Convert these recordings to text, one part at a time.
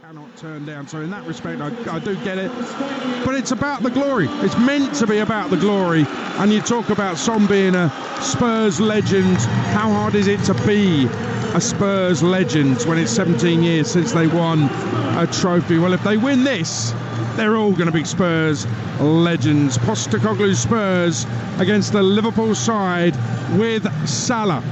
cannot turn down. So in that respect, I do get it. But it's about the glory. It's meant to be about the glory. And you talk about Son being a Spurs legend. How hard is it to be a Spurs legend when it's 17 years since they won a trophy? Well, if they win this, they're all going to be Spurs legends. Postecoglou's Spurs against the Liverpool side with Salah.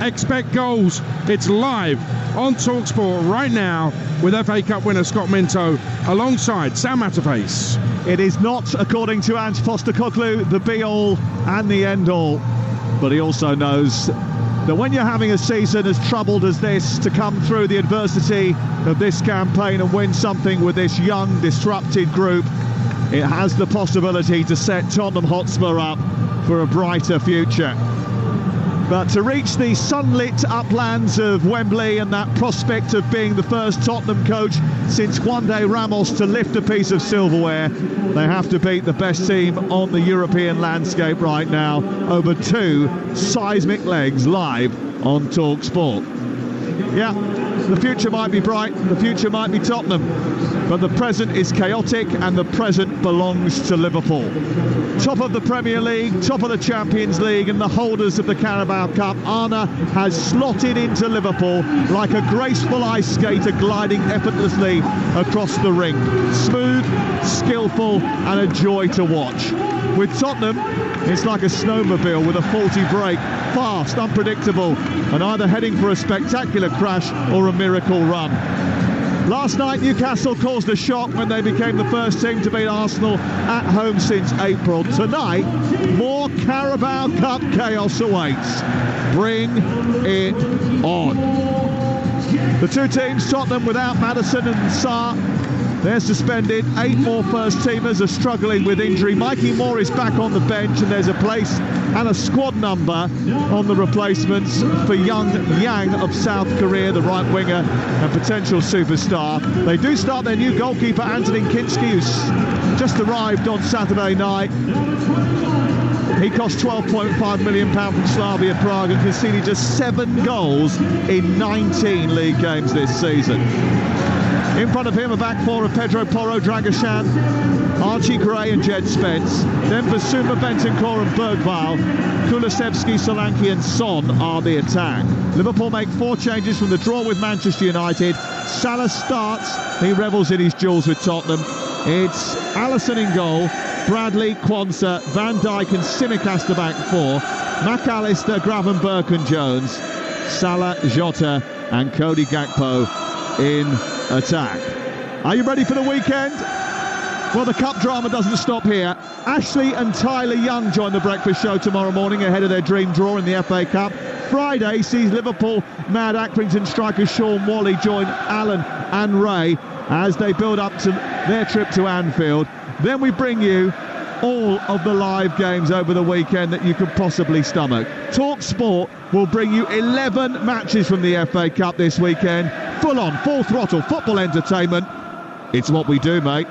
Expect goals. It's live on Talksport right now with FA Cup winner Scott Minto alongside Sam Matterface. It is not, according to Ange Postecoglou, the be-all and the end-all. But he also knows that when you're having a season as troubled as this, to come through the adversity of this campaign and win something with this young, disrupted group, it has the possibility to set Tottenham Hotspur up for a brighter future. But to reach the sunlit uplands of Wembley and that prospect of being the first Tottenham coach since Juan de Ramos to lift a piece of silverware, they have to beat the best team on the European landscape right now over two seismic legs live on Talksport. Yeah, the future might be bright, the future might be Tottenham, but the present is chaotic and the present belongs to Liverpool. Top of the Premier League, top of the Champions League and the holders of the Carabao Cup, Arna has slotted into Liverpool like a graceful ice skater gliding effortlessly across the rink. Smooth, skillful and a joy to watch. With Tottenham, it's like a snowmobile with a faulty brake, fast, unpredictable, and either heading for a spectacular crash or a miracle run. Last night, Newcastle caused a shock when they became the first team to beat Arsenal at home since April. Tonight, more Carabao Cup chaos awaits. Bring it on. The two teams, Tottenham without Maddison and Sarr, they're suspended. 8 more first-teamers are struggling with injury. Mikey Moore is back on the bench and there's a place and a squad number on the replacements for young Yang of South Korea, the right winger and potential superstar. They do start their new goalkeeper, Antonin Kinski, who's just arrived on Saturday night. He cost £12.5 million from Slavia Prague and conceded just 7 goals in 19 league games this season. In front of him, a back four of Pedro Porro, Dragashan, Archie Gray and Jed Spence. Then Basuma, Bentancur and Bergvall, Kulusevski, Solanke and Son are the attack. Liverpool make 4 changes from the draw with Manchester United. Salah starts, he revels in his duels with Tottenham. It's Alisson in goal, Bradley, Quansah, Van Dijk and Tsimikas the back 4. McAllister, Gravenberch and Jones. Salah, Jota and Cody Gakpo in attack. Are you ready for the weekend? Well, the cup drama doesn't stop here. Ashley and Tyler Young join the breakfast show tomorrow morning ahead of their dream draw in the FA Cup. Friday sees Liverpool mad Accrington striker Sean Wally join Alan and Ray as they build up to their trip to Anfield. Then we bring you all of the live games over the weekend that you could possibly stomach. Talksport will bring you 11 matches from the FA Cup this weekend. Full on, full throttle football entertainment. It's what we do, mate.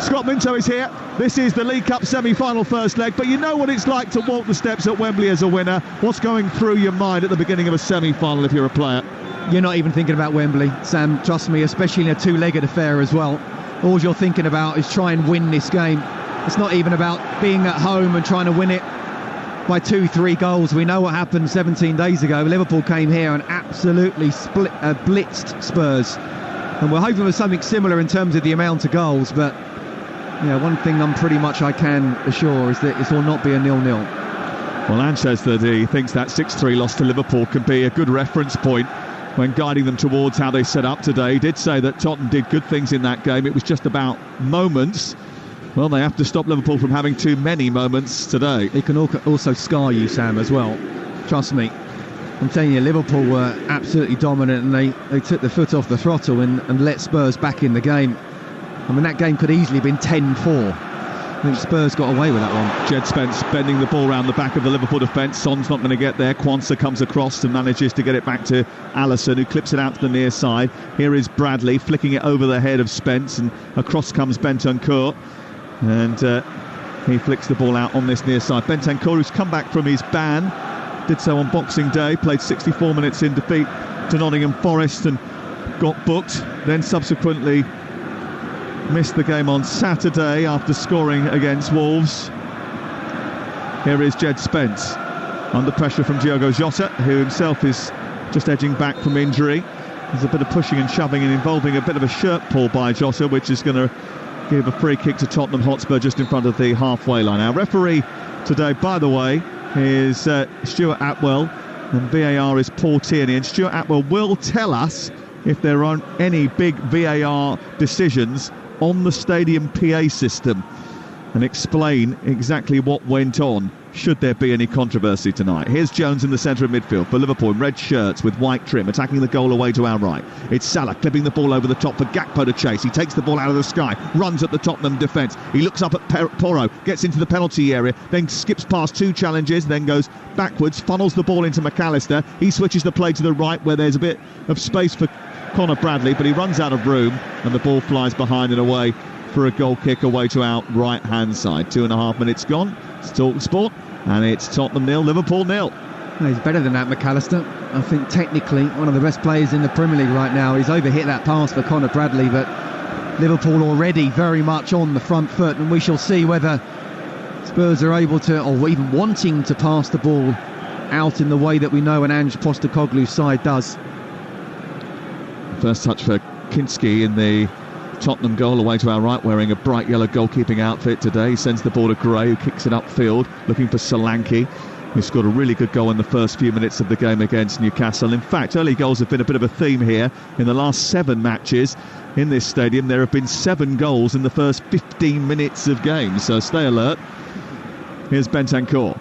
Scott Minto is here. This is the League Cup semi-final first leg, but you know what it's like to walk the steps at Wembley as a winner. What's going through your mind at the beginning of a semi-final if you're a player? You're not even thinking about Wembley, Sam, trust me, especially in a two-legged affair as well. All you're thinking about is try and win this game. It's not even about being at home and trying to win it by 2-3 goals. We know what happened 17 days ago. Liverpool came here and absolutely blitzed Spurs. And we're hoping for something similar in terms of the amount of goals. But yeah, one thing I can assure is that it will not be a 0-0. Well, Ange says that he thinks that 6-3 loss to Liverpool can be a good reference point when guiding them towards how they set up today. He did say that Tottenham did good things in that game. It was just about moments. Well, they have to stop Liverpool from having too many moments today. It can also scar you, Sam, as well. Trust me. I'm telling you, Liverpool were absolutely dominant and they took the foot off the throttle and let Spurs back in the game. I mean, that game could easily have been 10-4. I think Spurs got away with that one. Jed Spence bending the ball around the back of the Liverpool defence. Son's not going to get there. Quansah comes across and manages to get it back to Alisson, who clips it out to the near side. Here is Bradley flicking it over the head of Spence, and across comes Bentancur. And he flicks the ball out on this near side. Bentancur, who's come back from his ban, did so on Boxing Day, played 64 minutes in defeat to Nottingham Forest and got booked, then subsequently missed the game on Saturday after scoring against Wolves. Here is Jed Spence, under pressure from Diogo Jota, who himself is just edging back from injury. There's a bit of pushing and shoving and involving a bit of a shirt pull by Jota, which is going to give a free kick to Tottenham Hotspur just in front of the halfway line. Our referee today, by the way, is Stuart Atwell, and VAR is Paul Tierney. And Stuart Atwell will tell us if there aren't any big VAR decisions on the stadium PA system and explain exactly what went on should there be any controversy tonight. Here's Jones in the centre of midfield for Liverpool in red shirts with white trim, attacking the goal away to our right. It's Salah clipping the ball over the top for Gakpo to chase. He takes the ball out of the sky, runs at the Tottenham defence. He looks up at Porro, gets into the penalty area, then skips past two challenges, then goes backwards, funnels the ball into McAllister. He switches the play to the right where there's a bit of space for Connor Bradley, but he runs out of room and the ball flies behind and away for a goal kick away to our right-hand side. 2.5 minutes gone. It's Talksport, and it's Tottenham 0, Liverpool 0. Well, he's better than that, McAllister. I think technically one of the best players in the Premier League right now. He's overhit that pass for Connor Bradley, but Liverpool already very much on the front foot, and we shall see whether Spurs are able to, or even wanting to, pass the ball out in the way that we know an Ange Postecoglou's side does. First touch for Kinski in the Tottenham goal away to our right, wearing a bright yellow goalkeeping outfit today. He sends the ball to Gray, who kicks it upfield, looking for Solanke, who scored a really good goal in the first few minutes of the game against Newcastle. In fact, early goals have been a bit of a theme here. In the last 7 matches in this stadium, there have been 7 goals in the first 15 minutes of games, so stay alert. Here's Bentancur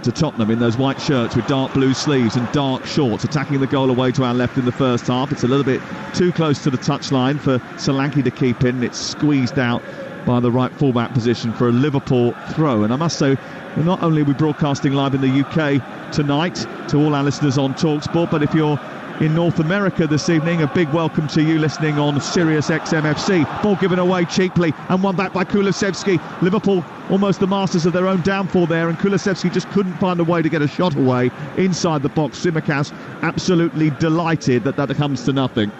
to Tottenham in those white shirts with dark blue sleeves and dark shorts, attacking the goal away to our left in the first half. It's a little bit too close to the touchline for Solanke to keep in. It's squeezed out by the right fullback position for a Liverpool throw. And I must say, not only are we broadcasting live in the UK tonight to all our listeners on Talksport, but if you're in North America this evening, a big welcome to you listening on Sirius XMFC. Ball given away cheaply and won back by Kulusevski. Liverpool almost the masters of their own downfall there, and Kulusevski just couldn't find a way to get a shot away inside the box. Tsimikas absolutely delighted that comes to nothing.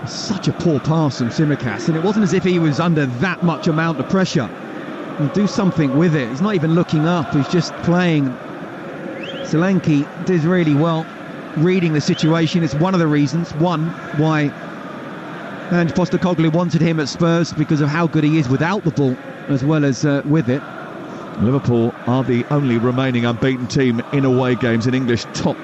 Such a poor pass from Tsimikas, and it wasn't as if he was under that much amount of pressure. He'll do something with it. He's not even looking up, he's just playing. Solanke did really well reading the situation. It's one of the reasons, why Ange Postecoglou wanted him at Spurs, because of how good he is without the ball as well as with it. Liverpool are the only remaining unbeaten team in away games in English top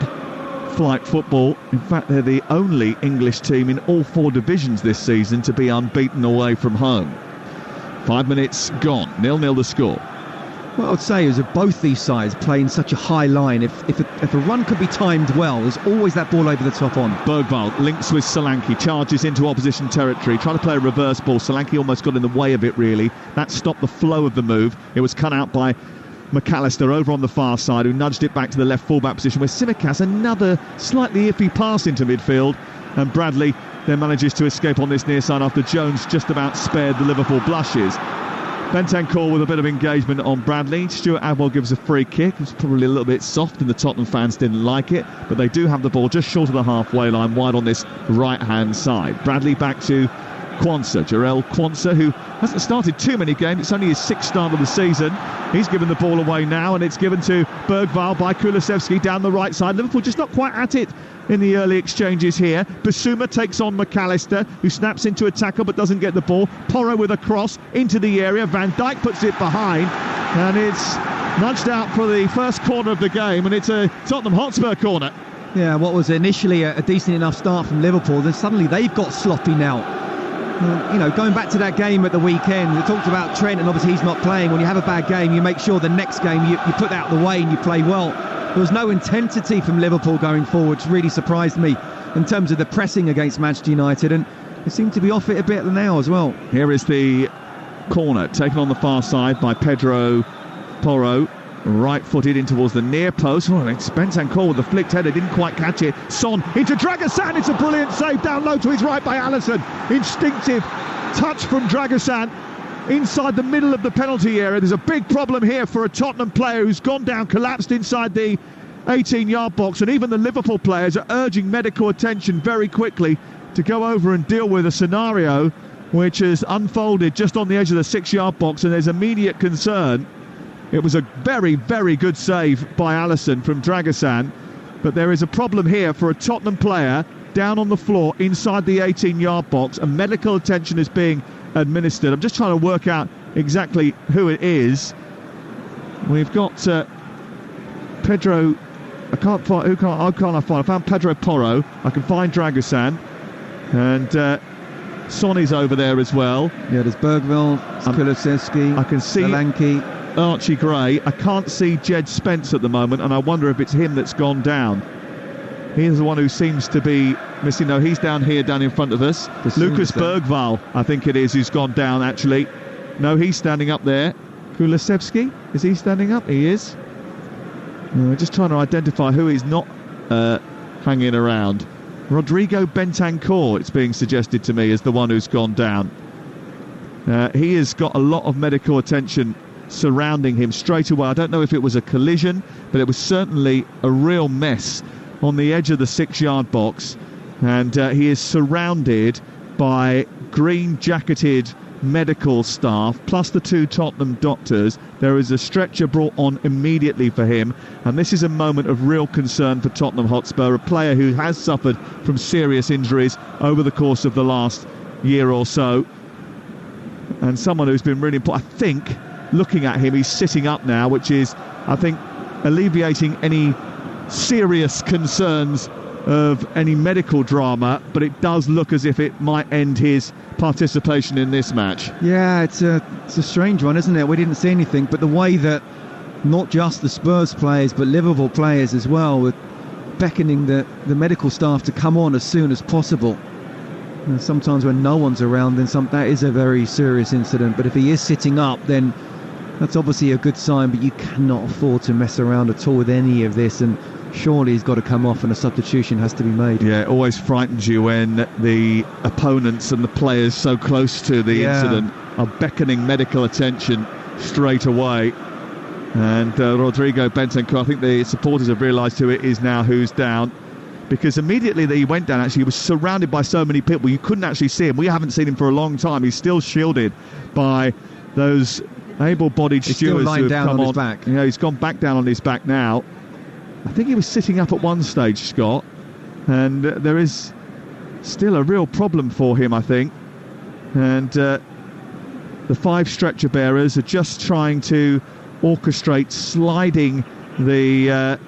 flight football. In fact, they're the only English team in all 4 divisions this season to be unbeaten away from home. 5 minutes gone, 0-0 the score. What I would say is that both these sides play in such a high line. If a run could be timed well, there's always that ball over the top on. Bergvall links with Solanke, charges into opposition territory, trying to play a reverse ball. Solanke almost got in the way of it, really. That stopped the flow of the move. It was cut out by McAllister over on the far side, who nudged it back to the left fullback position, where Tsimikas, another slightly iffy pass into midfield, and Bradley then manages to escape on this near side after Jones just about spared the Liverpool blushes. Bentancur with a bit of engagement on Bradley. Stuart Atwell gives a free kick. It's probably a little bit soft and the Tottenham fans didn't like it, but they do have the ball just short of the halfway line, wide on this right-hand side. Bradley back to Quansah, Jarell Quansah, who hasn't started too many games. It's only his 6th start of the season. He's given the ball away now, and it's given to Bergvall by Kulusevski down the right side. Liverpool just not quite at it in the early exchanges here. Basuma takes on McAllister, who snaps into a tackle but doesn't get the ball. Porro with a cross into the area. Van Dijk puts it behind, and it's nudged out for the first corner of the game, and it's a Tottenham Hotspur corner. Yeah, what was initially a decent enough start from Liverpool, then suddenly they've got sloppy now. You know, going back to that game at the weekend, we talked about Trent, and obviously he's not playing. When you have a bad game, you make sure the next game you put that out of the way and you play well. There was no intensity from Liverpool going forward, which really surprised me in terms of the pressing against Manchester United, and they seem to be off it a bit now as well. Here is the corner taken on the far side by Pedro Porro, right-footed in towards the near post. Oh, it's Bentancur with the flicked header, didn't quite catch it. Son into Dragosan, it's a brilliant save down low to his right by Alisson. Instinctive touch from Dragosan inside the middle of the penalty area. There's a big problem here for a Tottenham player who's gone down, collapsed inside the 18-yard box, and even the Liverpool players are urging medical attention very quickly. to go over and deal with a scenario which has unfolded just on the edge of the 6-yard box, and there's immediate concern. It was a very, very good save by Alisson from Dragosan, but there is a problem here for a Tottenham player down on the floor inside the 18-yard box, and medical attention is being administered. I'm just trying to work out exactly who it is. We've got Pedro. I can't find. Who can't I find? I found Pedro Porro. I can find Dragosan, and Sonny's over there as well. Yeah, there's Bergville, Kulusevski, I can see Solanke, Archie Gray. I can't see Jed Spence at the moment, and I wonder if it's him that's gone down. He's the one who seems to be missing. No, he's down here, down in front of us. Lucas Bergvall, I think it is, who's gone down, actually. No, he's standing up there. Kulusevski, is he standing up? He is. We're just trying to identify who is not hanging around. Rodrigo Bentancur, it's being suggested to me, is the one who's gone down. He has got a lot of medical attention surrounding him straight away. I don't know if it was a collision, but it was certainly a real mess on the edge of the 6-yard box, and he is surrounded by green-jacketed medical staff plus the 2 Tottenham doctors. There is a stretcher brought on immediately for him, and this is a moment of real concern for Tottenham Hotspur, a player who has suffered from serious injuries over the course of the last year or so, and someone who's been really important. I think, looking at him, he's sitting up now, which is, I think, alleviating any serious concerns of any medical drama, but it does look as if it might end his participation in this match. Yeah, it's a strange one, isn't it? We didn't see anything, but the way that not just the Spurs players but Liverpool players as well were beckoning the medical staff to come on as soon as possible. And sometimes when no one's around, then that is a very serious incident, but if he is sitting up, then that's obviously a good sign, but you cannot afford to mess around at all with any of this, and surely he's got to come off and a substitution has to be made. Yeah, it always frightens you when the opponents and the players so close to the incident are beckoning medical attention straight away. And Rodrigo Bentancur, I think the supporters have realised who it is now who's down, because immediately that he went down, actually he was surrounded by so many people you couldn't actually see him. We haven't seen him for a long time. He's still shielded by those able-bodied stewards who have down come on his back. Yeah, he's gone back down on his back now. I think he was sitting up at one stage, Scott, and there is still a real problem for him, I think. And the 5 stretcher bearers are just trying to orchestrate sliding the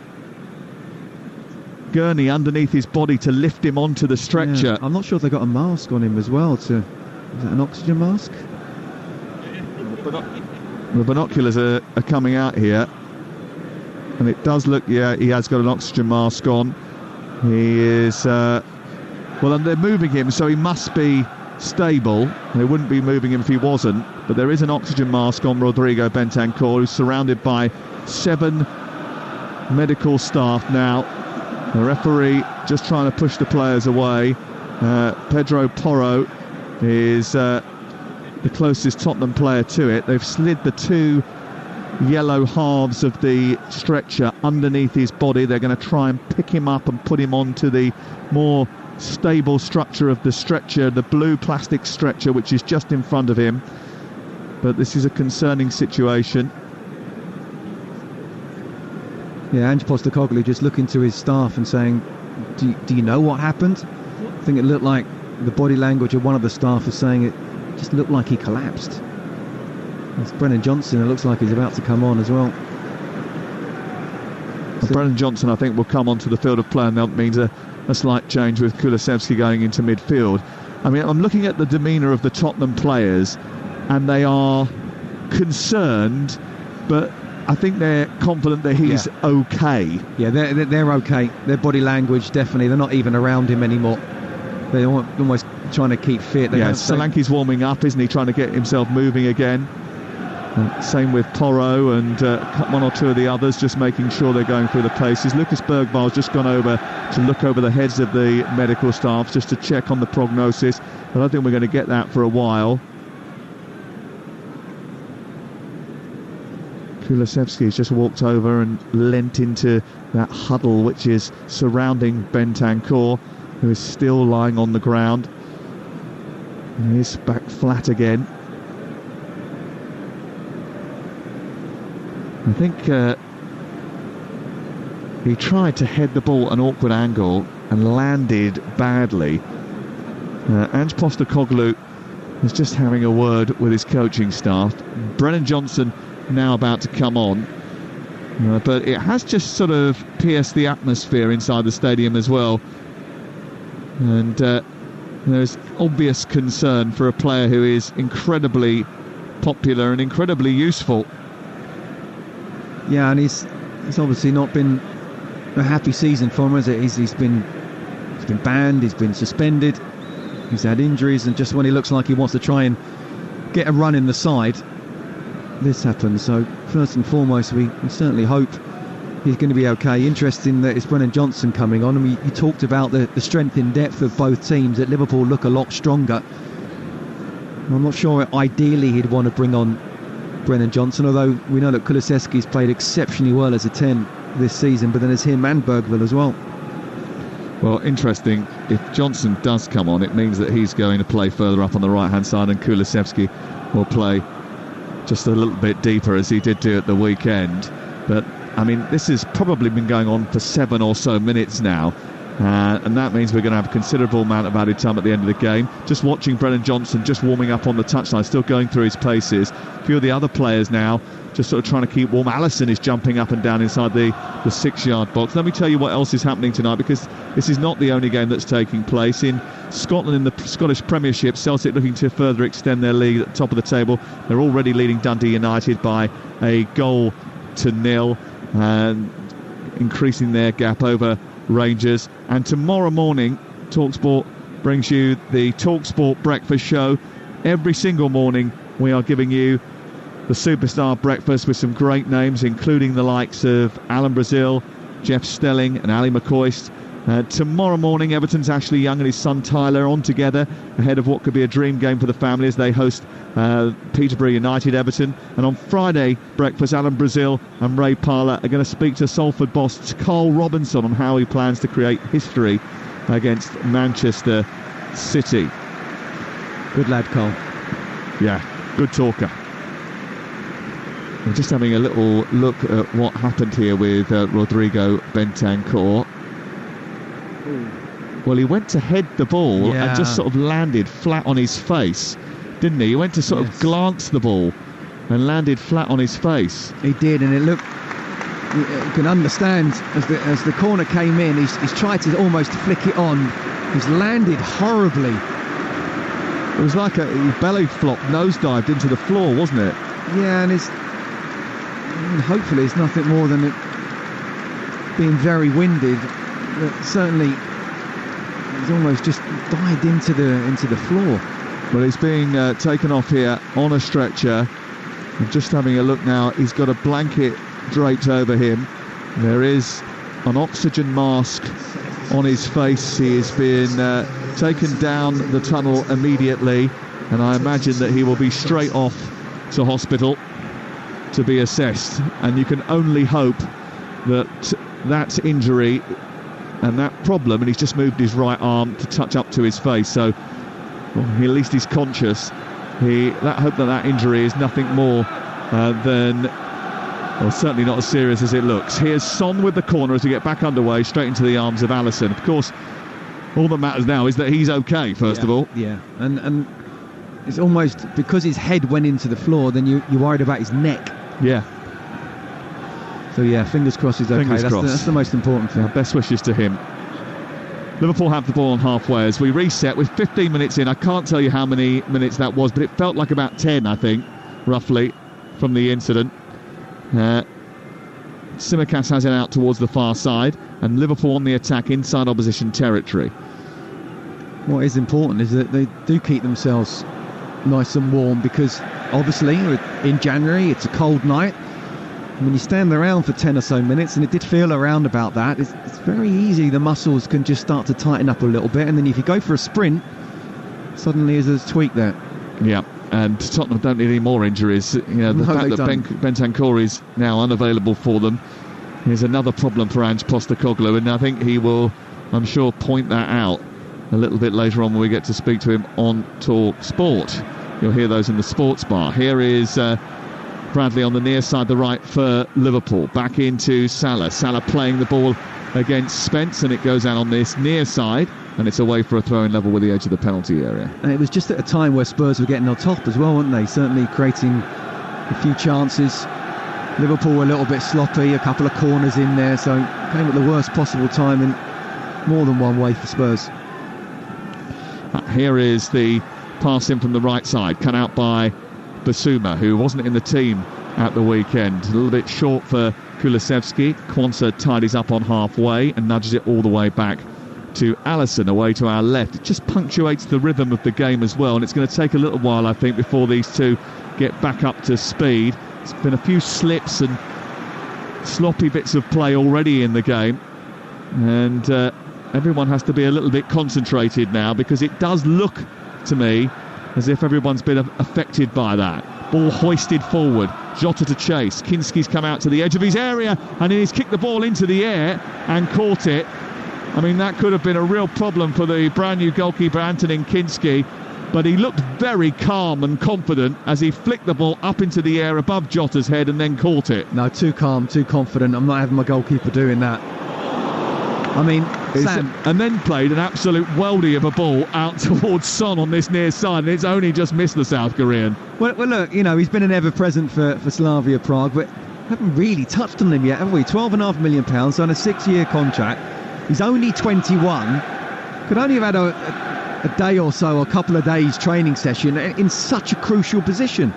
gurney underneath his body to lift him onto the stretcher. Yeah, I'm not sure if they got a mask on him as well. Is that an oxygen mask? The binoculars are coming out here, and it does look, yeah, he has got an oxygen mask on. He is, well, and they're moving him, so he must be stable. They wouldn't be moving him if he wasn't, but there is an oxygen mask on Rodrigo Bentancur, who's surrounded by 7 medical staff now. The referee just trying to push the players away. Pedro Porro is the closest Tottenham player to it. They've slid the 2 yellow halves of the stretcher underneath his body. They're going to try and pick him up and put him onto the more stable structure of the stretcher, the blue plastic stretcher, which is just in front of him. But this is a concerning situation. Yeah, Ange Postecoglou just looking to his staff and saying, do you know what happened? I think it looked like the body language of one of the staff was saying it just looked like he collapsed. It's Brennan Johnson. It looks like he's about to come on as well. So Brennan Johnson, I think, will come onto the field of play, and that means a slight change with Kulusevski going into midfield. I mean, I'm looking at the demeanour of the Tottenham players, and they are concerned, but I think they're confident that he's okay. Yeah, they're okay. Their body language, definitely. They're not even around him anymore. They're almost trying to keep fit. Solanke's warming up, isn't he? Trying to get himself moving again. Same with Porro and one or two of the others, just making sure they're going through the paces. Lucas Bergvall's just gone over to look over the heads of the medical staff just to check on the prognosis. I don't think we're going to get that for a while. Kulusevski's just walked over and leant into that huddle which is surrounding Bentancur. who is still lying on the ground. He's back flat again. I think he tried to head the ball at an awkward angle and landed badly. Ange Postecoglou is just having a word with his coaching staff. Brennan Johnson now about to come on. But it has just sort of pierced the atmosphere inside the stadium as well. And there's obvious concern for a player who is incredibly popular and incredibly useful. Yeah, and it's obviously not been a happy season for him, has it? He's been banned, he's been suspended, he's had injuries, and just when he looks like he wants to try and get a run in the side, this happens. So first and foremost, we certainly hope he's going to be okay. Interesting that it's Brennan Johnson coming on, and you talked about the strength in depth of both teams. That Liverpool look a lot stronger. I'm not sure ideally he'd want to bring on Brennan Johnson, although we know that Kulusevski's played exceptionally well as a 10 this season, but then there's him and Bergville as well. Well, interesting, if Johnson does come on, it means that he's going to play further up on the right hand side, and Kulusevski will play just a little bit deeper, as he did do at the weekend. But I mean, this has probably been going on for 7 or so minutes now, and that means we're going to have a considerable amount of added time at the end of the game. Just watching Brennan Johnson just warming up on the touchline, still going through his paces. A few of the other players now just sort of trying to keep warm. Alisson is jumping up and down inside the 6-yard box. Let me tell you what else is happening tonight, because this is not the only game that's taking place. In Scotland, in the Scottish Premiership, Celtic looking to further extend their lead at the top of the table. They're already leading Dundee United by a 1-0, and increasing their gap over Rangers. And tomorrow morning, Talksport brings you the Talksport breakfast show. Every single morning we are giving you the superstar breakfast with some great names, including the likes of Alan Brazil, Jeff Stelling and Ali McCoist. Tomorrow morning, Everton's Ashley Young and his son Tyler on together ahead of what could be a dream game for the family as they host Peterborough United Everton. And on Friday breakfast, Alan Brazil and Ray Parler are going to speak to Salford boss Carl Robinson on how he plans to create history against Manchester City. Good lad, Carl. Yeah, good talker. We're just having a little look at what happened here with Rodrigo Bentancur. Well, he went to head the ball and just sort of landed flat on his face, didn't he? He went to sort of glance the ball and landed flat on his face. He did, and it looked... You can understand, as the corner came in, he's tried to almost flick it on. He's landed horribly. It was like a belly flop, nosedived into the floor, wasn't it? Yeah, and hopefully it's nothing more than it being very winded. But certainly he's almost just dived into the floor. Well, he's being taken off here on a stretcher. I'm just having a look now. He's got a blanket draped over him. There is an oxygen mask on his face. He has been taken down the tunnel immediately, and I imagine that he will be straight off to hospital to be assessed. And you can only hope that that injury and that problem, and he's just moved his right arm to touch up to his face, so at least he's conscious. Hope that injury is nothing more than, well, certainly not as serious as it looks. Here's Son with the corner as we get back underway, straight into the arms of Alisson. Of course, all that matters now is that he's okay, first of all. Yeah, and it's almost because his head went into the floor, then you're worried about his neck. Yeah. So yeah, fingers crossed he's okay. That's the most important thing. Best wishes to him. Liverpool have the ball on halfway as we reset with 15 minutes in. I can't tell you how many minutes that was, but it felt like about 10, I think, roughly, from the incident. Tsimikas has it out towards the far side, and Liverpool on the attack inside opposition territory. What is important is that they do keep themselves nice and warm, because obviously in January it's a cold night. When you stand around for 10 or so minutes, and it did feel around about that, it's very easy. The muscles can just start to tighten up a little bit, and then if you go for a sprint, suddenly there's a tweak there. Yeah, and Tottenham don't need any more injuries. You know, the fact that Bentancur is now unavailable for them is another problem for Ange Postecoglou, and I think he will, I'm sure, point that out a little bit later on when we get to speak to him on Talksport. You'll hear those in the sports bar. Here is Bradley on the near side, the right for Liverpool. Back into Salah. Salah playing the ball against Spence, and it goes out on this near side, and it's away for a throw-in level with the edge of the penalty area. And it was just at a time where Spurs were getting on top as well, weren't they? Certainly creating a few chances. Liverpool were a little bit sloppy, a couple of corners in there, so came at the worst possible time in more than one way for Spurs. Here is the pass in from the right side, cut out by Basuma, who wasn't in the team at the weekend. A little bit short for Kulusevski. Quansah tidies up on halfway and nudges it all the way back to Alisson, away to our left. It just punctuates the rhythm of the game as well, and it's going to take a little while, I think, before these two get back up to speed. There's been a few slips and sloppy bits of play already in the game, and everyone has to be a little bit concentrated now, because it does look to me as if everyone's been affected by that. Ball hoisted forward, Jota to chase. Kinski's come out to the edge of his area, and he's kicked the ball into the air and caught it. I mean, that could have been a real problem for the brand new goalkeeper Antonin Kinski, but he looked very calm and confident as he flicked the ball up into the air above Jota's head and then caught it. No, too calm, too confident. I'm not having my goalkeeper doing that. I mean, Sam... And then played an absolute weldy of a ball out towards Son on this near side, and it's only just missed the South Korean. Well, look, you know, he's been an ever-present for Slavia Prague, but haven't really touched on him yet, have we? £12.5 million on a 6-year contract. He's only 21. Could only have had a day or so, a couple of days training session in such a crucial position.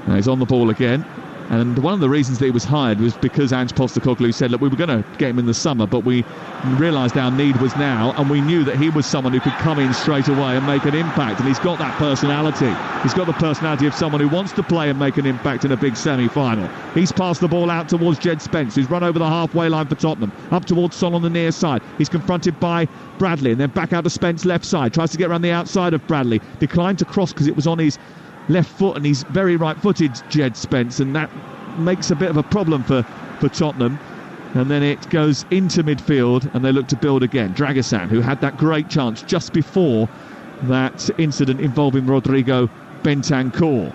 Now he's on the ball again. And one of the reasons that he was hired was because Ange Postecoglou said, look, we were going to get him in the summer, but we realised our need was now, and we knew that he was someone who could come in straight away and make an impact. And he's got that personality. He's got the personality of someone who wants to play and make an impact in a big semi-final. He's passed the ball out towards Jed Spence, who's run over the halfway line for Tottenham, up towards Son on the near side. He's confronted by Bradley, and then back out to Spence left side. Tries to get around the outside of Bradley. Declined to cross because it was on his left foot, and he's very right-footed, Jed Spence, and that makes a bit of a problem for Tottenham. And then it goes into midfield, and they look to build again. Dragosan, who had that great chance just before that incident involving Rodrigo Bentancur.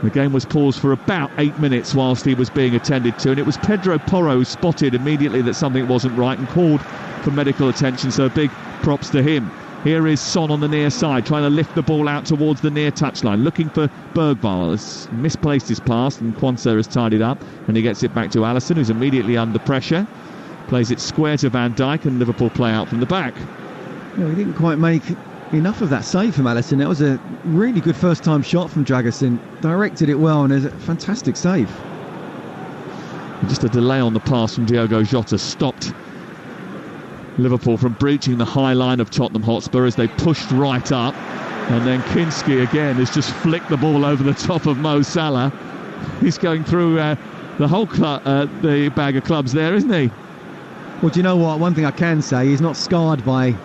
The game was paused for about 8 minutes whilst he was being attended to, and it was Pedro Porro who spotted immediately that something wasn't right and called for medical attention, so big props to him. Here is Son on the near side, trying to lift the ball out towards the near touchline, looking for Bergvall. Has misplaced his pass, and Quansah has tidied up, and he gets it back to Alisson, who's immediately under pressure. Plays it square to Van Dijk, and Liverpool play out from the back. Well, he didn't quite make enough of that save from Alisson. That was a really good first-time shot from Dragosan. Directed it well, and it's a fantastic save. And just a delay on the pass from Diogo Jota stopped Liverpool from breaching the high line of Tottenham Hotspur as they pushed right up, and then Kinski again has just flicked the ball over the top of Mo Salah. He's going through the whole the bag of clubs there, isn't he? Well, do you know what? One thing I can say, he's not scarred by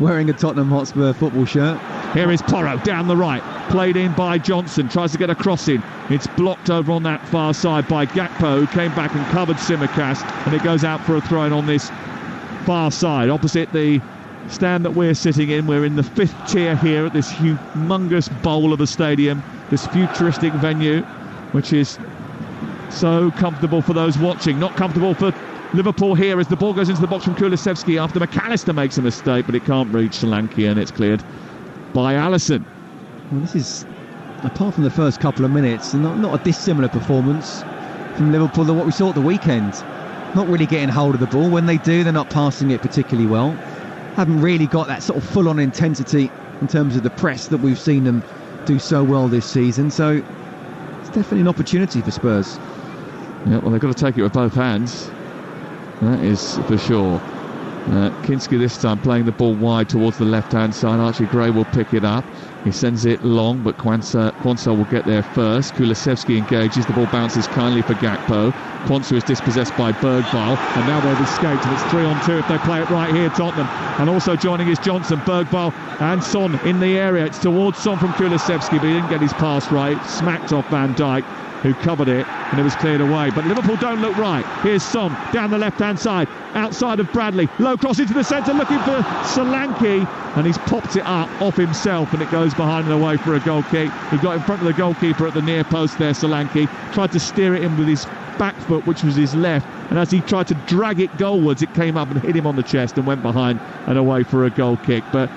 wearing a Tottenham Hotspur football shirt. Here is Porro down the right, played in by Johnson, tries to get a cross in. It's blocked over on that far side by Gakpo, who came back and covered Tsimikas, and it goes out for a throw-in on this far side opposite the stand that we're sitting in. We're in the 5th tier here at this humongous bowl of a stadium, this futuristic venue, which is so comfortable for those watching, not comfortable for Liverpool here as the ball goes into the box from Kulusevski after McAllister makes a mistake, but it can't reach Solanke, and it's cleared by Alisson. Well, this is, apart from the first couple of minutes, not a dissimilar performance from Liverpool than what we saw at the weekend. Not really getting hold of the ball. When they do, they're not passing it particularly well. Haven't really got that sort of full-on intensity in terms of the press that we've seen them do so well this season. So it's definitely an opportunity for Spurs. Yeah, well, they've got to take it with both hands. That is for sure. Kinski this time playing the ball wide towards the left-hand side. Archie Gray will pick it up. He sends it long, but Quansah will get there first. Kulusevski engages. The ball bounces kindly for Gakpo. Quansah is dispossessed by Bergvall, and now they've escaped, and it's 3-on-2 if they play it right here, Tottenham. And also joining is Johnson, Bergvall and Son in the area. It's towards Son from Kulusevski, but he didn't get his pass right. Smacked off Van Dijk, who covered it, and it was cleared away. But Liverpool don't look right. Here's Son down the left-hand side, outside of Bradley. Low cross into the centre, looking for Solanke, and he's popped it up off himself, and it goes behind and away for a goal kick. He got in front of the goalkeeper at the near post there, Solanke. Tried to steer it in with his back foot, which was his left, and as he tried to drag it goalwards, it came up and hit him on the chest and went behind and away for a goal kick. But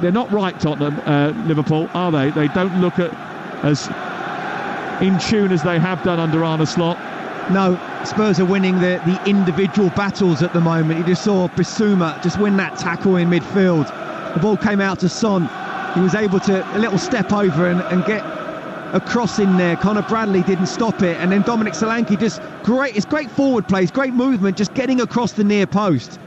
they're not right, Tottenham, Liverpool, are they? They don't look as in tune as they have done under Arne Slot. No, Spurs are winning the individual battles at the moment. You just saw Bissouma just win that tackle in midfield. The ball came out to Son. He was able to a little step over and get a cross in there. Conor Bradley didn't stop it, and then Dominic Solanke just great. It's great forward plays, great movement, just getting across the near post.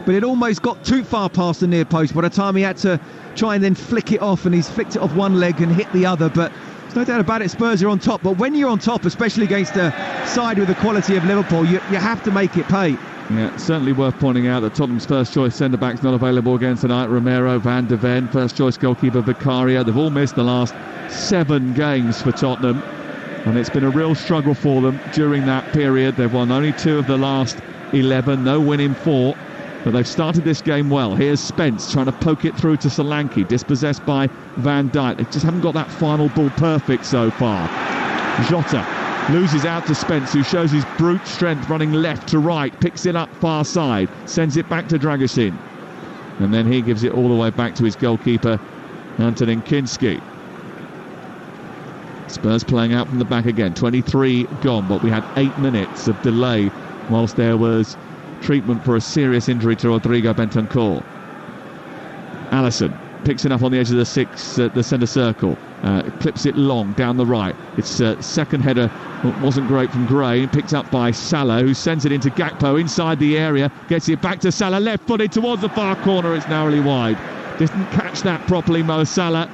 But it almost got too far past the near post by the time he had to try and then flick it off, and he's flicked it off one leg and hit the other. But there's no doubt about it, Spurs are on top. But when you're on top, especially against a side with the quality of Liverpool, you have to make it pay. Yeah, certainly worth pointing out that Tottenham's first choice centre-back's not available again tonight. Romero, Van de Ven, first choice goalkeeper Vicario. They've all missed the last 7 games for Tottenham, and it's been a real struggle for them during that period. They've won only 2 of the last 11, no win in 4, but they've started this game well. Here's Spence trying to poke it through to Solanke, dispossessed by Van Dijk. They just haven't got that final ball perfect so far. Jota loses out to Spence, who shows his brute strength running left to right, picks it up far side, sends it back to Dragusin, and then he gives it all the way back to his goalkeeper Antonin Kinski. Spurs playing out from the back again. 23 gone, but we had 8 minutes of delay whilst there was treatment for a serious injury to Rodrigo Bentancur. Alisson picks it up on the edge of the centre circle, clips it long down the right. It's second header wasn't great from Gray, picked up by Salah, who sends it into Gakpo inside the area, gets it back to Salah, left-footed towards the far corner. It's narrowly wide. Didn't catch that properly, Mo Salah.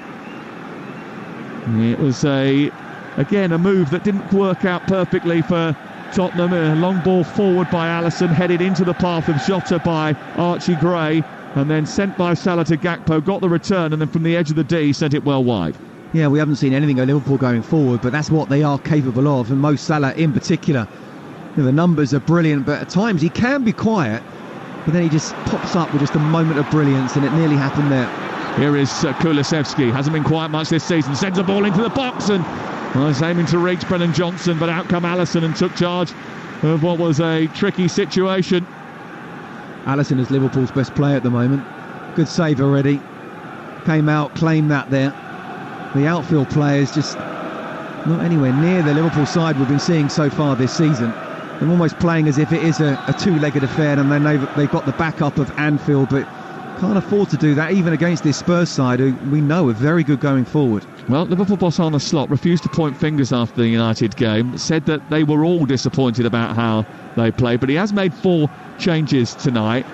It was again a move that didn't work out perfectly for Tottenham. A long ball forward by Alisson, headed into the path of Jota by Archie Gray, and then sent by Salah to Gakpo, got the return, and then from the edge of the D sent it well wide. Yeah, we haven't seen anything of Liverpool going forward, but that's what they are capable of, and Mo Salah in particular. You know, the numbers are brilliant, but at times he can be quiet, but then he just pops up with just a moment of brilliance, and it nearly happened there. Here is Kulusevski, hasn't been quiet much this season, sends a ball into the box, and was aiming to reach Brennan Johnson, but out come Alisson and took charge of what was a tricky situation. Alisson is Liverpool's best player at the moment. Good save already. Came out, claimed that there. The outfield players just not anywhere near the Liverpool side we've been seeing so far this season. They're almost playing as if it is a two-legged affair, and then they've got the backup of Anfield, but can't afford to do that even against this Spurs side, who we know are very good going forward. Well, Liverpool boss Arne Slot refused to point fingers after the United game, said that they were all disappointed about how they played, but he has made 4 changes tonight.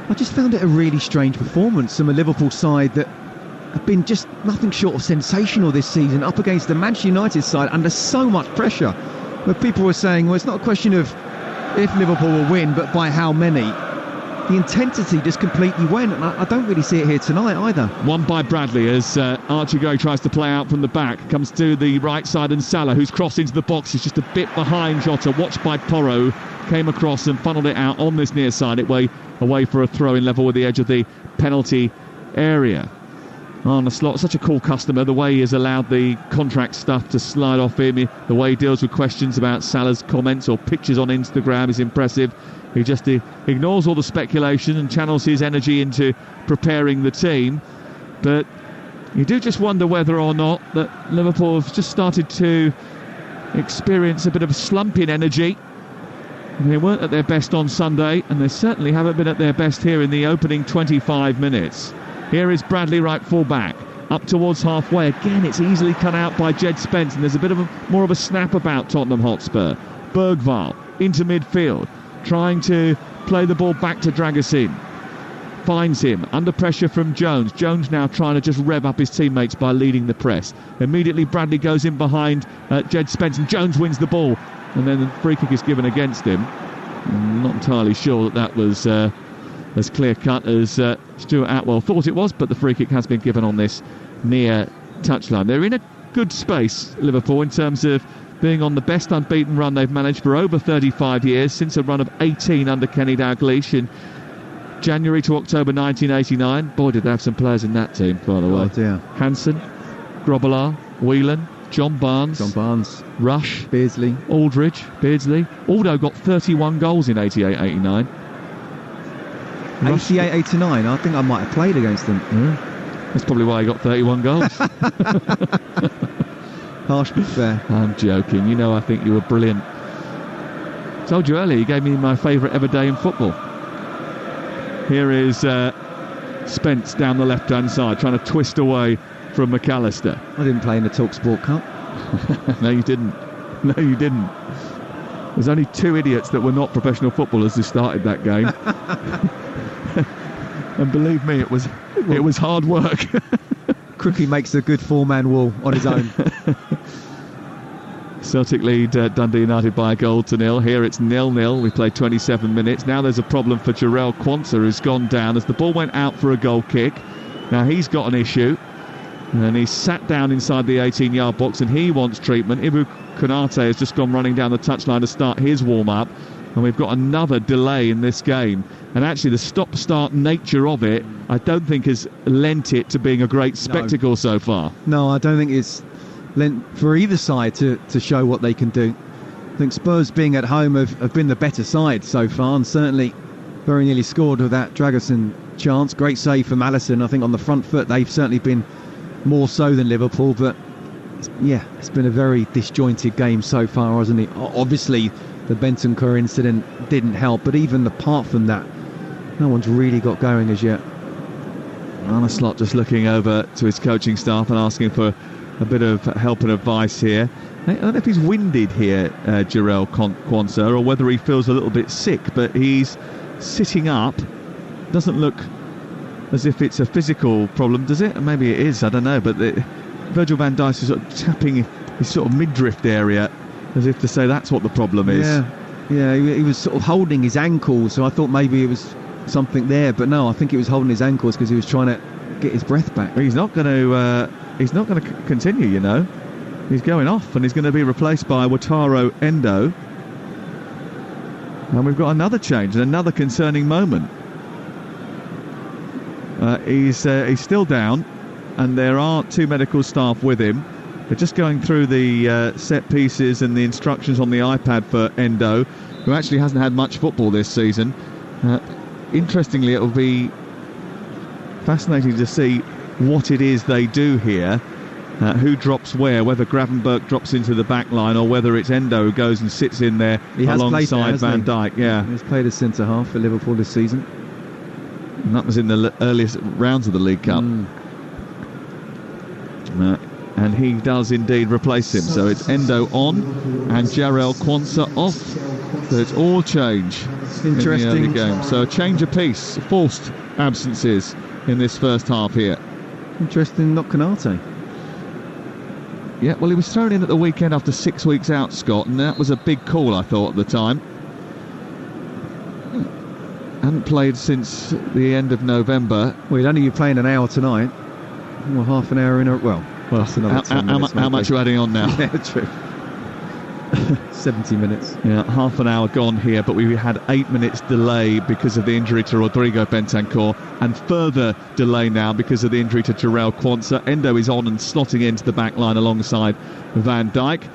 I just found it a really strange performance from a Liverpool side that have been just nothing short of sensational this season, up against the Manchester United side under so much pressure, where people were saying, well, it's not a question of if Liverpool will win, but by how many. The intensity just completely went, and I don't really see it here tonight either. One by Bradley as Archie Gray tries to play out from the back, comes to the right side, and Salah, who's crossed into the box, is just a bit behind Jota, watched by Porro, came across and funneled it out on this near side, away for a throw in level with the edge of the penalty area. Arne Slot, such a cool customer, the way he has allowed the contract stuff to slide off him, the way he deals with questions about Salah's comments or pictures on Instagram is impressive. He just ignores all the speculation and channels his energy into preparing the team. But you do just wonder whether or not that Liverpool have just started to experience a bit of a slump in energy. They weren't at their best on Sunday, and they certainly haven't been at their best here in the opening 25 minutes. Here is Bradley, right full back, up towards halfway. Again, it's easily cut out by Jed Spence, and there's a bit of more of a snap about Tottenham Hotspur. Bergvall into midfield, trying to play the ball back to Dragusin. Finds him under pressure from Jones. Jones now trying to just rev up his teammates by leading the press. Immediately Bradley goes in behind Jed Spence, and Jones wins the ball, and then the free kick is given against him. I'm not entirely sure that was as clear-cut as Stuart Atwell thought it was, but the free kick has been given on this near touchline. They're in a good space, Liverpool, in terms of being on the best unbeaten run they've managed for over 35 years, since a run of 18 under Kenny Dalglish in January to October 1989. Boy, did they have some players in that team, by the way. Oh dear. Hansen, Grobbelaar, Whelan, John Barnes, Rush, Beardsley, Aldridge, Beardsley. Aldo got 31 goals in 88-89. 88-89, I think I might have played against them. That's probably why he got 31 goals. Harsh but fair. I'm joking. You know, I think you were brilliant. Told you earlier, you gave me my favourite ever day in football. Here is Spence down the left-hand side, trying to twist away from McAllister. I didn't play in the Talksport Cup. No, you didn't. No, you didn't. There's only 2 idiots that were not professional footballers who started that game. And believe me, it was hard work. Crookie makes a good 4-man wall on his own. Celtic lead Dundee United by a goal to 0. Here it's 0-0. We played 27 minutes. Now there's a problem for Jarell Quansah, who's gone down as the ball went out for a goal kick. Now he's got an issue, and he's sat down inside the 18-yard box, and he wants treatment. Ibu Konate has just gone running down the touchline to start his warm-up, and we've got another delay in this game. And actually the stop-start nature of it, I don't think has lent it to being a great spectacle so far. No, I don't think it's lent for either side to show what they can do. I think Spurs, being at home, have been the better side so far, and certainly very nearly scored with that Dragerson chance. Great save from Alisson. I think on the front foot they've certainly been more so than Liverpool, but it's been a very disjointed game so far, hasn't it? Obviously the Bentancur incident didn't help, but even apart from that, no one's really got going as yet. Arne Slot just looking over to his coaching staff and asking for a bit of help and advice here. I don't know if he's winded here, Jarell Quansah, or whether he feels a little bit sick, but he's sitting up. Doesn't look as if it's a physical problem, does it? Maybe it is, I don't know, but Virgil van Dijk is sort of tapping his sort of midriff area as if to say that's what the problem is. Yeah, he was sort of holding his ankles, so I thought maybe it was something there, but no, I think he was holding his ankles because he was trying to get his breath back. He's not going to continue, you know. He's going off, and he's going to be replaced by Wataru Endo. And we've got another change and another concerning moment. He's still down, and there are 2 medical staff with him. They're just going through the set pieces and the instructions on the iPad for Endo, who actually hasn't had much football this season. Interestingly, it will be fascinating to see what it is they do here, who drops where, whether Gravenberch drops into the back line or whether it's Endo who goes and sits in there alongside Van Dijk. Yeah, he's played as centre-half for Liverpool this season. And that was in the earliest rounds of the League Cup. And he does indeed replace him. So it's Endo on and Jarell Quansah off. So it's all change in the early game. So a change apiece, forced absences in this first half here. Interesting, not Konate. Yeah, well, he was thrown in at the weekend after 6 weeks out, Scott, and that was a big call, I thought, at the time. Hadn't played since the end of November. Well, he'd only be playing an hour tonight. Well, half an hour in a... Well, that's another 10 minutes. How much are you adding on now? Yeah, true. 70 minutes. Yeah, half an hour gone here, but we had 8 minutes delay because of the injury to Rodrigo Bentancur, and further delay now because of the injury to Jarell Quansah. Endo is on and slotting into the back line alongside Van Dijk.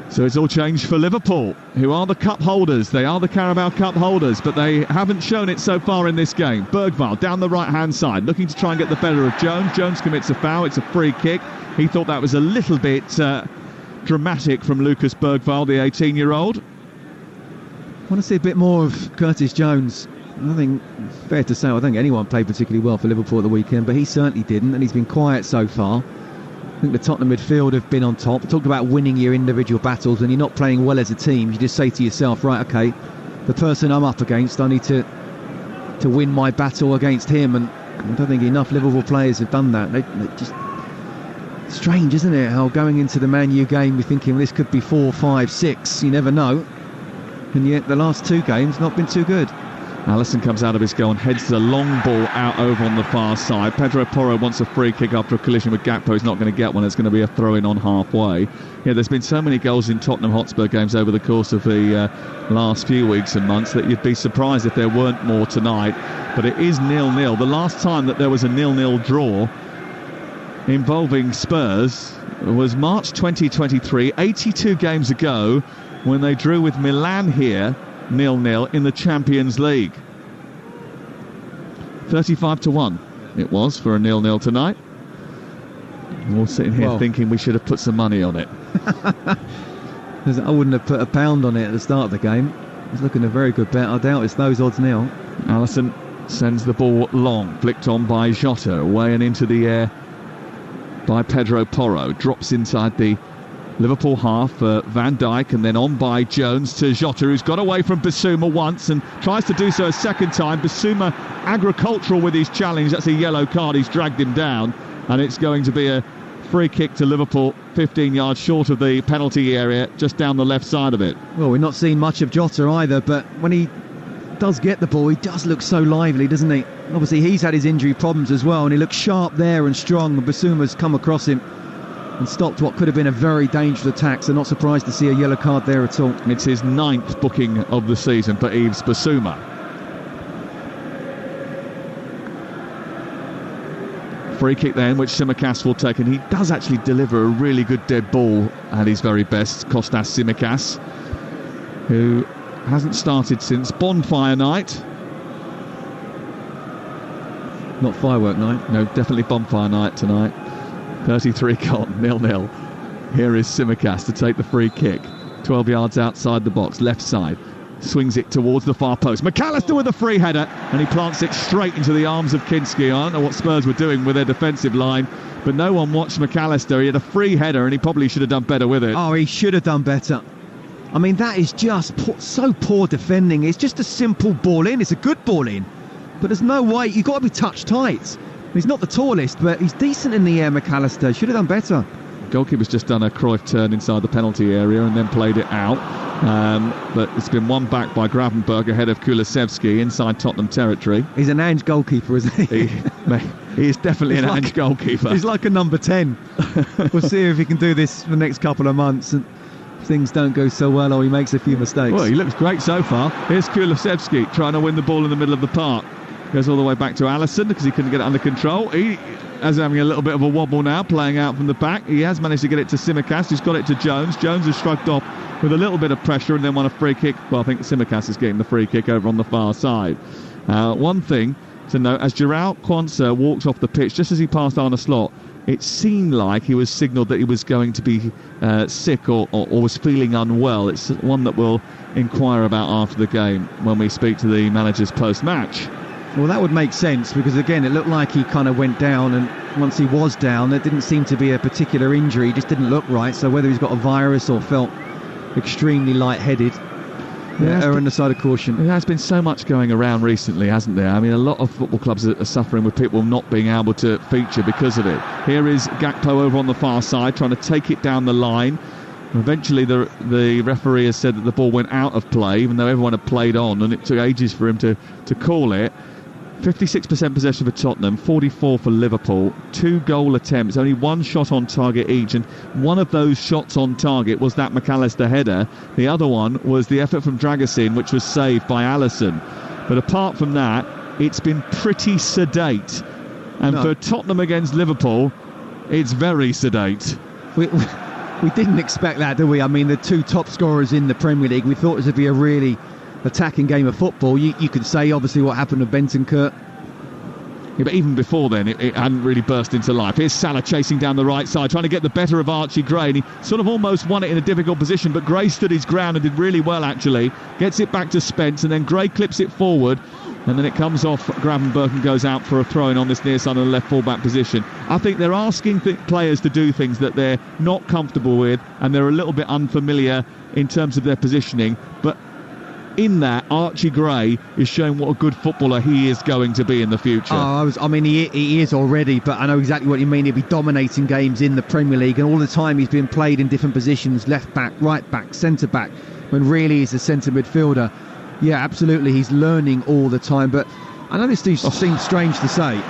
So it's all changed for Liverpool, who are the cup holders. They are the Carabao Cup holders, but they haven't shown it so far in this game. Bergvall down the right-hand side, looking to try and get the better of Jones. Jones commits a foul. It's a free kick. He thought that was a little bit dramatic from Lucas Bergvall, the 18-year-old. I want to see a bit more of Curtis Jones. Nothing fair to say. I don't think anyone played particularly well for Liverpool at the weekend, but he certainly didn't, and he's been quiet so far. I think the Tottenham midfield have been on top. Talked about winning your individual battles, and you're not playing well as a team. You just say to yourself, right, okay, the person I'm up against, I need to win my battle against him, and I don't think enough Liverpool players have done that. They just strange, isn't it, how going into the Man U game you're thinking, well, this could be 4, 5, 6, you never know, and yet the last 2 games not been too good. Alisson comes out of his goal and heads the long ball out over on the far side. Pedro Porro wants a free kick after a collision with Gakpo. He's not going to get one. It's going to be a throw-in on halfway. Yeah, there's been so many goals in Tottenham Hotspur games over the course of the last few weeks and months that you'd be surprised if there weren't more tonight. But it is 0-0. The last time that there was a 0-0 draw involving Spurs was March 2023, 82 games ago, when they drew with Milan here 0-0 in the Champions League. 35-1 it was for a 0-0 tonight. We're all sitting here thinking we should have put some money on it. I wouldn't have put £1 on it at the start of the game. It's looking a very good bet. I doubt it's those odds now. Alisson sends the ball long, flicked on by Jota, away and into the air by Pedro Porro. Drops inside the Liverpool half for Van Dijk, and then on by Jones to Jota, who's got away from Bissouma once and tries to do so a second time. Bissouma agricultural with his challenge. That's a yellow card. He's dragged him down, and it's going to be a free kick to Liverpool, 15 yards short of the penalty area, just down the left side of it. Well, we're not seeing much of Jota either, but when he does get the ball, he does look so lively, doesn't he? Obviously he's had his injury problems as well, and he looks sharp there and strong, and Bissouma's come across him and stopped what could have been a very dangerous attack, so not surprised to see a yellow card there at all. It's his 9th booking of the season for Yves Bissouma. Free kick then, which Tsimikas will take, and he does actually deliver a really good dead ball at his very best, Kostas Tsimikas, who hasn't started since Bonfire Night. Not firework night. No, definitely Bonfire Night tonight. 33 gone, 0-0. Here is Tsimikas to take the free kick. 12 yards outside the box, left side. Swings it towards the far post. McAllister with a free header, and he plants it straight into the arms of Kinski. I don't know what Spurs were doing with their defensive line, but no one watched McAllister. He had a free header, and he probably should have done better with it. Oh, he should have done better. I mean, that is just so poor defending. It's just a simple ball in. It's a good ball in, but there's no way. You've got to be touch tight. He's not the tallest, but he's decent in the air, McAllister. Should have done better. Goalkeeper's just done a Cruyff turn inside the penalty area and then played it out. But it's been won back by Gravenberg ahead of Kulusevski inside Tottenham territory. He's an Ange goalkeeper, isn't he? He is definitely an Ange goalkeeper. He's like a number 10. We'll see if he can do this for the next couple of months. And if things don't go so well, or he makes a few mistakes. Well, he looks great so far. Here's Kulusevski trying to win the ball in the middle of the park. Goes all the way back to Alisson because he couldn't get it under control. He is having a little bit of a wobble now, playing out from the back. He has managed to get it to Tsimikas, who's got it to Jones. Jones has shrugged off with a little bit of pressure and then won a free kick. Well, I think Tsimikas is getting the free kick over on the far side. One thing to note, as João Quansah walked off the pitch, just as he passed Arne Slot, it seemed like he was signalled that he was going to be sick or was feeling unwell. It's one that we'll inquire about after the game when we speak to the managers post-match. Well, that would make sense, because again, it looked like he kind of went down, and once he was down, there didn't seem to be a particular injury. He just didn't look right. So whether he's got a virus or felt extremely light-headed, err on the side of caution. There has been so much going around recently, hasn't there? I mean, a lot of football clubs are suffering with people not being able to feature because of it. Here is Gakpo over on the far side, trying to take it down the line. Eventually, the referee has said that the ball went out of play, even though everyone had played on, and it took ages for him to call it. 56% possession for Tottenham, 44 for Liverpool. 2 goal attempts, only 1 shot on target each, and one of those shots on target was that McAllister header. The other one was the effort from Dragusin, which was saved by Alisson. But apart from that, it's been pretty sedate. And for Tottenham against Liverpool, it's very sedate. We didn't expect that, did we? I mean, the 2 top scorers in the Premier League, we thought this would be a really attacking game of football. You could say obviously what happened with Bentancur. Yeah, but even before then, it hadn't really burst into life. Here's Salah chasing down the right side, trying to get the better of Archie Gray, and he sort of almost won it in a difficult position, but Gray stood his ground and did really well, actually. Gets it back to Spence, and then Gray clips it forward, and then it comes off Gravenberg and goes out for a throw-in on this near side of the left full-back position. I think they're asking players to do things that they're not comfortable with, and they're a little bit unfamiliar in terms of their positioning, but in that, Archie Gray is showing what a good footballer he is going to be in the future. He is already, but I know exactly what you mean. He'll be dominating games in the Premier League, and all the time he's been played in different positions, left back, right back, centre back, when really he's a centre midfielder. Yeah, absolutely. He's learning all the time, but I know this seems strange to say.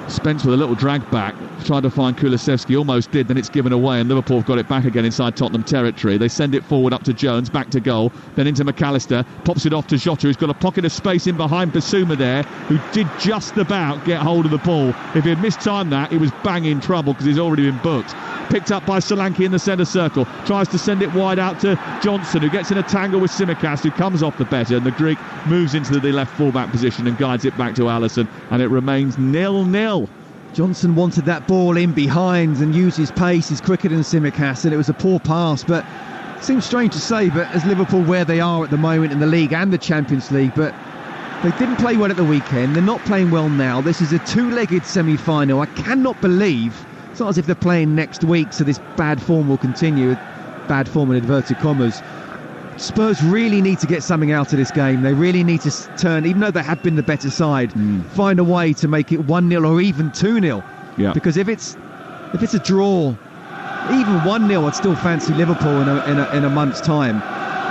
Spence with a little drag back, tried to find Kulusevski, almost did, then it's given away, and Liverpool have got it back again inside Tottenham territory. They send it forward up to Jones, back to goal, then into McAllister, pops it off to Jota, who's got a pocket of space in behind Basuma there, who did just about get hold of the ball. If he had mistimed that, he was bang in trouble because he's already been booked. Picked up by Solanke in the centre circle, tries to send it wide out to Johnson, who gets in a tangle with Tsimikas, who comes off the better, and the Greek moves into the left full-back position and guides it back to Alisson, and it remains 0-0. Johnson wanted that ball in behind and used his pace. He's quicker than Tsimikas, and it was a poor pass, but it seems strange to say, but as Liverpool where they are at the moment in the league and the Champions League, but they didn't play well at the weekend. They're not playing well now. This is a two-legged semi-final. I cannot believe it's not as if they're playing next week, so this bad form will continue. Bad form in inverted commas. Spurs really need to get something out of this game. They really need to turn, even though they have been the better side, find a way to make it 1-0 or even 2-0. Yeah. Because if it's a draw, even 1-0, I'd still fancy Liverpool in a month's time.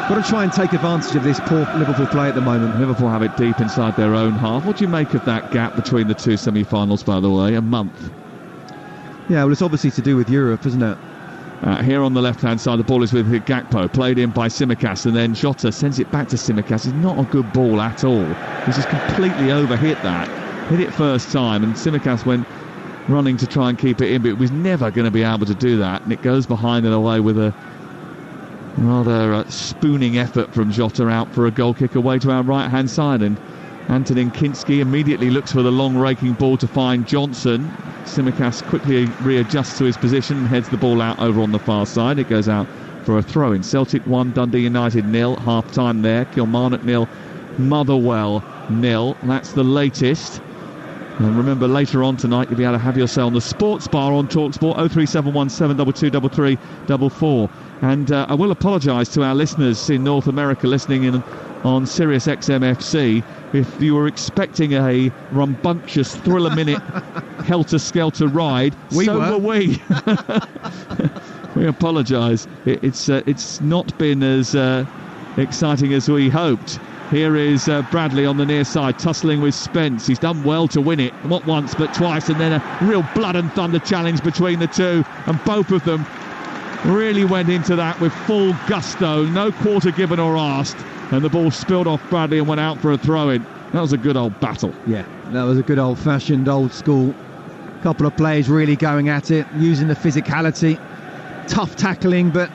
Got to try and take advantage of this poor Liverpool play at the moment. Liverpool have it deep inside their own half. What do you make of that gap between the two semi-finals, by the way? A month. Yeah, well, it's obviously to do with Europe, isn't it? Here on the left-hand side, the ball is with Gakpo, played in by Tsimikas, and then Jota sends it back to Tsimikas. It's not a good ball at all. He's just completely overhit that. Hit it first time, and Tsimikas went running to try and keep it in, but it was never going to be able to do that, and it goes behind and away with a rather spooning effort from Jota out for a goal kick away to our right-hand side, and Antonin Kinski immediately looks for the long raking ball to find Johnson. Tsimikas quickly readjusts to his position and heads the ball out over on the far side. It goes out for a throw-in. Celtic 1, Dundee United 0, half-time there. Kilmarnock 0, Motherwell 0. That's the latest. And remember, later on tonight, you'll be able to have yourself on the Sports Bar on Talksport, 03717223344. And I will apologise to our listeners in North America listening in on Sirius XM-FC. If you were expecting a rambunctious thriller-minute helter-skelter ride, were we. We apologise. It's not been as exciting as we hoped. Here is Bradley on the near side, tussling with Spence. He's done well to win it, not once but twice, and then a real blood and thunder challenge between the two, and both of them really went into that with full gusto, no quarter given or asked, and the ball spilled off Bradley and went out for a throw-in. That was a good old battle. Yeah, that was a good old-fashioned, old-school. Couple of players really going at it, using the physicality, tough tackling, but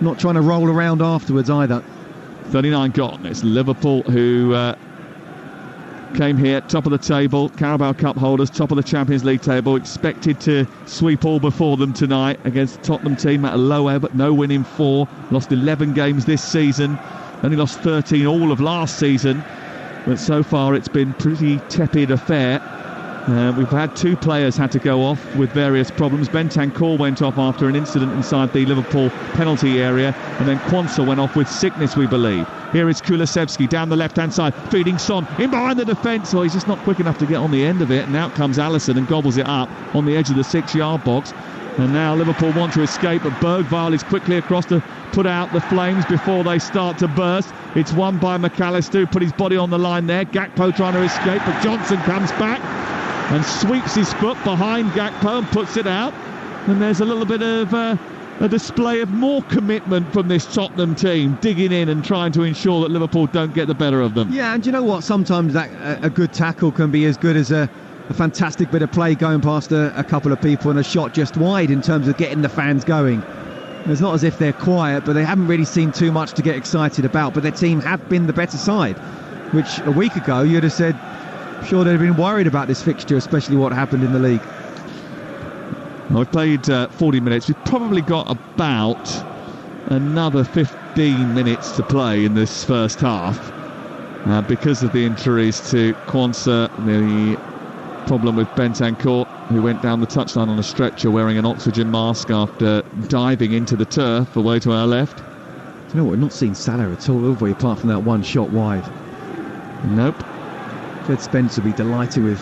not trying to roll around afterwards either. 39 gone. It's Liverpool who came here top of the table, Carabao Cup holders, top of the Champions League table, expected to sweep all before them tonight against the Tottenham team at a low ebb, but no win in 4, lost 11 games this season, only lost 13 all of last season, but so far it's been pretty tepid affair. We've had 2 players had to go off with various problems. Bentancur went off after an incident inside the Liverpool penalty area, and then Quansah went off with sickness, we believe. Here is Kulusevski down the left-hand side, feeding Son in behind the defence. Well, he's just not quick enough to get on the end of it, and out comes Alisson and gobbles it up on the edge of the 6-yard box. And now Liverpool want to escape, but Bergvall is quickly across to put out the flames before they start to burst. It's won by McAllister, who put his body on the line there. Gakpo trying to escape, but Johnson comes back and sweeps his foot behind Gakpo and puts it out. And there's a little bit of a display of more commitment from this Tottenham team, digging in and trying to ensure that Liverpool don't get the better of them. Yeah, and you know what? Sometimes a good tackle can be as good as a fantastic bit of play going past a couple of people and a shot just wide in terms of getting the fans going. It's not as if they're quiet, but they haven't really seen too much to get excited about. But their team have been the better side, which a week ago you'd have said, sure, they'd have been worried about this fixture, especially what happened in the league. Well, we've played 40 minutes. We've probably got about another 15 minutes to play in this first half because of the injuries to Quansah, the problem with Bentancur, who went down the touchline on a stretcher wearing an oxygen mask after diving into the turf away to our left. Do you know what? We've not seen Salah at all, have we, apart from that one shot wide? Nope. Jed Spence will be delighted with,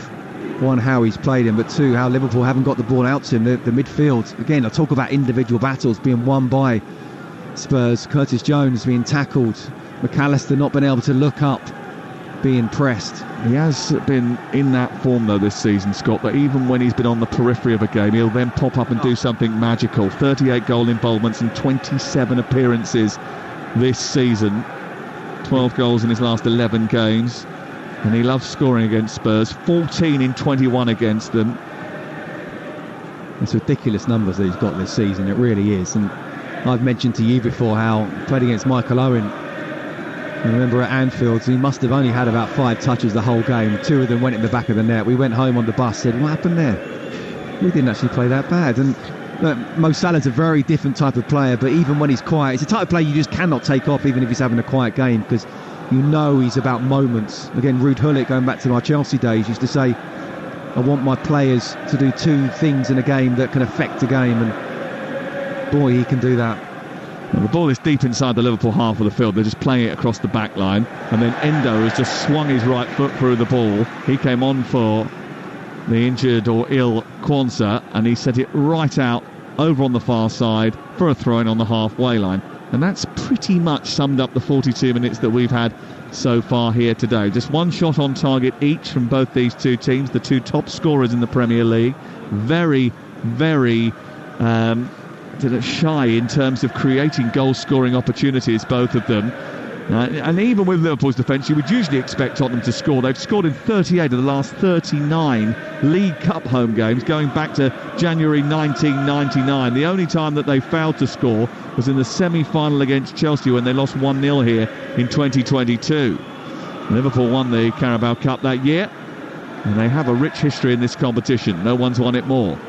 one, how he's played him, but 2, how Liverpool haven't got the ball out to him. The midfield, again, I talk about individual battles being won by Spurs. Curtis Jones being tackled McAllister not been able to look up, being pressed. He has been in that form though this season, Scott, that even when he's been on the periphery of a game, he'll then pop up and do something magical. 38 goal involvements and 27 appearances this season. 12 goals in his last 11 games. And he loves scoring against Spurs. 14 in 21 against them. It's ridiculous numbers that he's got this season, it really is. And I've mentioned to you before how he played against Michael Owen. I remember at Anfield, he must have only had about 5 touches the whole game. 2 of them went in the back of the net. We went home on the bus, said, what happened there? We didn't actually play that bad. And Mo Salah's a very different type of player, but even when he's quiet, it's a type of player you just cannot take off even if he's having a quiet game, because you know he's about moments. Again, Ruud Gullit, going back to my Chelsea days, used to say, I want my players to do 2 things in a game that can affect a game, and boy, he can do that. Well, the ball is deep inside the Liverpool half of the field. They're just playing it across the back line, and then Endo has just swung his right foot through the ball. He came on for the injured or ill Quansah, and he set it right out over on the far side for a throw-in on the halfway line. And that's pretty much summed up the 42 minutes that we've had so far here today. Just 1 shot on target each from both these 2 teams, the 2 top scorers in the Premier League. Very, very shy in terms of creating goal-scoring opportunities, both of them. And even with Liverpool's defence, you would usually expect Tottenham to score. They've scored in 38 of the last 39 League Cup home games, going back to January 1999. The only time that they failed to score was in the semi-final against Chelsea when they lost 1-0 here in 2022. Liverpool won the Carabao Cup that year, and they have a rich history in this competition. No one's won it more.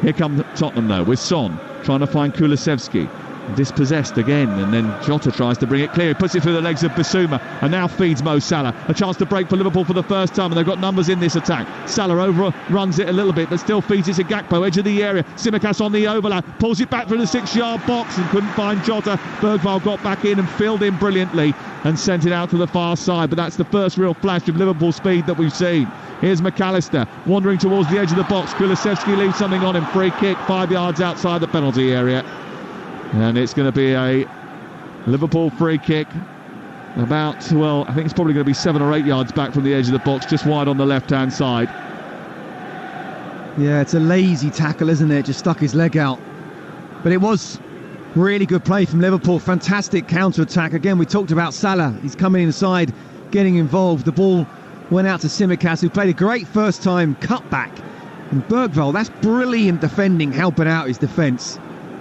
Here come Tottenham, though, with Son trying to find Kulusevski. Dispossessed again, and then Jota tries to bring it clear. He puts it through the legs of Bissouma and now feeds Mo Salah. A chance to break for Liverpool for the first time, and they've got numbers in this attack. Salah overruns it a little bit, but still feeds it to Gakpo, edge of the area. Tsimikas on the overlap, pulls it back through the 6-yard box and couldn't find Jota. Bergvall got back in and filled in brilliantly and sent it out to the far side, but that's the first real flash of Liverpool speed that we've seen. Here's McAllister wandering towards the edge of the box. Kulusevski leaves something on him. Free kick 5 yards outside the penalty area. And it's going to be a Liverpool free kick about, well, I think it's probably going to be 7 or 8 yards back from the edge of the box, just wide on the left-hand side. Yeah, it's a lazy tackle, isn't it? Just stuck his leg out. But it was really good play from Liverpool. Fantastic counter-attack. Again, we talked about Salah. He's coming inside, getting involved. The ball went out to Tsimikas, who played a great first-time cutback. And Bergvall, that's brilliant defending, helping out his defence,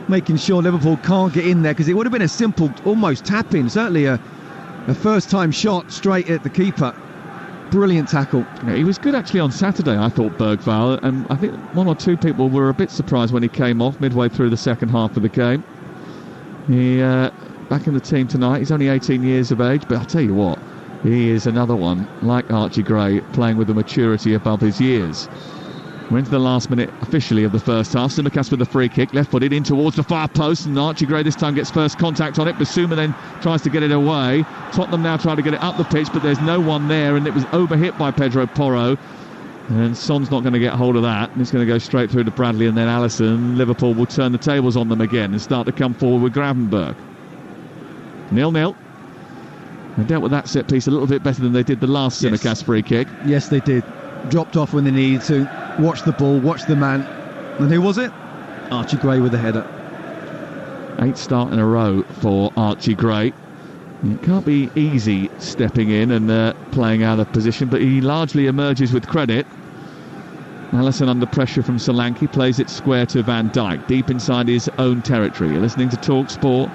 making sure Liverpool can't get in there, because it would have been a simple, almost tap-in, certainly a first-time shot straight at the keeper. Brilliant tackle. Yeah, he was good actually on Saturday, I thought, Bergvall, and I think 1 or 2 people were a bit surprised when he came off midway through the second half of the game. He back in the team tonight. He's only 18 years of age, but I'll tell you what, he is another one, like Archie Gray, playing with a maturity above his years. We're into the last minute officially of the first half. Tsimikas with the free kick, left-footed in towards the far post, and Archie Gray this time gets first contact on it. Bissouma then tries to get it away. Tottenham now try to get it up the pitch, but there's no one there, and it was overhit by Pedro Porro. And Son's not going to get hold of that, and it's going to go straight through to Bradley and then Alisson. Liverpool will turn the tables on them again and start to come forward with Gravenberch. 0-0. They dealt with that set piece a little bit better than they did the last Tsimikas free kick. Yes, they did. Dropped off when they needed to. Watched the ball, watched the man. And who was it? Archie Gray with the header. 8 start in a row for Archie Gray. It can't be easy stepping in and playing out of position, but he largely emerges with credit. Alisson under pressure from Solanke, plays it square to Van Dijk, deep inside his own territory. You're listening to Talksport,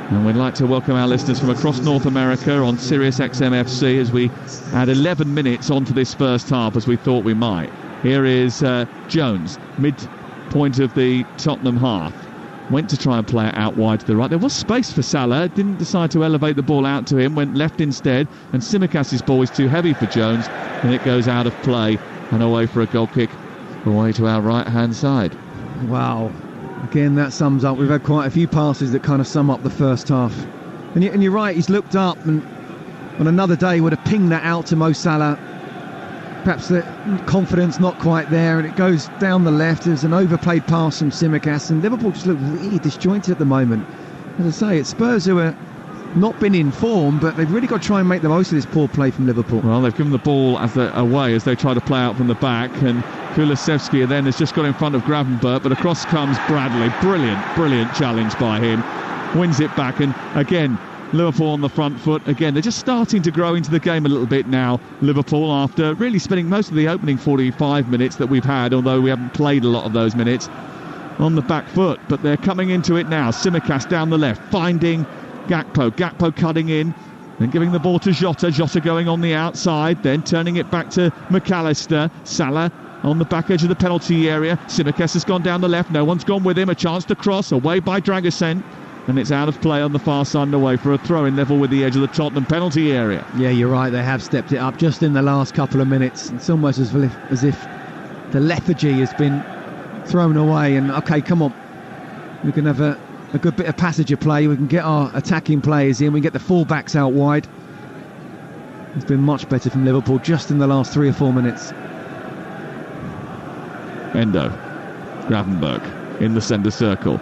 and we'd like to welcome our listeners from across North America on Sirius XM FC as we add 11 minutes onto this first half, as we thought we might. Here is Jones, mid-point of the Tottenham half. Went to try and play it out wide to the right. There was space for Salah, didn't decide to elevate the ball out to him, went left instead, and Tsimikas' ball is too heavy for Jones, and it goes out of play and away for a goal kick away to our right-hand side. Wow. Again, that sums up. We've had quite a few passes that kind of sum up the first half. And you're right, he's looked up and on another day would have pinged that out to Mo Salah. Perhaps the confidence not quite there, and it goes down the left. There's an overplayed pass from Tsimikas, and Liverpool just look really disjointed at the moment. As I say, it's Spurs who are not been in form, but they've really got to try and make the most of this poor play from Liverpool. Well, they've given the ball away as they try to play out from the back, and Kulusevski then has just got in front of Gravenberch, but across comes Bradley. Brilliant challenge by him. Wins it back, and again, Liverpool on the front foot. Again, they're just starting to grow into the game a little bit now, Liverpool, after really spending most of the opening 45 minutes that we've had, although we haven't played a lot of those minutes, on the back foot. But they're coming into it now. Tsimikas down the left, finding Gakpo cutting in, then giving the ball to Jota going on the outside, then turning it back to McAllister. Salah on the back edge of the penalty area. Tsimikas has gone down the left, no one's gone with him. A chance to cross, away by Dragusin, and it's out of play on the far side and away for a throw-in level with the edge of the Tottenham penalty area. Yeah, you're right, they have stepped it up just in the last couple of minutes. It's almost as if the lethargy has been thrown away, and okay, come on, we can have a good bit of passage of play, we can get our attacking players in, we can get the full-backs out wide. It's been much better from Liverpool just in the last 3 or 4 minutes. Endo, Gravenberch in the centre circle.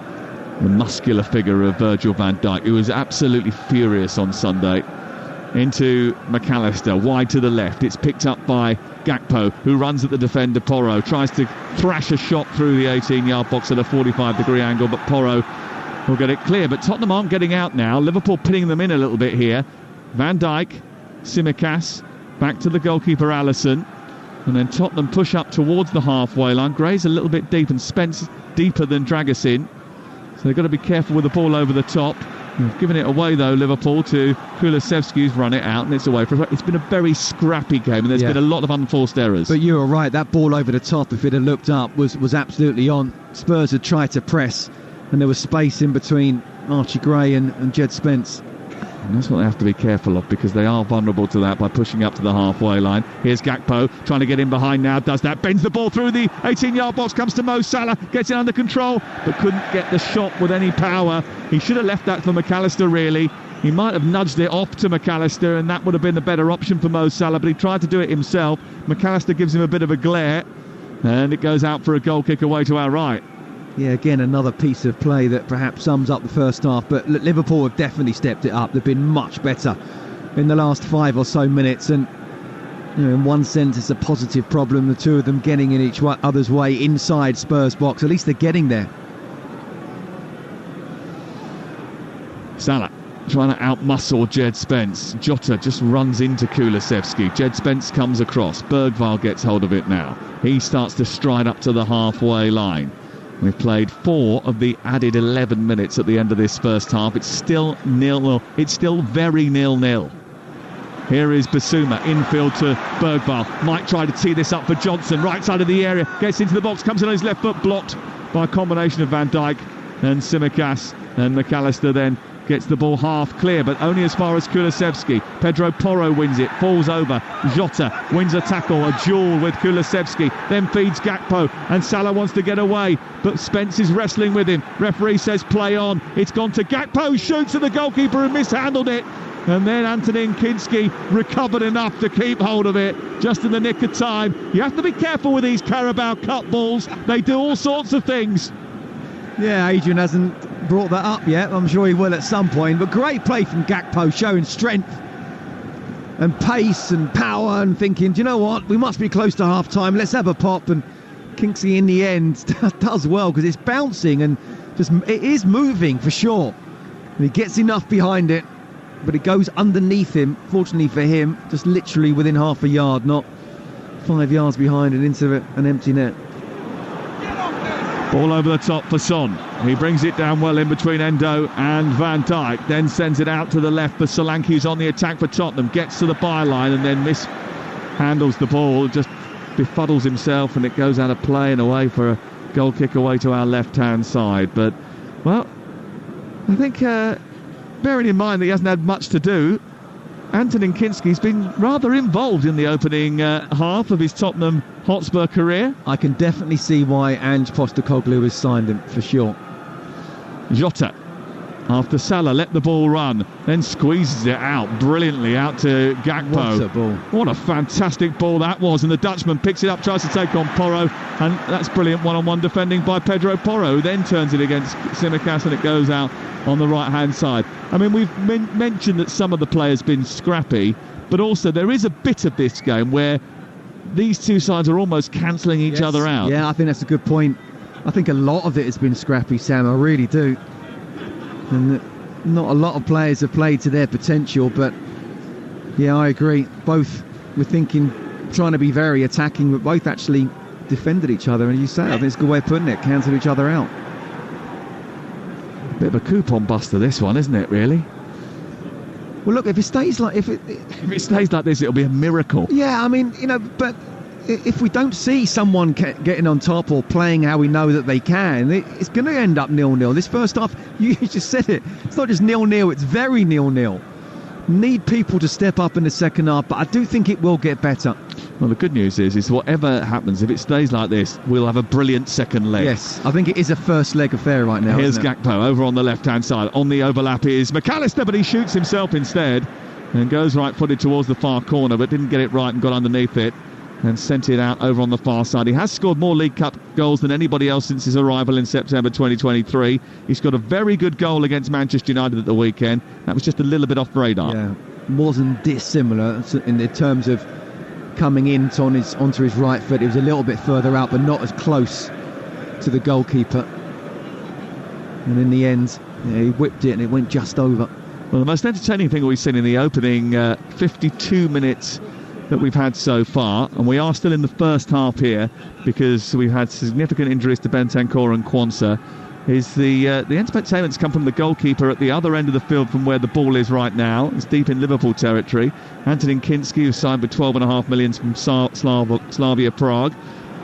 The muscular figure of Virgil van Dijk, who was absolutely furious on Sunday. Into McAllister, wide to the left. It's picked up by Gakpo, who runs at the defender Porro. Tries to thrash a shot through the 18-yard box at a 45-degree angle, but Porro will get it clear. But Tottenham aren't getting out now. Liverpool pinning them in a little bit here. Van Dijk, Tsimikas, back to the goalkeeper Alisson. And then Tottenham push up towards the halfway line. Gray's a little bit deep and Spence deeper than Dragusin. So they've got to be careful with the ball over the top. They've given it away, though, Liverpool, to Kulusevski, who's run it out, and it's away. It's been a very scrappy game, and there's been a lot of unforced errors. But you were right, that ball over the top, if it had looked up, was absolutely on. Spurs had tried to press, and there was space in between Archie Gray and Jed Spence. And that's what they have to be careful of, because they are vulnerable to that by pushing up to the halfway line. Here's Gakpo trying to get in behind now, does that, bends the ball through the 18-yard box, comes to Mo Salah, gets it under control, but couldn't get the shot with any power. He should have left that for McAllister, really. He might have nudged it off to McAllister, and that would have been the better option for Mo Salah, but he tried to do it himself. McAllister gives him a bit of a glare, and it goes out for a goal kick away to our right. Yeah, again, another piece of play that perhaps sums up the first half, but Liverpool have definitely stepped it up. They've been much better in the last 5 or so minutes, and in one sense it's a positive problem, the two of them getting in each other's way inside Spurs box. At least they're getting there. Salah trying to outmuscle Jed Spence. Jota just runs into Kulusevski. Jed Spence comes across. Bergvall gets hold of it now. He starts to stride up to the halfway line. We've played 4 of the added 11 minutes at the end of this first half. It's still 0-0. It's still very 0-0. Here is Basuma, infield to Bergvall. Might try to tee this up for Johnson, right side of the area. Gets into the box, comes in on his left foot, blocked by a combination of Van Dijk and Tsimikas. And McAllister then gets the ball half clear, but only as far as Kulusevski. Pedro Porro wins it, falls over. Jota wins a tackle, a duel with Kulusevski, then feeds Gakpo, and Salah wants to get away, but Spence is wrestling with him. Referee says play on. It's gone to Gakpo, shoots at the goalkeeper and mishandled it. And then Anthony Kinski recovered enough to keep hold of it just in the nick of time. You have to be careful with these Carabao Cup balls. They do all sorts of things. Yeah, Adrian hasn't brought that up yet. I'm sure he will at some point. But great play from Gakpo, showing strength and pace and power and thinking, do you know what? We must be close to half-time. Let's have a pop. And Kingsley, in the end, does well because it's bouncing and just it is moving for sure. And he gets enough behind it, but it goes underneath him. Fortunately for him, just literally within half a yard, not 5 yards behind and into an empty net. Ball over the top for Son. He brings it down well in between Endo and Van Dijk, then sends it out to the left for Solanke, who's on the attack for Tottenham, gets to the byline and then mishandles the ball, just befuddles himself, and it goes out of play and away for a goal kick away to our left-hand side. But, well, I think, bearing in mind that he hasn't had much to do, Anthony Kinski's been rather involved in the opening half of his Tottenham Hotspur career. I can definitely see why Ange Postecoglou has signed him, for sure. Jota after Salah let the ball run, then squeezes it out brilliantly out to Gakpo. What a ball. What a fantastic ball that was, and the Dutchman picks it up, tries to take on Porro, and that's brilliant one-on-one defending by Pedro Porro, who then turns it against Tsimikas, and it goes out on the right-hand side. I mean, we've mentioned that some of the players have been scrappy, but also there is a bit of this game where these two sides are almost cancelling each other out. Yeah, I think that's a good point. I think a lot of it has been scrappy, Sam, I really do. And not a lot of players have played to their potential, but yeah, I agree. Both were trying to be very attacking, but both actually defended each other. And as you say, I think it's a good way of putting it, cancelled each other out. Bit of a coupon buster, this one, isn't it, really? Well, look, if it stays like... If it stays like this, it'll be a miracle. Yeah, I mean, but if we don't see someone getting on top or playing how we know that they can, it's going to end up 0-0. This first half, you just said it, it's not just 0-0, it's very 0-0. Need people to step up in the second half, but I do think it will get better. Well, the good news is whatever happens, if it stays like this, we'll have a brilliant second leg. Yes, I think it is a first leg affair right now. Here's Gakpo over on the left-hand side. On the overlap is McAllister, but he shoots himself instead and goes right-footed towards the far corner, but didn't get it right and got underneath it and sent it out over on the far side. He has scored more League Cup goals than anybody else since his arrival in September 2023. He's got a very good goal against Manchester United at the weekend. That was just a little bit off radar. Yeah, wasn't dissimilar in the terms of coming in onto his right foot. It was a little bit further out, but not as close to the goalkeeper. And in the end, he whipped it and it went just over. Well, the most entertaining thing we've seen in the opening 52 minutes that we've had so far, and we are still in the first half here because we've had significant injuries to Bentancur and Quansah, is the entertainment's come from the goalkeeper at the other end of the field from where the ball is right now. It's deep in Liverpool territory. Antonin Kinski, who signed with 12.5 million from Slavia Prague,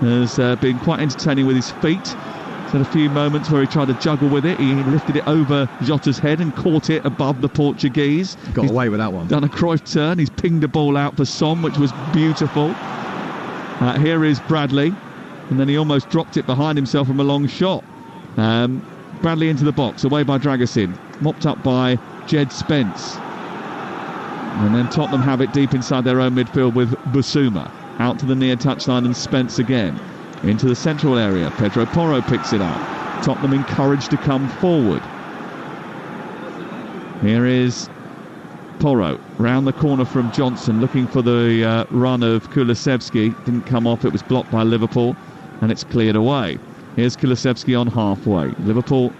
has been quite entertaining with his feet. He's had a few moments where he tried to juggle with it. He lifted it over Jota's head and caught it above the Portuguese. Got away with that one. Done a Cruyff turn. He's pinged the ball out for Son, which was beautiful. Here is Bradley, and then he almost dropped it behind himself from a long shot. Bradley into the box, away by Dragusin, mopped up by Jed Spence. And then Tottenham have it deep inside their own midfield with Bissouma. Out to the near touchline and Spence again. Into the central area, Pedro Porro picks it up. Tottenham encouraged to come forward. Here is Porro, round the corner from Johnson, looking for the run of Kulusevski. Didn't come off, it was blocked by Liverpool, and it's cleared away. Here's Kulusevski on halfway. Liverpool,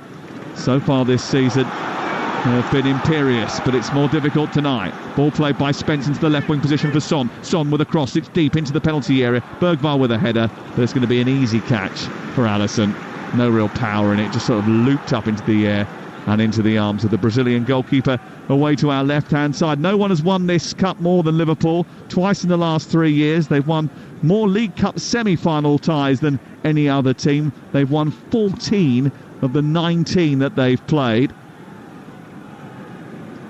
so far this season, have been imperious, but it's more difficult tonight. Ball played by Spence into the left wing position for Son. Son with a cross, it's deep into the penalty area. Bergvall with a header, but it's going to be an easy catch for Alisson. No real power in it, just sort of looped up into the air and into the arms of the Brazilian goalkeeper. Away to our left-hand side. No one has won this cup more than Liverpool. Twice in the last 3 years. They've won more League Cup semi-final ties than any other team. They've won 14 of the 19 that they've played.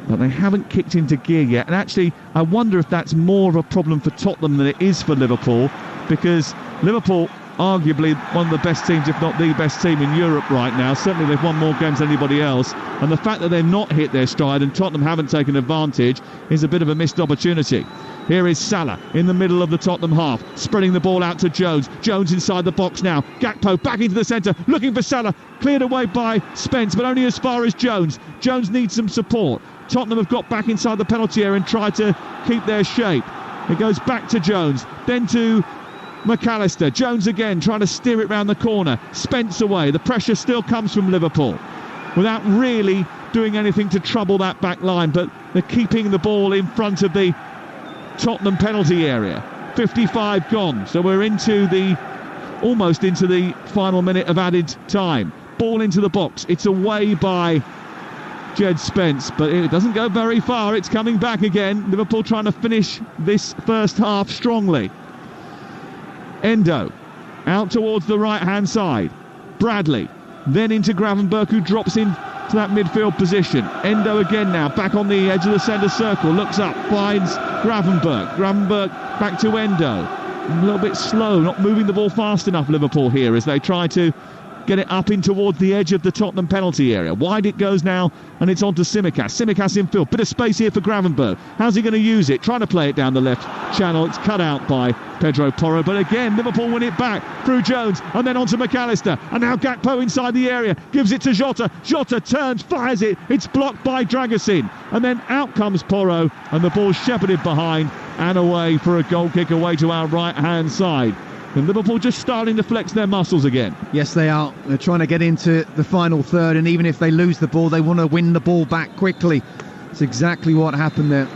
But they haven't kicked into gear yet. And actually, I wonder if that's more of a problem for Tottenham than it is for Liverpool, because Liverpool, arguably one of the best teams, if not the best team in Europe right now. Certainly they've won more games than anybody else. And the fact that they've not hit their stride and Tottenham haven't taken advantage is a bit of a missed opportunity. Here is Salah in the middle of the Tottenham half, spreading the ball out to Jones. Jones inside the box now. Gakpo back into the centre, looking for Salah. Cleared away by Spence, but only as far as Jones. Jones needs some support. Tottenham have got back inside the penalty area and tried to keep their shape. It goes back to Jones, then to McAllister. Jones again trying to steer it round the corner. Spence away. The pressure still comes from Liverpool without really doing anything to trouble that back line, but they're keeping the ball in front of the Tottenham penalty area. 55 gone, so we're almost into the final minute of added time. Ball into the box. It's away by Jed Spence, but it doesn't go very far. It's coming back again. Liverpool trying to finish this first half strongly. Endo out towards the right hand side. Bradley then into Gravenberch, who drops into that midfield position. Endo again now back on the edge of the centre circle, looks up, finds Gravenberch. Gravenberch back to Endo. A little bit slow, not moving the ball fast enough, Liverpool here, as they try to get it up in towards the edge of the Tottenham penalty area. Wide it goes now, and it's on to Tsimikas. Tsimikas in field. Bit of space here for Gravenberg. How's he going to use it? Trying to play it down the left channel. It's cut out by Pedro Porro. But again, Liverpool win it back through Jones, and then on to McAllister. And now Gakpo inside the area. Gives it to Jota. Jota turns, fires it. It's blocked by Dragusin. And then out comes Porro, and the ball shepherded behind and away for a goal kick away to our right-hand side. And Liverpool just starting to flex their muscles again. Yes, they are. They're trying to get into the final third, and even if they lose the ball, they want to win the ball back quickly. It's exactly what happened there.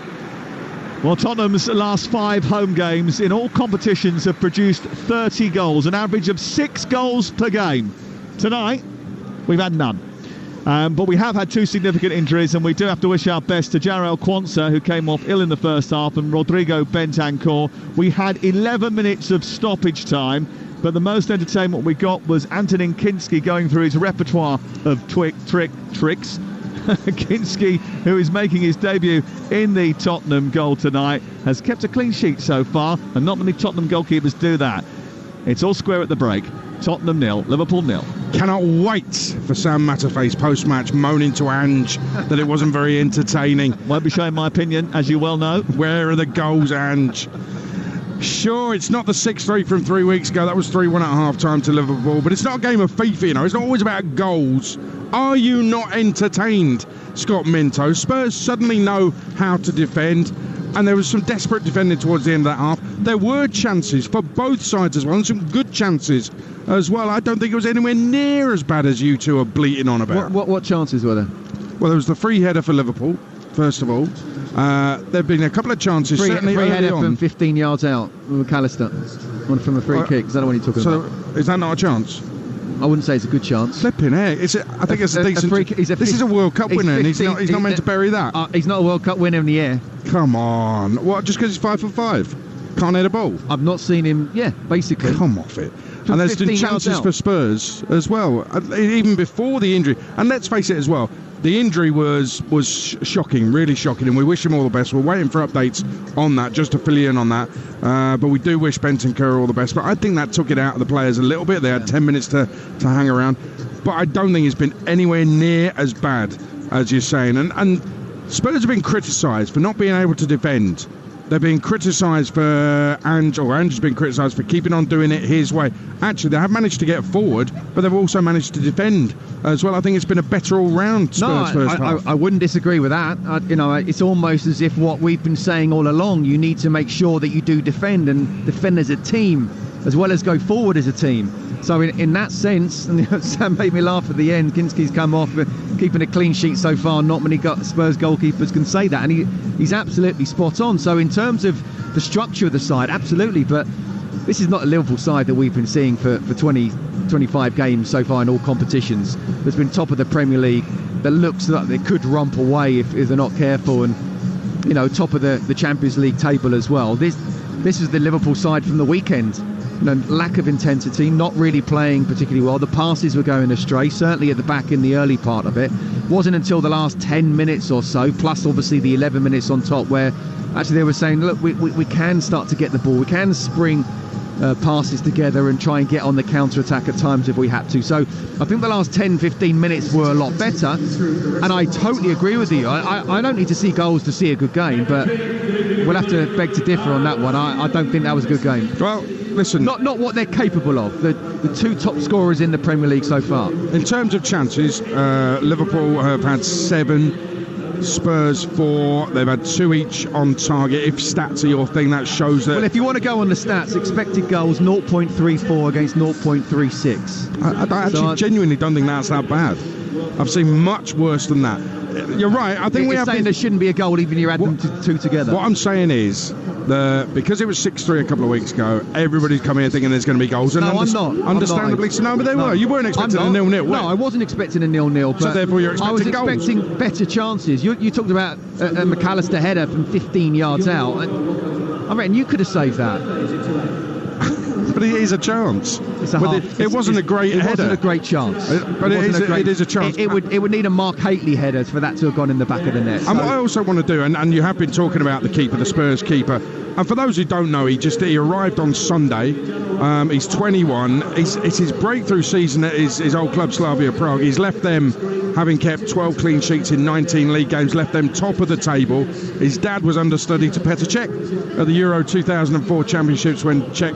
Well, Tottenham's last 5 home games in all competitions have produced 30 goals, an average of 6 goals per game. Tonight, we've had none. But we have had 2 significant injuries, and we do have to wish our best to Jarrell Quansah, who came off ill in the first half, and Rodrigo Bentancur. We had 11 minutes of stoppage time, but the most entertainment we got was Antonin Kinski going through his repertoire of tricks. Kinski, who is making his debut in the Tottenham goal tonight, has kept a clean sheet so far, and not many Tottenham goalkeepers do that. It's all square at the break. Tottenham 0, Liverpool 0. Cannot wait for Sam Matterface post-match moaning to Ange that it wasn't very entertaining. Won't be showing my opinion, as you well know. Where are the goals, Ange? Sure, it's not the 6-3 from 3 weeks ago. That was 3-1 at half-time to Liverpool. But it's not a game of FIFA, you know. It's not always about goals. Are you not entertained, Scott Minto? Spurs suddenly know how to defend. And there was some desperate defending towards the end of that half. There were chances for both sides as well, and some good chances as well. I don't think it was anywhere near as bad as you two are bleating on about. What chances were there? Well, there was the free header for Liverpool, first of all. There have been a couple of chances, certainly free header on. from 15 yards out, McAllister. One from a free kick. Is that what you're talking about? Is that not a chance? I wouldn't say it's a good chance. Flipping heck. I think it's a decent... This is a World Cup winner, and he's not meant to bury that. He's not a World Cup winner in the air. Come on. What, just because he's 5 for 5? Can't hit a ball? I've not seen him, basically. Come off it. And there's been chances for Spurs as well, even before the injury. And let's face it as well, the injury was shocking, really shocking, and we wish him all the best. We're waiting for updates on that, just to fill you in on that. But we do wish Bentancur all the best. But I think that took it out of the players a little bit. They had 10 minutes to hang around. But I don't think it's been anywhere near as bad as you're saying. And Spurs have been criticised for not being able to defend. They're being criticised for Ange has been criticised for keeping on doing it his way. Actually, they have managed to get forward, but they've also managed to defend as well. I think it's been a better all-round Spurs first half. I wouldn't disagree with that. It's almost as if what we've been saying all along, you need to make sure that you do defend and defend as a team, as well as go forward as a team. So in that sense, and Sam made me laugh at the end, Kinski's come off keeping a clean sheet so far. Not many Spurs goalkeepers can say that, and he's absolutely spot on. So in terms of the structure of the side, absolutely, but this is not a Liverpool side that we've been seeing for 25 games so far in all competitions. That's been top of the Premier League, that looks like they could romp away if they're not careful, and top of the Champions League table as well. This is the Liverpool side from the weekend. Lack of intensity, not really playing particularly well. The passes were going astray, certainly at the back in the early part of it. Wasn't until the last 10 minutes or so, plus obviously the 11 minutes on top, where actually they were saying, look, we can start to get the ball, we can spring passes together and try and get on the counter-attack at times if we had to. So I think the last 10-15 minutes were a lot better, and I totally agree with you. I don't need to see goals to see a good game, but we'll have to beg to differ on that one. I don't think that was a good game. Well, listen, not what they're capable of. The 2 top scorers in the Premier League so far. In terms of chances, Liverpool have had 7, Spurs 4. They've had 2 each on target. If stats are your thing, that shows that... Well, if you want to go on the stats, expected goals 0.34 against 0.36. I genuinely don't think that's that bad. I've seen much worse than that. You're right. I think You're saying there shouldn't be a goal even if you add them two together. What I'm saying is, because it was 6-3 a couple of weeks ago, everybody's coming here thinking there's going to be goals. And I'm not. Understandably, no, but they were. You weren't expecting a 0-0. No, I wasn't expecting a 0-0. So therefore, you're expecting goals. I was expecting better chances. You talked about a McAllister header from 15 yards out. I reckon you could have saved that. But it is a chance. It wasn't a great header. It wasn't a great chance. But it is a chance. It would need a Mark Hateley header for that to have gone in the back of the net. And what I also want to do, and you have been talking about the keeper, the Spurs keeper, And for those who don't know, he arrived on Sunday. He's 21. It's his breakthrough season at his old club Slavia Prague. He's left them, having kept 12 clean sheets in 19 league games, left them top of the table. His dad was understudy to Petr Cech at the Euro 2004 Championships when Czech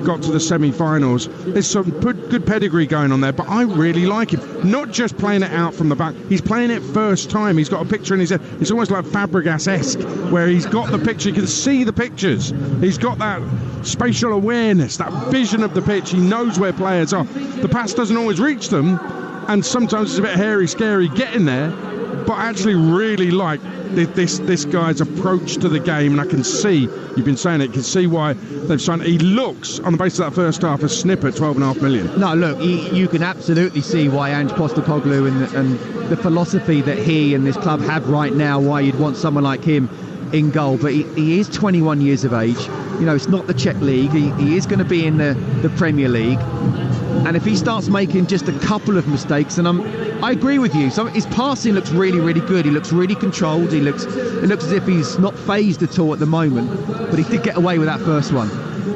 got to the semi-finals. There's some good pedigree going on there, but I really like him. Not just playing it out from the back, he's playing it first time. He's got a picture in his head. It's almost like Fabregas-esque, where he's got the picture, you can see the pictures. He's got that spatial awareness, that vision of the pitch. He knows where players are. The pass doesn't always reach them, and sometimes it's a bit hairy, scary getting there, but I actually really like this guy's approach to the game, and I can see, you've been saying it, you can see why they've signed. He looks, on the basis of that first half, a snipper, 12.5 million. No, look, you can absolutely see why Ange Postecoglou and the philosophy that he and this club have right now, why you'd want someone like him in goal. But he is 21 years of age. You know, it's not the Czech League. He is going to be in the Premier League. And if he starts making just a couple of mistakes, and I agree with you. So his passing looks really, really good. He looks really controlled. It looks as if he's not phased at all at the moment. But he did get away with that first one,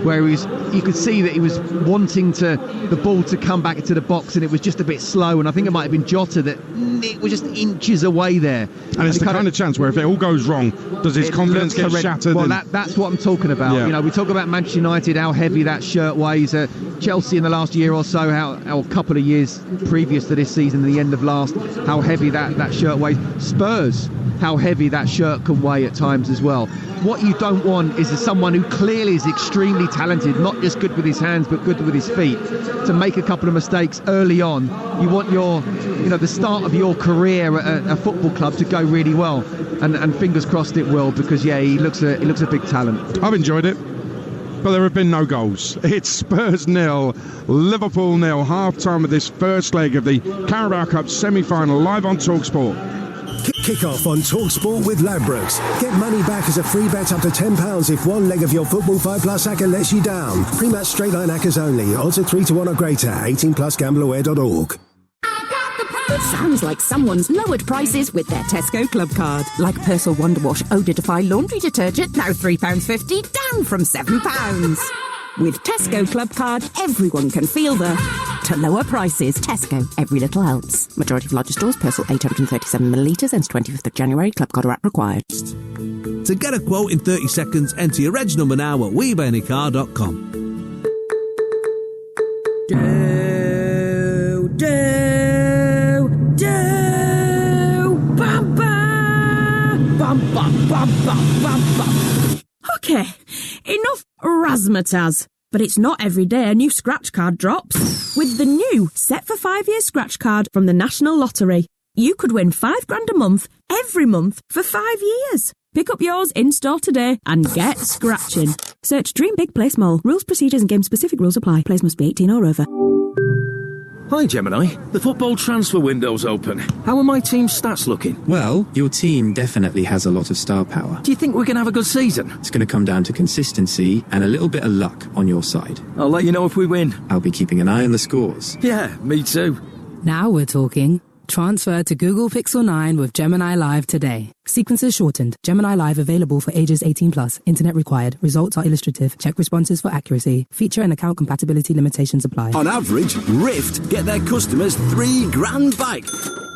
where you could see that he was wanting the ball to come back into the box, and it was just a bit slow. And I think it might have been Jota that it was just inches away there. And it's the kind of chance where if it all goes wrong, does his confidence get shattered? Well, that's what I'm talking about. Yeah. You know, we talk about Manchester United, how heavy that shirt weighs. Chelsea in the last year or so, how a couple of years previous to this season, the end of last, how heavy that shirt weighs. Spurs, how heavy that shirt can weigh at times as well. What you don't want is someone who clearly is extremely talented, not just good with his hands but good with his feet, to make a couple of mistakes early on. You want the start of your career at a football club to go really well, and fingers crossed it will, because he looks a big talent. I've enjoyed it, but there have been no goals. It's Spurs 0, Liverpool 0, half-time of this first leg of the Carabao Cup semi-final, live on Talksport. Kick off on Talksport with Ladbrokes. Get money back as a free bet up to £10 if one leg of your Football 5+ acca lets you down. Pre-match straight line accas only. Odds are 3-1 or greater. 18+ gambleaware.org. Sounds like someone's lowered prices with their Tesco Club Card. Like Persil Wonder Wash Eau de Defy laundry detergent, now £3.50, down from £7. With Tesco Club Card, everyone can feel to lower prices. Tesco, every little helps. Majority of larger stores, Persil 837ml, ends 25th of January. Club Card app required. To get a quote in 30 seconds, enter your reg number now at WeBuyAnyCar.com. Okay, enough razzmatazz. But it's not every day a new scratch card drops. With the new Set for 5 Years scratch card from the National Lottery, you could win £5 a month, every month, for 5 years. Pick up yours in-store today and get scratching. Search Dream Big, Play Small. Rules, procedures and game-specific rules apply. Players must be 18 or over. Hi, Gemini. The football transfer window's open. How are my team's stats looking? Well, your team definitely has a lot of star power. Do you think we're going to have a good season? It's going to come down to consistency and a little bit of luck on your side. I'll let you know if we win. I'll be keeping an eye on the scores. Yeah, me too. Now we're talking. Transfer to Google Pixel 9 with Gemini Live today. Sequences shortened. Gemini Live available for ages 18+. Internet required. Results are illustrative. Check responses for accuracy. Feature and account compatibility limitations apply. On average, Rift get their customers $3,000 back.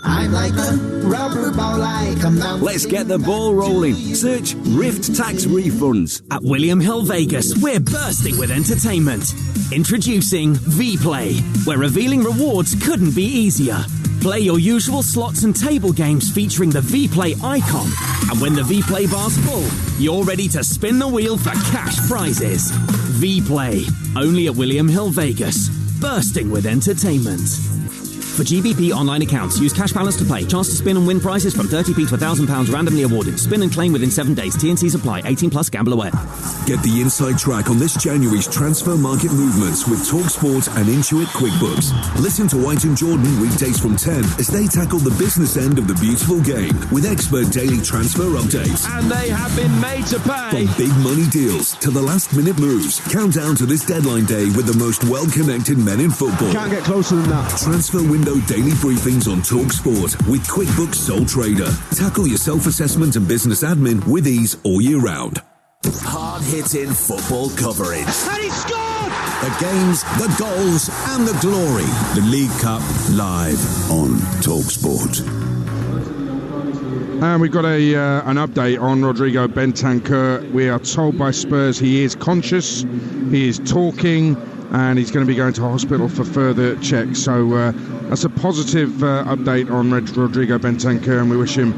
I'm like a rubber ball, like a mountain. Let's get the ball rolling. Search Rift Tax Refunds. At William Hill Vegas, we're bursting with entertainment. Introducing V-Play, where revealing rewards couldn't be easier. Play your usual slots and table games featuring the V-Play icon. And when the V-Play bar's full, you're ready to spin the wheel for cash prizes. V-Play, only at William Hill Vegas. Bursting with entertainment. For GBP online accounts, use cash balance to play. Chance to spin and win prizes from 30p to £1,000 randomly awarded. Spin and claim within 7 days. T&Cs apply. 18+, gamble aware. Get the inside track on this January's transfer market movements with Talksport and Intuit QuickBooks. Listen to White and Jordan weekdays from 10 as they tackle the business end of the beautiful game with expert daily transfer updates. And they have been made to pay. From big money deals to the last-minute moves, count down to this deadline day with the most well-connected men in football. Can't get closer than that. Transfer window daily briefings on Talksport with QuickBooks Sole Trader. Tackle your self-assessment and business admin with ease all year round. Hard-hitting football coverage. And he scored! The games, the goals and the glory. The League Cup live on Talksport. And we've got an update on Rodrigo Bentancur. We are told by Spurs he is conscious, he is talking, and he's going to be going to hospital for further checks. So that's a positive update on Rodrigo Bentancur, and we wish him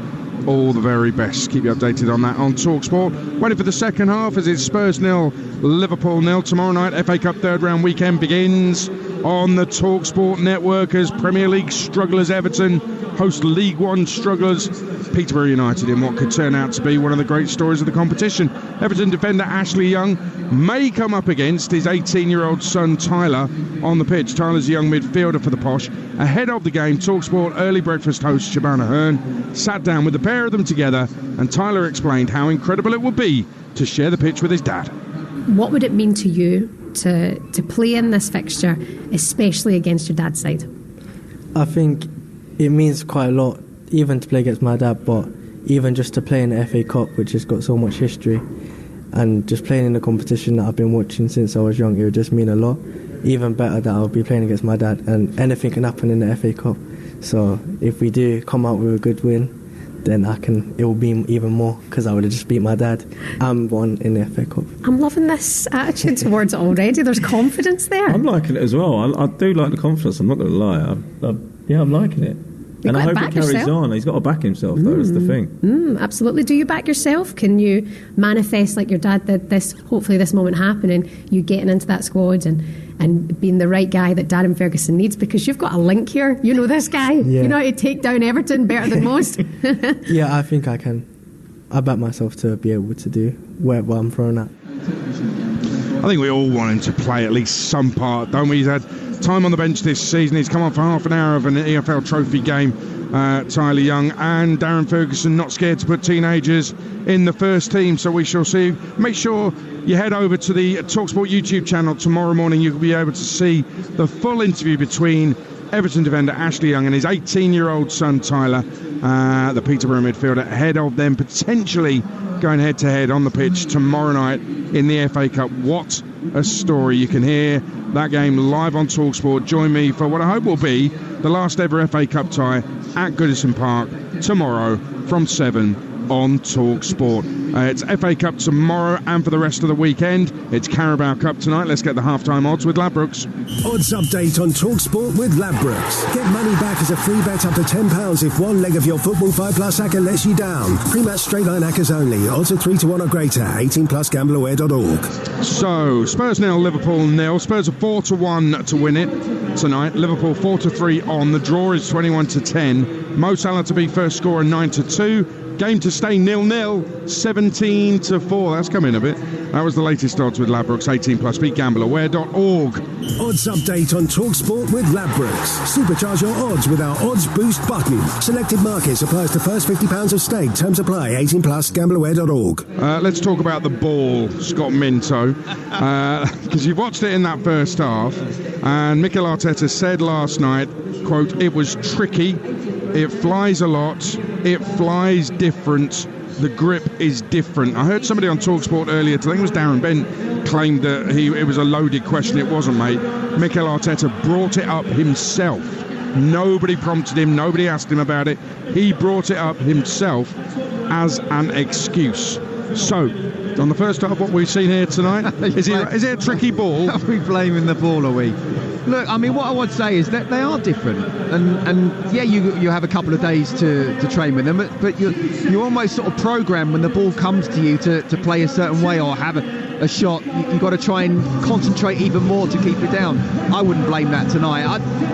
all the very best. Keep you updated on that on TalkSport. Waiting for the second half as it's Spurs 0, Liverpool 0. Tomorrow night, FA Cup third round weekend begins on the TalkSport network as Premier League strugglers Everton host League One strugglers Peterborough United in what could turn out to be one of the great stories of the competition. Everton defender Ashley Young may come up against his 18-year-old son Tyler on the pitch. Tyler's a young midfielder for the Posh. Ahead of the game, TalkSport early breakfast host Shabana Hearn sat down with the pair of them together, and Tyler explained how incredible it would be to share the pitch with his dad. What would it mean to you to play in this fixture, especially against your dad's side? I think it means quite a lot, even to play against my dad, but even just to play in the FA Cup, which has got so much history, and just playing in the competition that I've been watching since I was young, it would just mean a lot. Even better that I'll be playing against my dad, and anything can happen in the FA Cup. So if we do come out with a good win, then it will be even more, because I would have just beat my dad and won in the FA Cup. I'm loving this attitude towards it already. There's confidence there. I'm liking it as well. I do like the confidence, I'm not going to lie. I'm liking it. And I hope it carries on. He's got to back himself, though, is the thing. Absolutely. Do you back yourself? Can you manifest, like your dad did, hopefully this moment happening, you getting into that squad and being the right guy that Darren Ferguson needs? Because you've got a link here. You know this guy. Yeah. You know how to take down Everton better than most. Yeah, I think I can. I back myself to be able to do wherever I'm thrown at. I think we all want him to play at least some part, don't we? He's had time on the bench this season. He's come on for half an hour of an EFL trophy game, Tyler Young, and Darren Ferguson not scared to put teenagers in the first team, so we shall see. Make sure you head over to the TalkSport YouTube channel tomorrow morning. You'll be able to see the full interview between Everton defender Ashley Young and his 18-year-old son Tyler, the Peterborough midfielder, ahead of them potentially going head-to-head on the pitch tomorrow night in the FA Cup. What a story. You can hear that game live on TalkSport. Join me for what I hope will be the last ever FA Cup tie at Goodison Park tomorrow from 7 on TalkSport. It's FA Cup tomorrow, and for the rest of the weekend, it's Carabao Cup tonight. Let's get the half-time odds with Ladbrokes. Odds update on TalkSport with Ladbrokes. Get money back as a free bet up to £10 if one leg of your Football 5 Plus acca lets you down. Pre-match straight line accas only. Odds are 3-1 or greater. 18 plus gambleaware.org. So, Spurs 0, Liverpool 0. Spurs are 4-1 to win it tonight. Liverpool 4-3 on. The draw is 21-10. Mo Salah to be first scorer 9-2. Game to stay 0-0, 17-4. That's come in a bit. That was the latest odds with Ladbrokes. 18 plus. Beat gambleaware.org. Odds update on TalkSport with Ladbrokes. Supercharge your odds with our Odds Boost button. Selected markets applies to first £50 of stake. Terms apply. 18 plus. Gambleaware.org. Let's talk about the ball, Scott Minto, because you've watched it in that first half, and Mikel Arteta said last night, quote, "It was tricky. It flies a lot. It flies different. The grip is different." I heard somebody on TalkSport earlier, I think it was Darren Bent, claimed that it was a loaded question. It wasn't, mate. Mikel Arteta brought it up himself. Nobody prompted him. Nobody asked him about it. He brought it up himself as an excuse. So, on the first half, what we've seen here tonight, is it a tricky ball? Are we blaming the ball, are we? Look, I mean, what I would say is that they are different, and yeah, you have a couple of days to train with them, but you almost sort of program when the ball comes to you to play a certain way or have a shot. You've got to try and concentrate even more to keep it down. I wouldn't blame that tonight.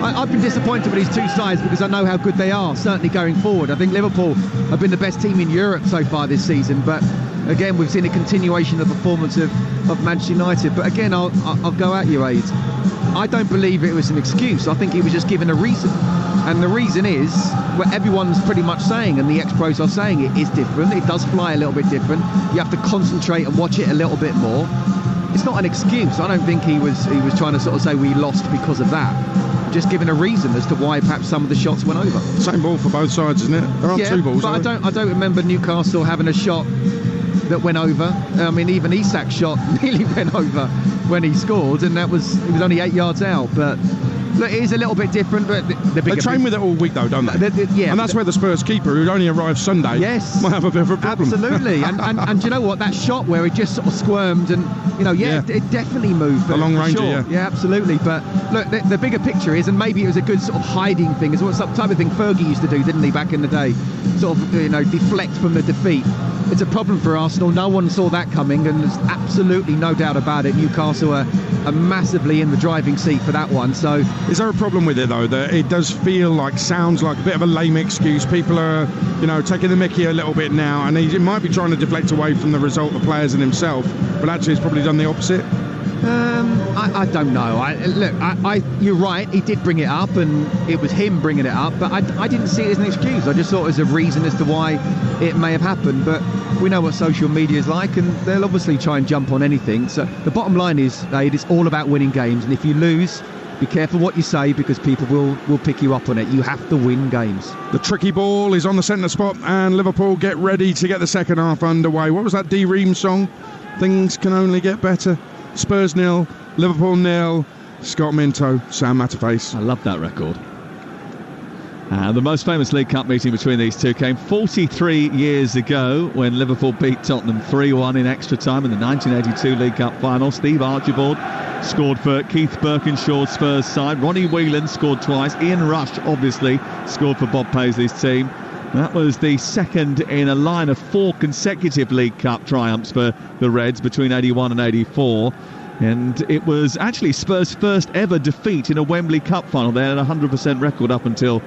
I've been disappointed with these two sides because I know how good they are, certainly going forward. I think Liverpool have been the best team in Europe so far this season, but again, we've seen a continuation of the performance of Manchester United. But again, I'll go at you, Aids. I don't believe it was an excuse. I think he was just given a reason. And the reason is what everyone's pretty much saying, and the ex-pros are saying it is different. It does fly a little bit different. You have to concentrate and watch it a little bit more. It's not an excuse. I don't think he was trying to sort of say we lost because of that. Just giving a reason as to why perhaps some of the shots went over. Same ball for both sides, isn't it? There aren't two balls. But I don't remember Newcastle having a shot that went over. I mean, even Isak's shot nearly went over when he scored, and it was only 8 yards out. But look, it is a little bit different. But they train with it all week, though, don't they? Yeah, and that's where the Spurs keeper, who'd only arrived Sunday, might have a bit of a problem. Absolutely. and you know what? That shot where he just sort of squirmed and, it definitely moved. A long ranger, sure. Yeah, absolutely. But look, the bigger picture is, and maybe it was a good sort of hiding thing, is what some type of thing Fergie used to do, didn't he, back in the day? Sort of, deflect from the defeat. It's a problem for Arsenal. No one saw that coming, and there's absolutely no doubt about it. Newcastle are massively in the driving seat for that one. So, is there a problem with it, though, that it does sounds like a bit of a lame excuse? People are, taking the mickey a little bit now, and he might be trying to deflect away from the result, the players and himself, but actually he's probably done the opposite. I don't know. You're right. He did bring it up, and it was him bringing it up. But I didn't see it as an excuse. I just thought it was a reason as to why it may have happened. But we know what social media is like, and they'll obviously try and jump on anything. So the bottom line is, it's all about winning games. And if you lose, be careful what you say, because people will pick you up on it. You have to win games. The tricky ball is on the centre spot, and Liverpool get ready to get the second half underway. What was that D. Ream song? Things can only get better. Spurs 0, Liverpool 0. Scott Minto, Sam Matterface. I love that record. The most famous League Cup meeting between these two came 43 years ago when Liverpool beat Tottenham 3-1 in extra time in the 1982 League Cup final. Steve Archibald scored for Keith Birkinshaw's Spurs side. Ronnie Whelan scored twice. Ian Rush, obviously, scored for Bob Paisley's team. That was the second in a line of 4 consecutive League Cup triumphs for the Reds between 81 and 84. And it was actually Spurs' first ever defeat in a Wembley Cup final. They had a 100% record up until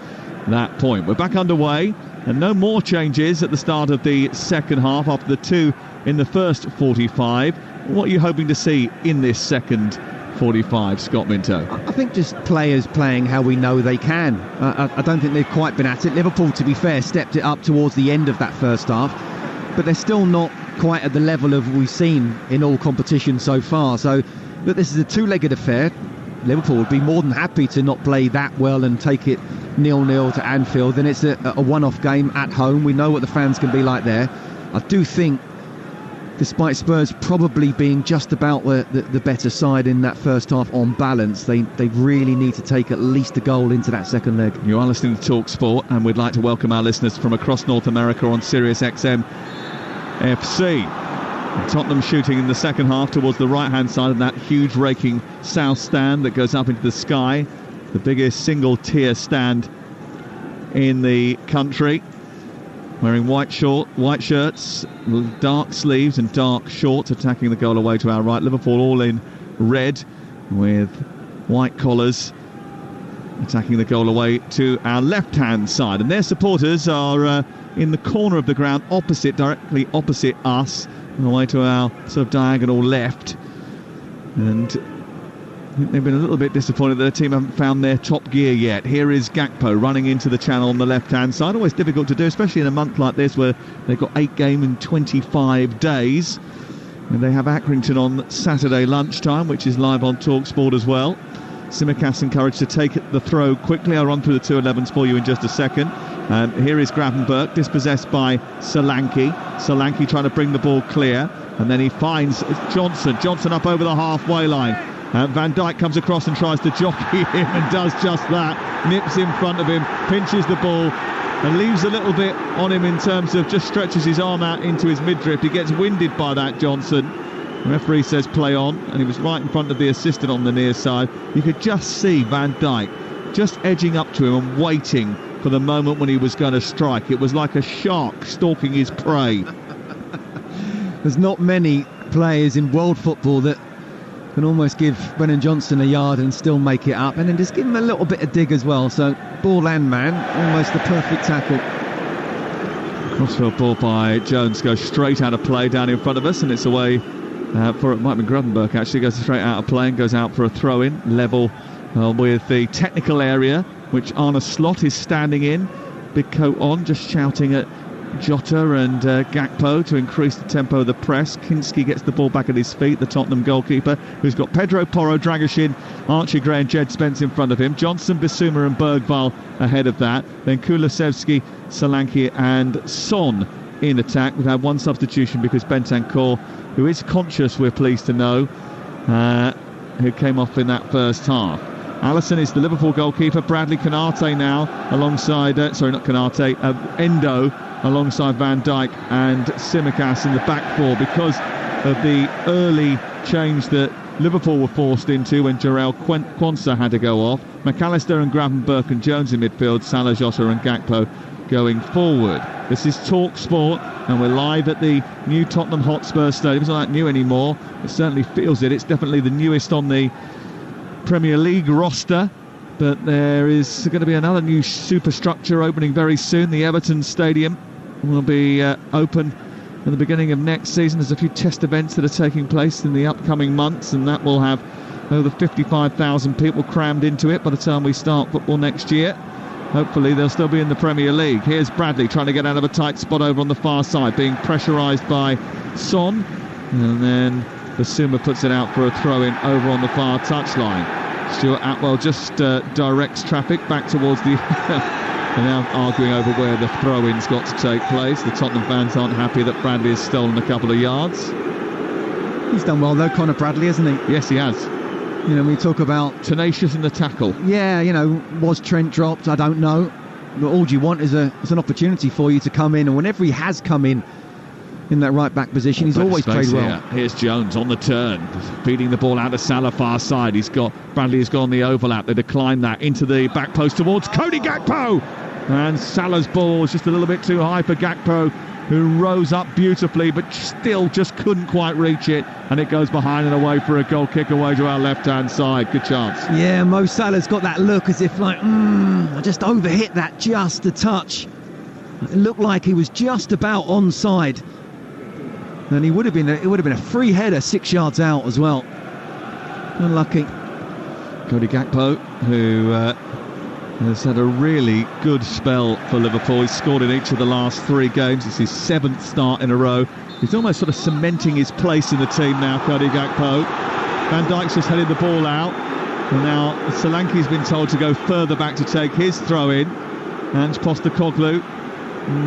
that point. We're back underway, and no more changes at the start of the second half after the 2 in the first 45. What are you hoping to see in this second 45, Scott Minto? I think just players playing how we know they can. I don't think they've quite been at it. Liverpool, to be fair, stepped it up towards the end of that first half, but they're still not quite at the level of we've seen in all competitions so far. So, look, this is a two-legged affair. Liverpool would be more than happy to not play that well and take it 0-0 to Anfield. Then it's a one-off game at home. We know what the fans can be like there. I do think, despite Spurs probably being just about the better side in that first half on balance, they really need to take at least a goal into that second leg. You are listening to TalkSport, and we'd like to welcome our listeners from across North America on Sirius XM FC. And Tottenham shooting in the second half towards the right-hand side of that huge raking south stand that goes up into the sky, the biggest single-tier stand in the country. Wearing white shirts, dark sleeves and dark shorts, attacking the goal away to our right. Liverpool all in red with white collars, attacking the goal away to our left-hand side. And their supporters are in the corner of the ground directly opposite us, and away to our sort of diagonal left. And I think they've been a little bit disappointed that their team haven't found their top gear yet. Here is Gakpo running into the channel on the left-hand side. Always difficult to do, especially in a month like this where they've got 8 games in 25 days. And they have Accrington on Saturday lunchtime, which is live on TalkSport as well. Tsimikas encouraged to take the throw quickly. I'll run through the 2-11s for you in just a second. Here is Gravenberch, dispossessed by Solanke. Solanke trying to bring the ball clear, and then he finds Johnson up over the halfway line. Van Dijk comes across and tries to jockey him, and does just that. Nips in front of him, pinches the ball, and leaves a little bit on him in terms of just stretches his arm out into his midriff. He gets winded by that, Johnson. The referee says play on, and he was right in front of the assistant on the near side. You could just see Van Dijk just edging up to him and waiting for the moment when he was going to strike. It was like a shark stalking his prey. There's not many players in world football that can almost give Brennan Johnson a yard and still make it up, and then just give him a little bit of dig as well. So ball and man, almost the perfect tackle. Crossfield ball by Jones goes straight out of play down in front of us, and it's away for it might be Gravenberch actually, goes straight out of play and goes out for a throw-in level with the technical area, which Arne Slot is standing in, big coat on, just shouting at Jota and Gakpo to increase the tempo of the press. Kinski gets the ball back at his feet, the Tottenham goalkeeper, who's got Pedro Porro, Dragoshin, Archie Gray and Jed Spence in front of him. Johnson, Bissouma and Bergvall ahead of that. Then Kulusevski, Solanke and Son in attack. We've had one substitution because Bentancur, who is conscious, we're pleased to know, who came off in that first half. Alisson is the Liverpool goalkeeper. Bradley, Konate now alongside, Endo alongside Van Dijk and Tsimikas in the back four because of the early change that Liverpool were forced into when Jarrell Quansah had to go off. McAllister and Gravenberch and Jones in midfield, Salah, Jota and Gakpo going forward. This is Talksport and we're live at the new Tottenham Hotspur Stadium. It's not that new anymore. It certainly feels it. It's definitely the newest on the Premier League roster, but there is going to be another new superstructure opening very soon. The Everton Stadium will be open at the beginning of next season. There's a few test events that are taking place in the upcoming months, and that will have over 55,000 people crammed into it by the time we start football next year. Hopefully they'll still be in the Premier League. Here's Bradley trying to get out of a tight spot over on the far side, being pressurised by Son, and then Basuma puts it out for a throw-in over on the far touchline. Stuart Atwell just directs traffic back towards the... They're now arguing over where the throw-in's got to take place. The Tottenham fans aren't happy that Bradley has stolen a couple of yards. He's done well though, Conor Bradley, hasn't he? Yes, he has. You know, we talk about... tenacious in the tackle. Yeah, you know, was Trent dropped? I don't know. But all you want is an opportunity for you to come in, and whenever he has come in that right-back position, he's always played well. Here's Jones on the turn, feeding the ball out to Salah far side. Bradley has gone the overlap. They decline that into the back post towards Cody Gakpo. And Salah's ball was just a little bit too high for Gakpo, who rose up beautifully, but still just couldn't quite reach it. And it goes behind and away for a goal kick away to our left-hand side. Good chance. Yeah, Mo Salah's got that look as if like, I just overhit that just a touch. It looked like he was just about onside. And it would have been a free header 6 yards out as well. Unlucky. Cody Gakpo, who has had a really good spell for Liverpool. He's scored in each of the last 3 games. It's his 7th start in a row. He's almost sort of cementing his place in the team now, Cody Gakpo. Van Dijk's just headed the ball out. And now Solanke's been told to go further back to take his throw in. And Postecoglou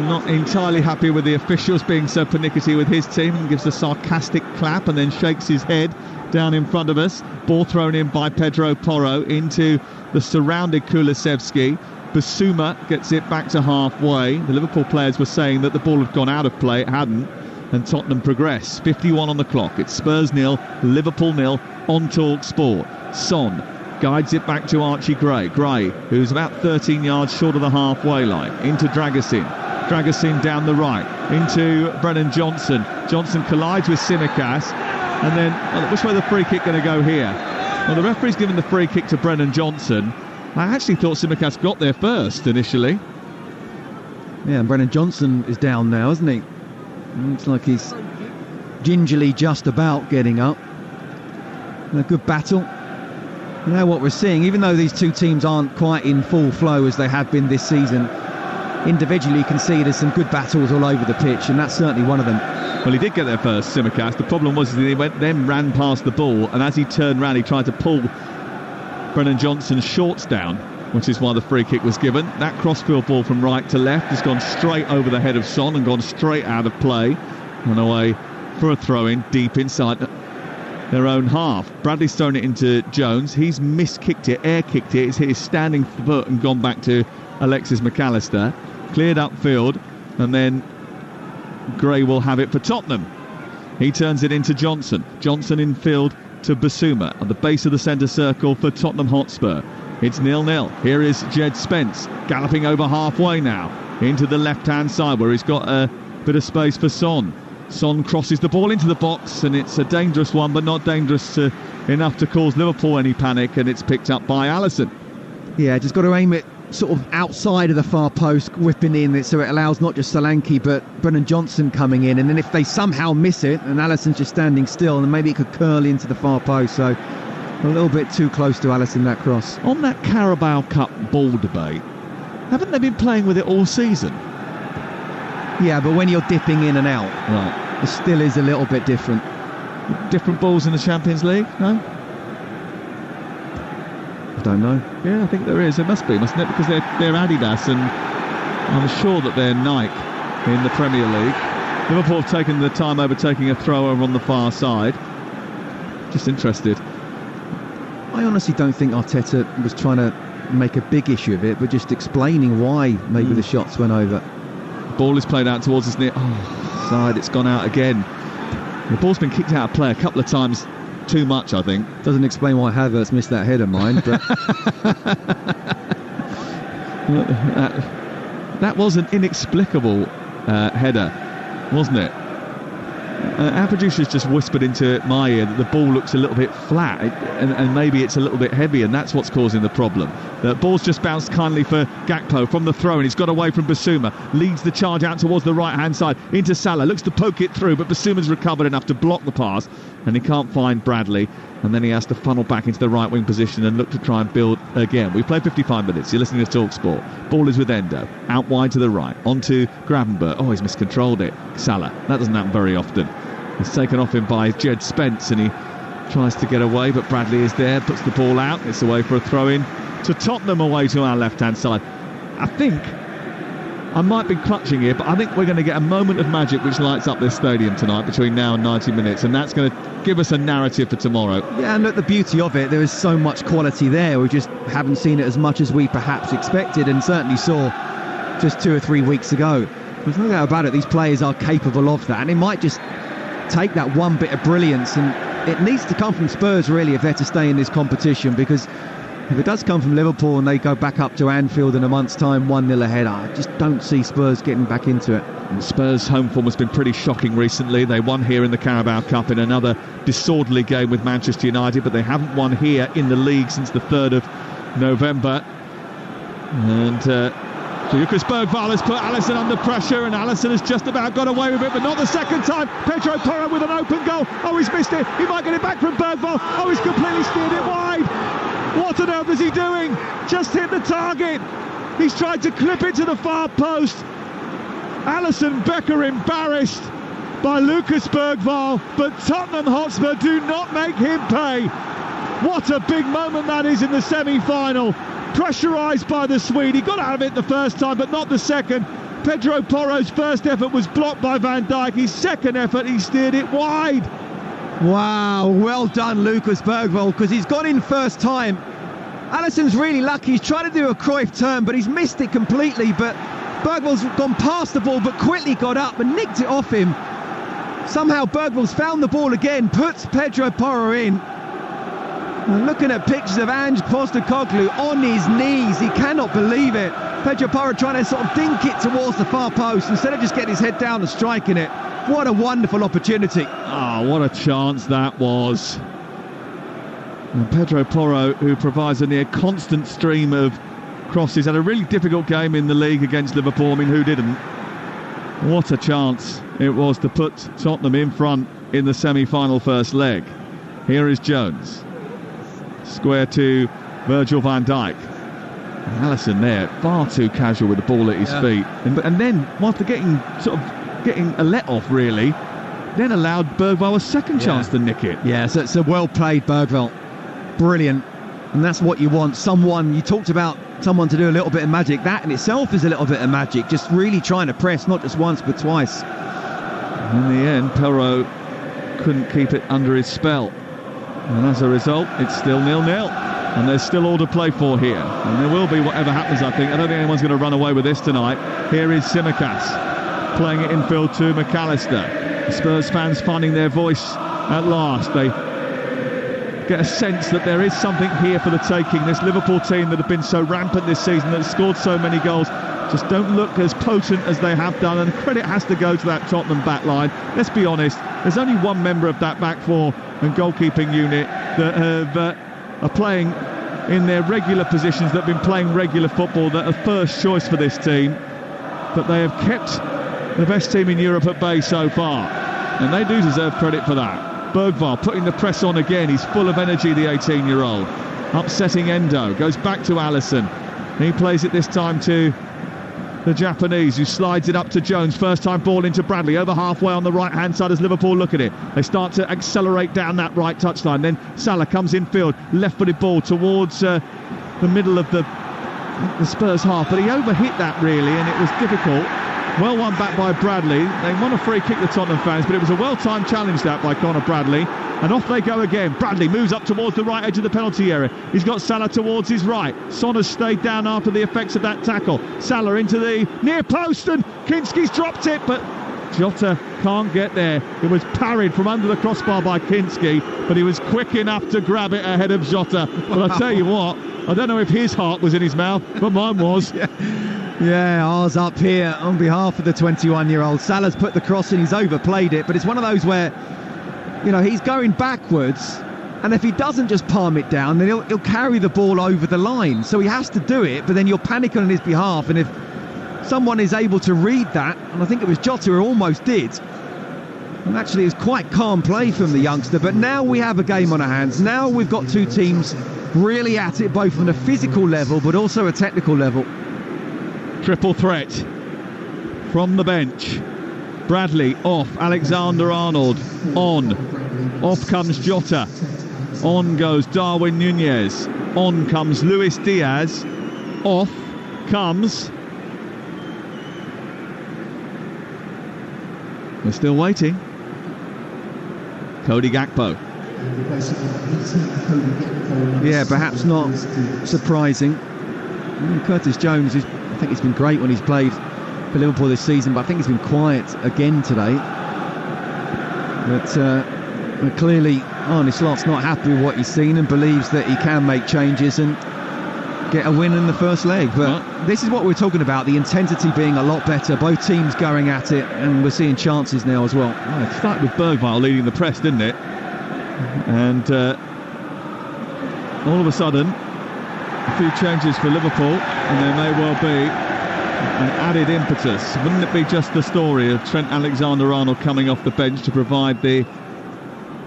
not entirely happy with the officials being so pernickety with his team, and gives a sarcastic clap and then shakes his head down in front of us. Ball thrown in by Pedro Porro into the surrounded Kulusevski. Basuma gets it back to halfway. The Liverpool players were saying that the ball had gone out of play. It hadn't, and Tottenham progress. 51 on the clock. It's Spurs 0, Liverpool 0 on Talksport. Son guides it back to Archie Gray. Gray, who's about 13 yards short of the halfway line, into Dragusin. Dragusin down the right, into Brennan Johnson. Johnson collides with Tsimikas, and then which way the free kick going to go here? Well, the referee's given the free kick to Brennan Johnson. I actually thought Tsimikas got there first initially. Yeah, and Brennan Johnson is down now, isn't he? Looks like he's gingerly just about getting up. A good battle. Now what we're seeing, even though these two teams aren't quite in full flow as they have been this season, individually you can see there's some good battles all over the pitch, and that's certainly one of them. Well, he did get there first, Tsimikas. The problem was that he ran past the ball, and as he turned round he tried to pull Brennan Johnson's shorts down, which is why the free kick was given. That crossfield ball from right to left has gone straight over the head of Son and gone straight out of play and away for a throw-in deep inside their own half. Bradley's thrown it into Jones. He's miskicked it, air-kicked it. It's hit his standing foot and gone back to Alexis McAllister. Cleared upfield, and then Gray will have it for Tottenham. He turns it into Johnson. Johnson in field to Basuma at the base of the centre circle for Tottenham Hotspur. It's 0-0. Here is Jed Spence galloping over halfway now into the left-hand side where he's got a bit of space for Son. Son crosses the ball into the box, and it's a dangerous one, but not dangerous enough to cause Liverpool any panic, and it's picked up by Alisson. Yeah, just got to aim it sort of outside of the far post, whipping in it so it allows not just Solanke but Brennan Johnson coming in, and then if they somehow miss it and Alisson's just standing still, then maybe it could curl into the far post. So a little bit too close to Alisson, that cross. On that Carabao Cup ball debate, haven't they been playing with it all season? Yeah, but when you're dipping in and out, right, it still is a little bit different. Different balls in the Champions League? No? I don't know. Yeah, I think there is. There must be, mustn't it? Because they're Adidas, and I'm sure that they're Nike. in the Premier League. Liverpool have taken the time over taking a throw over on the far side. Just interested. I honestly don't think Arteta was trying to make a big issue of it, but just explaining why maybe the shots went over. The ball is played out towards us near side. It's gone out again. The ball's been kicked out of play a couple of times too much, I think. Doesn't explain why Havertz missed that header, mind, but that was an inexplicable header, wasn't it? Our producer's just whispered into my ear that the ball looks a little bit flat, and maybe it's a little bit heavy, and that's what's causing the problem. The ball's just bounced kindly for Gakpo from the throw, and he's got away from Basuma. Leads the charge out towards the right-hand side into Salah. Looks to poke it through, but Basuma's recovered enough to block the pass, and he can't find Bradley. And then he has to funnel back into the right-wing position and look to try and build again. We've played 55 minutes. You're listening to TalkSport. Ball is with Endo. Out wide to the right. Onto Gravenberch. Oh, he's miscontrolled it. Salah. That doesn't happen very often. He's taken off him by Jed Spence, and he tries to get away, but Bradley is there, puts the ball out. It's away for a throw-in to Tottenham, away to our left-hand side. I think, I might be clutching here, but I think we're going to get a moment of magic which lights up this stadium tonight between now and 90 minutes, and that's going to give us a narrative for tomorrow. Yeah, and look, the beauty of it, there is so much quality there. We just haven't seen it as much as we perhaps expected, and certainly saw just 2 or 3 weeks ago. There's no doubt about it, these players are capable of that, and it might just take that one bit of brilliance, and it needs to come from Spurs really if they're to stay in this competition, because if it does come from Liverpool and they go back up to Anfield in a month's time 1-0 ahead, I just don't see Spurs getting back into it. And Spurs' home form has been pretty shocking recently. They won here in the Carabao Cup in another disorderly game with Manchester United, but they haven't won here in the league since the 3rd of November. And Lucas Bergvall has put Alisson under pressure, and Alisson has just about got away with it, but not the second time. Pedro Porro with an open goal. Oh, he's missed it. He might get it back from Bergvall. Oh, he's completely steered it wide. What on earth is he doing? Just hit the target. He's tried to clip it to the far post. Alisson Becker embarrassed by Lucas Bergvall, but Tottenham Hotspur do not make him pay. What a big moment that is in the semi-final. Pressurised by the Swede. He got out of it the first time, but not the second. Pedro Porro's first effort was blocked by Van Dijk. His second effort, he steered it wide. Wow, well done, Lucas Bergvall, because he's got in first time. Alisson's really lucky. He's trying to do a Cruyff turn, but he's missed it completely. But Bergvall's gone past the ball, but quickly got up and nicked it off him. Somehow Bergvall's found the ball again, puts Pedro Porro in. And looking at pictures of Ange Postecoglou on his knees, he cannot believe it. Pedro Porro trying to sort of dink it towards the far post instead of just getting his head down and striking it. What a wonderful opportunity. Oh, what a chance that was. And Pedro Porro, who provides a near constant stream of crosses, had a really difficult game in the league against Liverpool. I mean, who didn't? What a chance it was to put Tottenham in front in the semi-final first leg. Here is Jones. Square to Virgil van Dijk. And Alisson there, far too casual with the ball at his feet. And then, after getting a let-off, really, then allowed Bergvall a second chance to nick it. Yeah, so it's a well-played Bergvall. Brilliant. And that's what you want. Someone, you talked about someone to do a little bit of magic. That in itself is a little bit of magic. Just really trying to press, not just once, but twice. In the end, Porro couldn't keep it under his spell. And as a result, it's still 0-0. And there's still all to play for here. And there will be whatever happens, I think. I don't think anyone's going to run away with this tonight. Here is Tsimikas playing it infield to McAllister. The Spurs fans finding their voice at last. They get a sense that there is something here for the taking. This Liverpool team that have been so rampant this season, that have scored so many goals, just don't look as potent as they have done, and credit has to go to that Tottenham back line. Let's be honest, there's only one member of that back four and goalkeeping unit that are playing in their regular positions, that have been playing regular football, that are first choice for this team, but they have kept the best team in Europe at bay so far, and they do deserve credit for that. Bergvall putting the press on again. He's full of energy, the 18-year-old. Upsetting Endo. Goes back to Alisson. He plays it this time to the Japanese, who slides it up to Jones. First time ball into Bradley. Over halfway on the right-hand side as Liverpool look at it. They start to accelerate down that right touchline. Then Salah comes infield. Left-footed ball towards the middle of the Spurs half. But he overhit that, really, and it was difficult. Well won back by Bradley. They won a free kick, the Tottenham fans, but it was a well-timed challenge that by Conor Bradley. And off they go again. Bradley moves up towards the right edge of the penalty area. He's got Salah towards his right. Son has stayed down after the effects of that tackle. Salah into the near post, and Kinski's dropped it, but Jota can't get there. It was parried from under the crossbar by Kinski, but he was quick enough to grab it ahead of Jota. But I tell you what, I don't know if his heart was in his mouth, but mine was. Yeah, ours up here on behalf of the 21-year-old. Salah's put the cross in, he's overplayed it, but it's one of those where, you know, he's going backwards, and if he doesn't just palm it down, then he'll carry the ball over the line. So he has to do it, but then you're panicking on his behalf, and if someone is able to read that, and I think it was Jota who almost did, and actually it's quite calm play from the youngster. But now we have a game on our hands. Now we've got two teams really at it, both on a physical level but also a technical level. Triple threat from the bench. Bradley off, Alexander-Arnold on, off comes Jota, on goes Darwin Núñez, on comes Luis Diaz, off comes... We're still waiting. Cody Gakpo. Yeah, perhaps not surprising. Curtis Jones, I think he's been great when he's played for Liverpool this season, but I think he's been quiet again today. But clearly Arne Slot's not happy with what he's seen and believes that he can make changes and get a win in the first leg. But this is what we're talking about, the intensity being a lot better, both teams going at it, and we're seeing chances now as well. Well, it started with Bergvall leading the press, didn't it? And all of a sudden, a few changes for Liverpool, and there may well be an added impetus. Wouldn't it be just the story of Trent Alexander-Arnold coming off the bench to provide the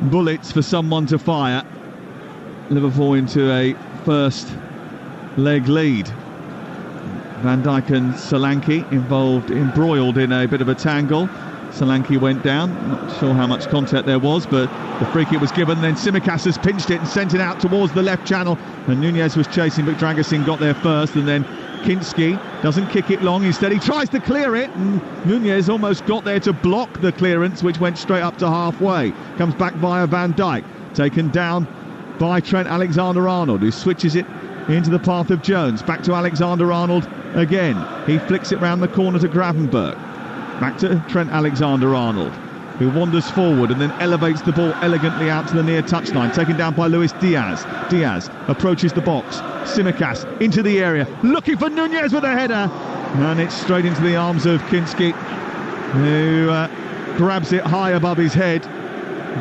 bullets for someone to fire Liverpool into a first leg lead? Van Dijk and Solanke embroiled in a bit of a tangle. Solanke went down, not sure how much contact there was, but the free kick was given. Then Tsimikas has pinched it and sent it out towards the left channel, and Núñez was chasing, but Dragusin got there first, and then Kinski doesn't kick it long. Instead he tries to clear it, and Núñez almost got there to block the clearance, which went straight up to halfway. Comes back via Van Dijk, taken down by Trent Alexander-Arnold, who switches it into the path of Jones. Back to Alexander-Arnold again. He flicks it round the corner to Gravenberch. Back to Trent Alexander-Arnold, who wanders forward and then elevates the ball elegantly out to the near touchline. Taken down by Luis Diaz. Diaz approaches the box. Tsimikas into the area, looking for Núñez with a header. And it's straight into the arms of Kinski, who grabs it high above his head.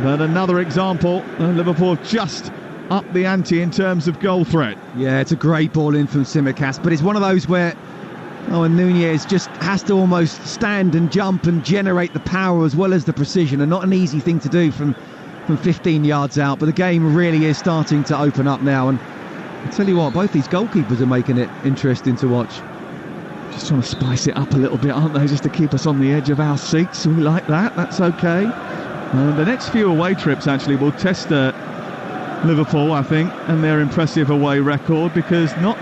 But another example, Liverpool just up the ante in terms of goal threat. Yeah, it's a great ball in from Tsimikas, but it's one of those where and Núñez just has to almost stand and jump and generate the power as well as the precision, and not an easy thing to do from 15 yards out. But the game really is starting to open up now, and I tell you what, both these goalkeepers are making it interesting to watch. Just trying to spice it up a little bit, aren't they, just to keep us on the edge of our seats. We like that, that's okay. The next few away trips actually will test Liverpool, I think, and their impressive away record, because not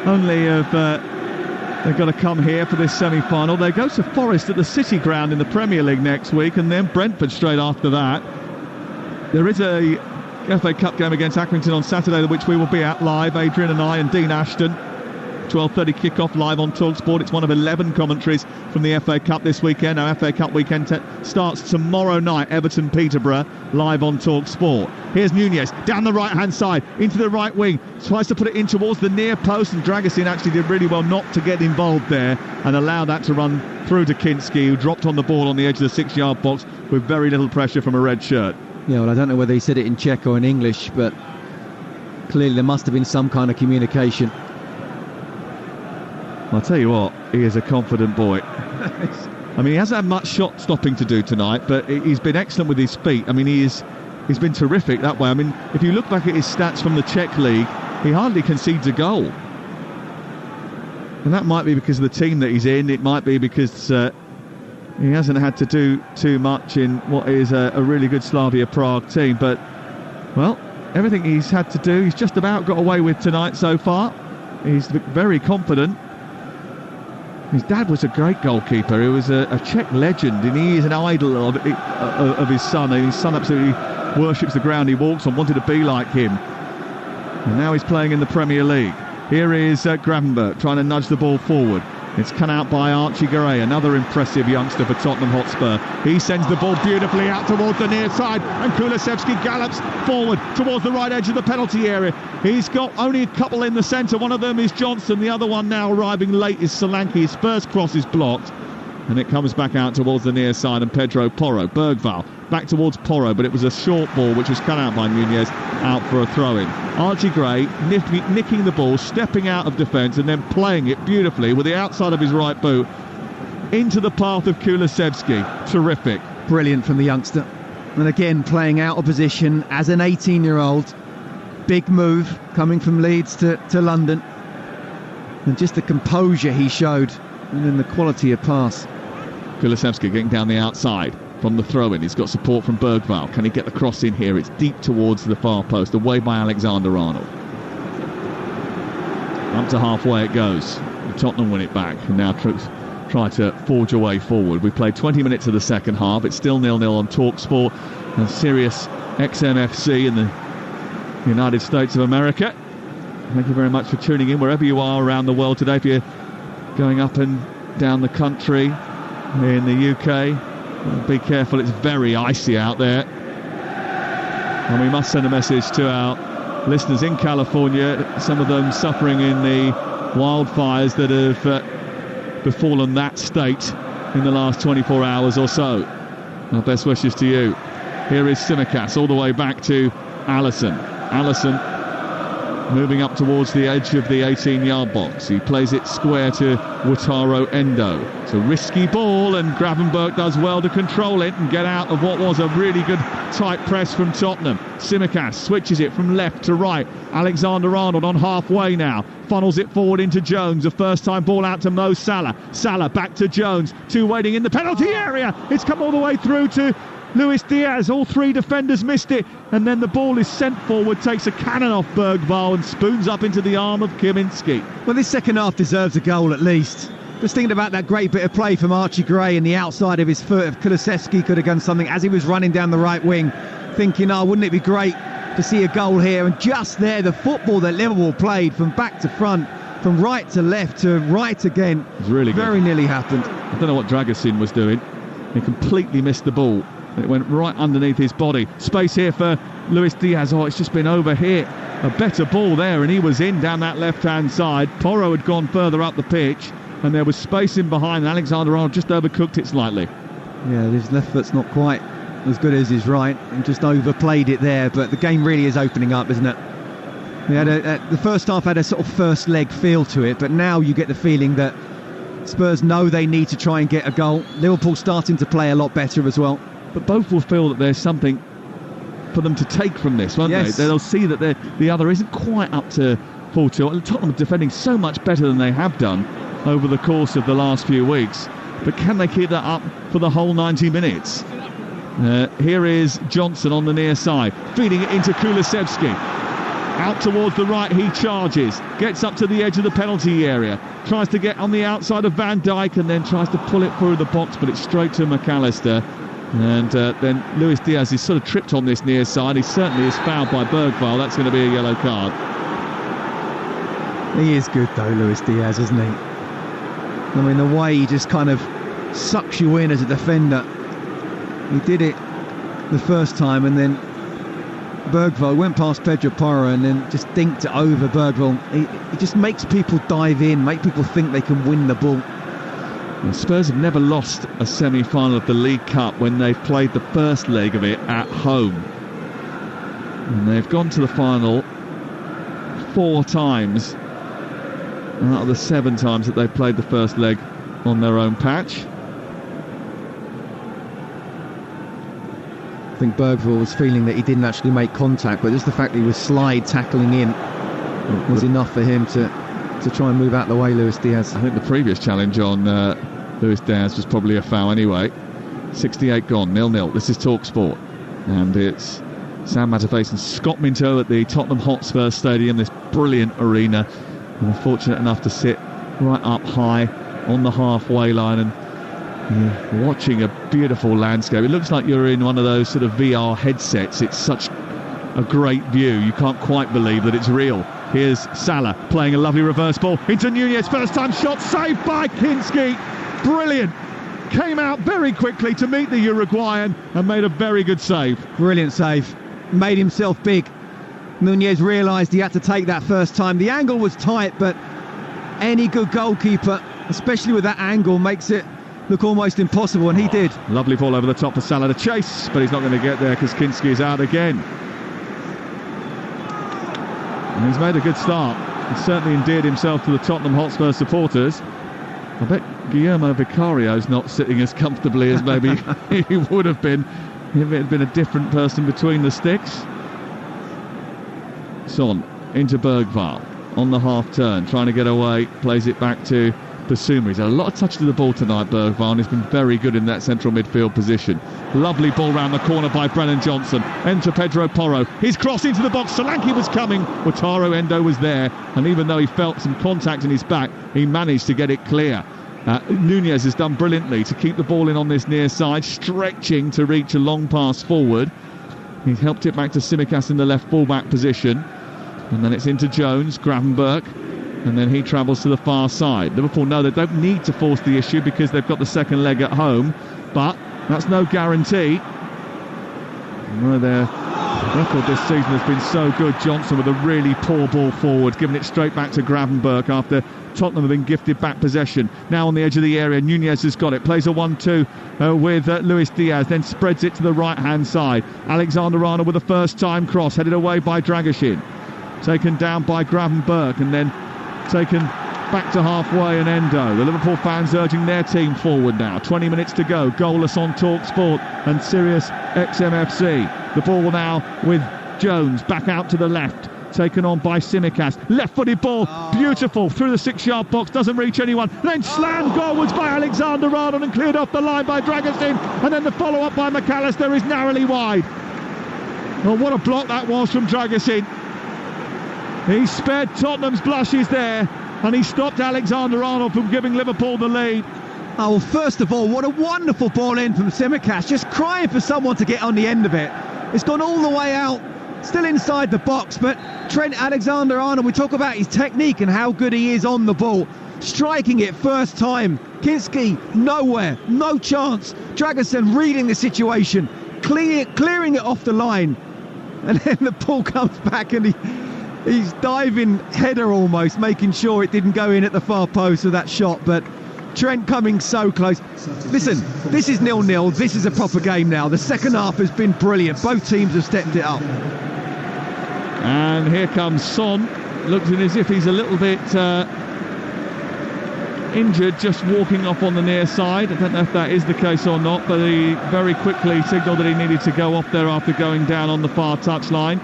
only have they've got to come here for this semi-final, they go to Forest at the City Ground in the Premier League next week, and then Brentford straight after that. There is a FA Cup game against Accrington on Saturday, which we will be at live, Adrian and I and Dean Ashton. 12:30 kick-off live on Talksport. It's one of 11 commentaries from the FA Cup this weekend. Our FA Cup weekend starts tomorrow night, Everton-Peterborough, live on Talksport. Here's Núñez, down the right-hand side, into the right wing, tries to put it in towards the near post, and Dragusin actually did really well not to get involved there and allow that to run through to Kinski, who dropped on the ball on the edge of the 6-yard box with very little pressure from a red shirt. Yeah, well, I don't know whether he said it in Czech or in English, but clearly there must have been some kind of communication. I'll tell you what, he is a confident boy. I mean, he hasn't had much shot stopping to do tonight, but he's been excellent with his feet. I mean, he's been terrific that way. I mean, if you look back at his stats from the Czech League, he hardly concedes a goal. And that might be because of the team that he's in. It might be because he hasn't had to do too much in what is a really good Slavia Prague team. But, well, everything he's had to do, he's just about got away with tonight so far. He's very confident. His dad was a great goalkeeper. He was a Czech legend, and he is an idol of his son. And his son absolutely worships the ground he walks on, wanted to be like him. And now he's playing in the Premier League. Here is Gravenberch trying to nudge the ball forward. It's cut out by Archie Garay, another impressive youngster for Tottenham Hotspur. He sends the ball beautifully out towards the near side, and Kulusevski gallops forward towards the right edge of the penalty area. He's got only a couple in the centre. One of them is Johnson. The other one now arriving late is Solanke. His first cross is blocked, and it comes back out towards the near side, and Pedro Porro. Bergvall back towards Porro, but it was a short ball which was cut out by Nunez, out for a throw-in. Archie Gray nicking the ball, stepping out of defence, and then playing it beautifully with the outside of his right boot into the path of Kulusevski. Terrific. Brilliant from the youngster. And again, playing out of position as an 18-year-old. Big move coming from Leeds to London. And just the composure he showed, and then the quality of pass. Kulusevski getting down the outside from the throw-in. He's got support from Bergvall. Can he get the cross in here? It's deep towards the far post, away by Alexander-Arnold. Up to halfway it goes. Tottenham win it back, and now try to forge a way forward. We played 20 minutes of the second half. It's still 0-0 on Talksport and Sirius XMFC in the United States of America. Thank you very much for tuning in wherever you are around the world today. If you're going up and down the country in the UK, be careful, it's very icy out there. And we must send a message to our listeners in California, some of them suffering in the wildfires that have befallen that state in the last 24 hours or so. Our best wishes to you. Here is Tsimikas all the way back to Alisson. Alisson moving up towards the edge of the 18-yard box. He plays it square to Wataru Endo. It's a risky ball, and Gravenberch does well to control it and get out of what was a really good tight press from Tottenham. Tsimikas switches it from left to right. Alexander-Arnold on halfway now. Funnels it forward into Jones. A first-time ball out to Mo Salah. Salah back to Jones. Two waiting in the penalty area. It's come all the way through to Luis Diaz. All three defenders missed it, and then the ball is sent forward, takes a cannon off Bergvall and spoons up into the arm of Kaminsky. Well, this second half deserves a goal at least. Just thinking about that great bit of play from Archie Gray and the outside of his foot. If Kulusevski could have done something as he was running down the right wing, thinking, wouldn't it be great to see a goal here? And just there, the football that Liverpool played from back to front, from right to left to right again, it was really good. Very nearly happened. I don't know what Dragusin was doing. He completely missed the ball. It went right underneath his body. Space here for Luis Diaz. It's just been over here. A better ball there, and he was in down that left-hand side. Porro had gone further up the pitch, and there was space in behind. Alexander-Arnold just overcooked it slightly. Yeah, his left foot's not quite as good as his right, and just overplayed it there. But the game really is opening up, isn't it? We had the first half had a sort of first leg feel to it, but now you get the feeling that Spurs know they need to try and get a goal. Liverpool starting to play a lot better as well. But both will feel that there's something for them to take from this, won't they? They'll see that the other isn't quite up to full tilt. Tottenham are defending so much better than they have done over the course of the last few weeks. But can they keep that up for the whole 90 minutes? Here is Johnson on the near side, feeding it into Kulusevski. Out towards the right, he charges, gets up to the edge of the penalty area, tries to get on the outside of Van Dijk, and then tries to pull it through the box, but it's straight to McAllister. And then Luis Diaz is sort of tripped on this near side. He certainly is fouled by Bergvall. That's going to be a yellow card. He is good though, Luis Diaz, isn't he? I mean, the way he just kind of sucks you in as a defender. He did it the first time, and then Bergvall went past Pedro Porro and then just dinked it over Bergvall. He just makes people dive in, make people think they can win the ball. And Spurs have never lost a semi-final of the League Cup when they've played the first leg of it at home. And they've gone to the final 4 times out of the 7 times that they've played the first leg on their own patch. I think Bergvall was feeling that he didn't actually make contact, but just the fact that he was slide tackling in was enough for him to try and move out the way, Luis Diaz. I think the previous challenge on Luis Diaz was probably a foul anyway. 68 gone, 0-0. This is Talksport, and it's Sam Matterface and Scott Minto at the Tottenham Hotspur Stadium, this brilliant arena. And we're fortunate enough to sit right up high on the halfway line and watching a beautiful landscape. It looks like you're in one of those sort of VR headsets. It's such a great view. You can't quite believe that it's real. Here's Salah playing a lovely reverse ball into Nunez. First time shot saved by Kinski. Brilliant. Came out very quickly to meet the Uruguayan and made a very good save. Brilliant save. Made himself big. Nunez realised he had to take that first time. The angle was tight, but any good goalkeeper, especially with that angle, makes it look almost impossible, and he did. Lovely ball over the top for Salah to chase, but he's not going to get there because Kinski is out again. And he's made a good start. He's certainly endeared himself to the Tottenham Hotspur supporters. I bet Guillermo Vicario's not sitting as comfortably as maybe he would have been if it had been a different person between the sticks. Son into Bergvall on the half turn, trying to get away, plays it back to Basuma. He's had a lot of touch to the ball tonight, Bergvall, and he's been very good in that central midfield position. Lovely ball round the corner by Brennan Johnson. Enter Pedro Porro. His cross into the box. Solanke was coming. Wataru Endo was there, and even though he felt some contact in his back, he managed to get it clear. Nunez has done brilliantly to keep the ball in on this near side, stretching to reach a long pass forward. He's helped it back to Tsimikas in the left full-back position, and then it's into Jones, Gravenberch, and then he travels to the far side. Liverpool know they don't need to force the issue because they've got the second leg at home, but that's no guarantee. No, their record this season has been so good. Johnson with a really poor ball forward, giving it straight back to Gravenberch after Tottenham have been gifted back possession. Now on the edge of the area, Nunez has got it, plays a 1-2 with Luis Diaz, then spreads it to the right-hand side. Alexander-Arnold with a first-time cross, headed away by Dragoshin. Taken down by Gravenberch and then taken back to halfway and Endo. The Liverpool fans urging their team forward now. 20 minutes to go. Goalless on Talksport and Sirius XMFC. The ball now with Jones back out to the left. Taken on by Tsimikas. Left-footed ball. Beautiful. Through the 6-yard box. Doesn't reach anyone. Then slammed goalwards by Alexander-Arnold and cleared off the line by Dragoshin. And then the follow-up by McAllister is narrowly wide. Well, what a block that was from Dragoshin. He spared Tottenham's blushes there, and he stopped Alexander-Arnold from giving Liverpool the lead. Oh, well, first of all, what a wonderful ball in from Tsimikas, just crying for someone to get on the end of it. It's gone all the way out, still inside the box, but Trent Alexander-Arnold, we talk about his technique and how good he is on the ball, striking it first time. Kinski, nowhere, no chance. Dragoshin reading the situation, clearing it off the line, and then the ball comes back and he's diving header almost, making sure it didn't go in at the far post of that shot, but Trent coming so close. Listen, this is 0-0. This is a proper game now. The second half has been brilliant. Both teams have stepped it up. And here comes Son, looking as if he's a little bit injured, just walking off on the near side. I don't know if that is the case or not, but he very quickly signalled that he needed to go off there after going down on the far touchline.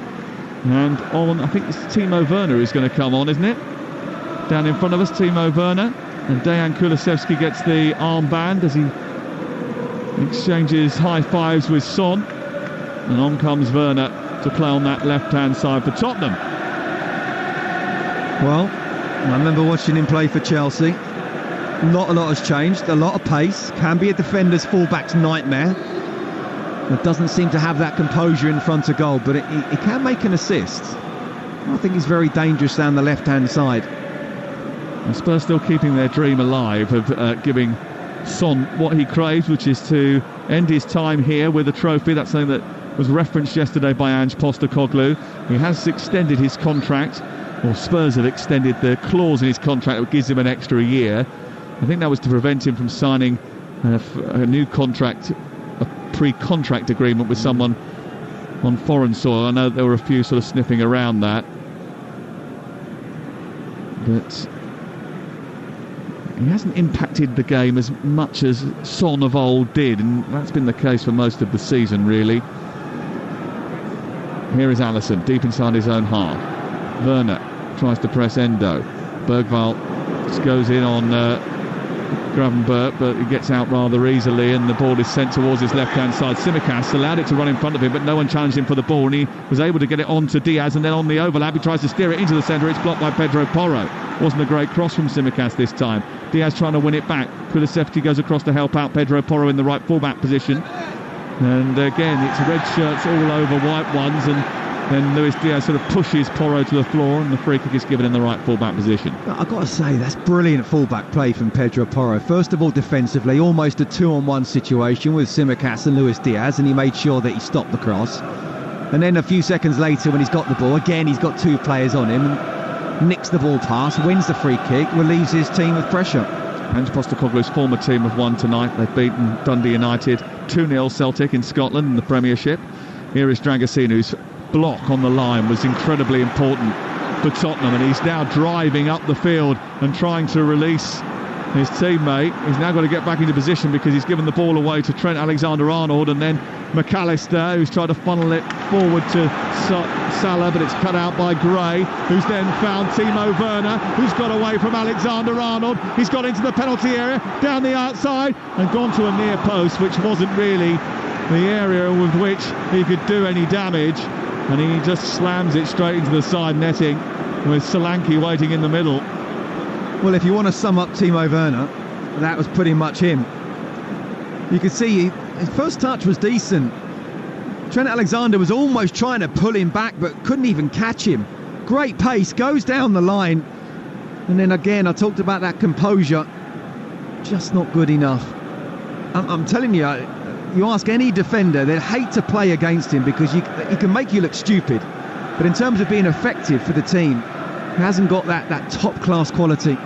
And on, I think it's Timo Werner who's going to come on, isn't it? Down in front of us, Timo Werner. And Dejan Kulusevski gets the armband as he exchanges high fives with Son. And on comes Werner to play on that left-hand side for Tottenham. Well, I remember watching him play for Chelsea. Not a lot has changed. A lot of pace. Can be a defender's fullback's nightmare. It doesn't seem to have that composure in front of goal, but it can make an assist. I think he's very dangerous down the left-hand side. And Spurs still keeping their dream alive of giving Son what he craves, which is to end his time here with a trophy. That's something that was referenced yesterday by Ange Postecoglou. He has extended his contract, or Spurs have extended the clause in his contract that gives him an extra year. I think that was to prevent him from signing a new contract, a pre-contract agreement with someone on foreign soil. I know there were a few sort of sniffing around that, but he hasn't impacted the game as much as Son of old did, and that's been the case for most of the season, really. Here is Alisson, deep inside his own half. Werner tries to press Endo. Bergvall just goes in on Gravenberch, but he gets out rather easily, and the ball is sent towards his left-hand side. Tsimikas allowed it to run in front of him, but no one challenged him for the ball, and he was able to get it on to Diaz, and then on the overlap he tries to steer it into the centre. It's blocked by Pedro Porro. Wasn't a great cross from Tsimikas this time. Diaz trying to win it back. Kulusevski goes across to help out Pedro Porro in the right full-back position, and again it's red shirts all over white ones, and then Luis Diaz sort of pushes Porro to the floor, and the free kick is given in the right full-back position. I've got to say, that's brilliant full-back play from Pedro Porro. First of all, defensively, almost a 2-on-1 situation with Tsimikas and Luis Diaz, and he made sure that he stopped the cross. And then a few seconds later, when he's got the ball, again, he's got two players on him, and nicks the ball pass, wins the free kick, relieves his team of pressure. Ange Postecoglou's former team have won tonight. They've beaten Dundee United 2-0 Celtic in Scotland in the Premiership. Here is Dragasine, whose block on the line was incredibly important for Tottenham, and he's now driving up the field and trying to release his teammate. He's now got to get back into position because he's given the ball away to Trent Alexander-Arnold, and then McAllister, who's tried to funnel it forward to Salah, but it's cut out by Gray, who's then found Timo Werner, who's got away from Alexander-Arnold. He's got into the penalty area, down the outside, and gone to a near post, which wasn't really the area with which he could do any damage, and he just slams it straight into the side netting with Solanke waiting in the middle. Well, if you want to sum up Timo Werner, that was pretty much him. You could see his first touch was decent. Trent Alexander was almost trying to pull him back, but couldn't even catch him. Great pace, goes down the line, and then again, I talked about that composure, just not good enough. I'm telling you, you ask any defender, they'd hate to play against him because he can make you look stupid. But in terms of being effective for the team, he hasn't got that top-class quality.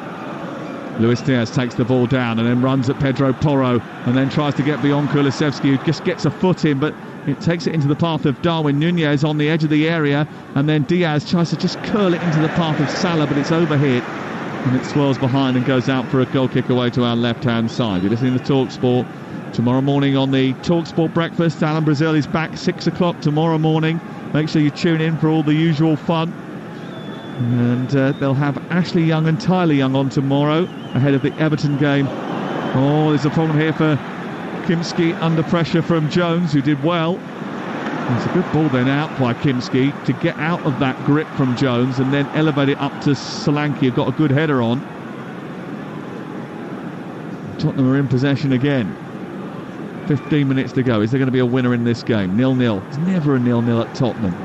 Luis Diaz takes the ball down and then runs at Pedro Porro, and then tries to get beyond Kulusevski, who just gets a foot in, but it takes it into the path of Darwin Nunez on the edge of the area, and then Diaz tries to just curl it into the path of Salah, but it's overhit, and it swirls behind and goes out for a goal kick away to our left-hand side. You're listening to Talksport. Tomorrow morning on the Talksport breakfast, Alan Brazil is back 6 o'clock tomorrow morning. Make sure you tune in for all the usual fun. And they'll have Ashley Young and Tyler Young on tomorrow ahead of the Everton game. Oh, there's a problem here for Kimski, under pressure from Jones, who did well. It's a good ball then out by Kimski to get out of that grip from Jones and then elevate it up to Solanke, who got a good header on. Tottenham are in possession again. 15 minutes to go. Is there going to be a winner in this game? 0-0. It's never a 0-0 at Tottenham.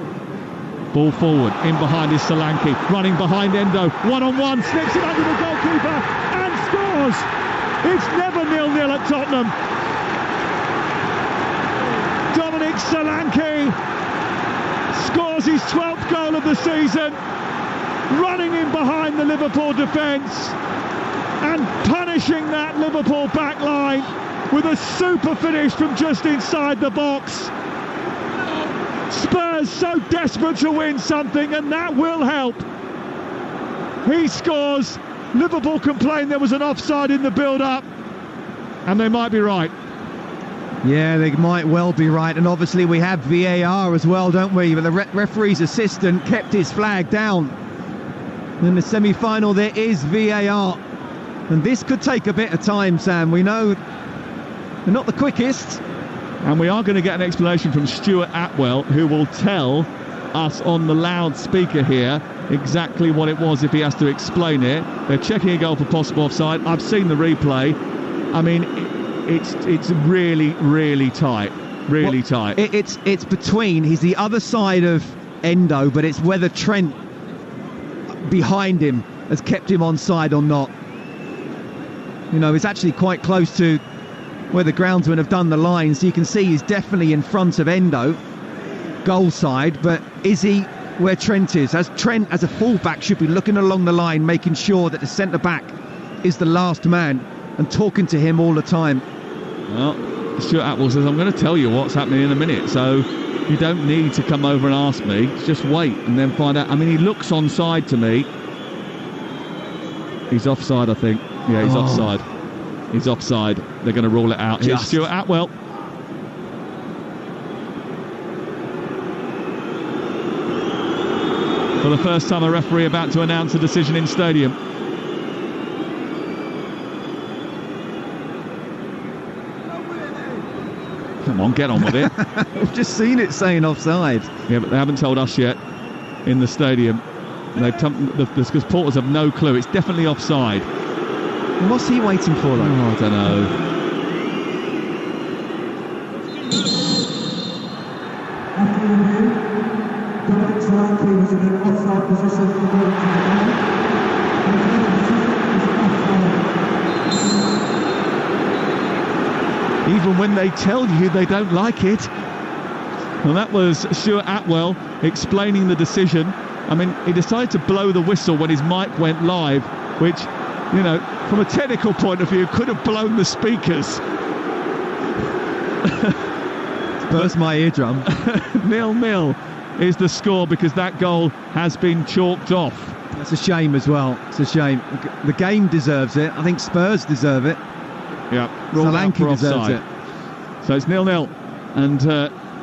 Ball forward. In behind is Solanke. Running behind Endo. One-on-one. Slips it under the goalkeeper and scores. It's never 0-0 at Tottenham. Dominic Solanke scores his 12th goal of the season. Running in behind the Liverpool defence and punishing that Liverpool back line with a super finish from just inside the box. Spurs so desperate to win something, and that will help. He scores. Liverpool complain there was an offside in the build-up, and they might be right. Yeah, they might well be right, and obviously we have VAR as well, don't we? But the referee's assistant kept his flag down. In the semi-final there is VAR, and this could take a bit of time, Sam. We know they're not the quickest. And we are going to get an explanation from Stuart Atwell, who will tell us on the loudspeaker here exactly what it was if he has to explain it. They're checking a goal for possible offside. I've seen the replay. I mean, it's really, really tight. Really tight. It's between. He's the other side of Endo, but it's whether Trent behind him has kept him onside or not. You know, it's actually quite close to where the groundsmen have done the line, so you can see he's definitely in front of Endo, goal side, but is he where Trent is? As Trent, as a fullback, should be looking along the line, making sure that the centre-back is the last man and talking to him all the time. Well, Stuart Atwell says, I'm going to tell you what's happening in a minute, so you don't need to come over and ask me, just wait and then find out. I mean, he looks onside to me. He's offside, I think. Yeah, he's offside. He's offside. They're going to rule it out. Here's Stuart Atwell. For the first time, a referee about to announce a decision in stadium. Come on, get on with it. We've just seen it saying offside. Yeah, but they haven't told us yet in the stadium. The supporters have no clue. It's definitely offside. And what's he waiting for, though? Oh, I don't know. Even when they tell you they don't like it. Well, that was Stuart Atwell explaining the decision. I mean, he decided to blow the whistle when his mic went live, which, you know, from a technical point of view, could have blown the speakers. Burst my eardrum. 0-0 is the score because that goal has been chalked off. That's a shame as well. It's a shame. The game deserves it. I think Spurs deserve it. Yeah, Solanke deserves it. So it's 0-0, and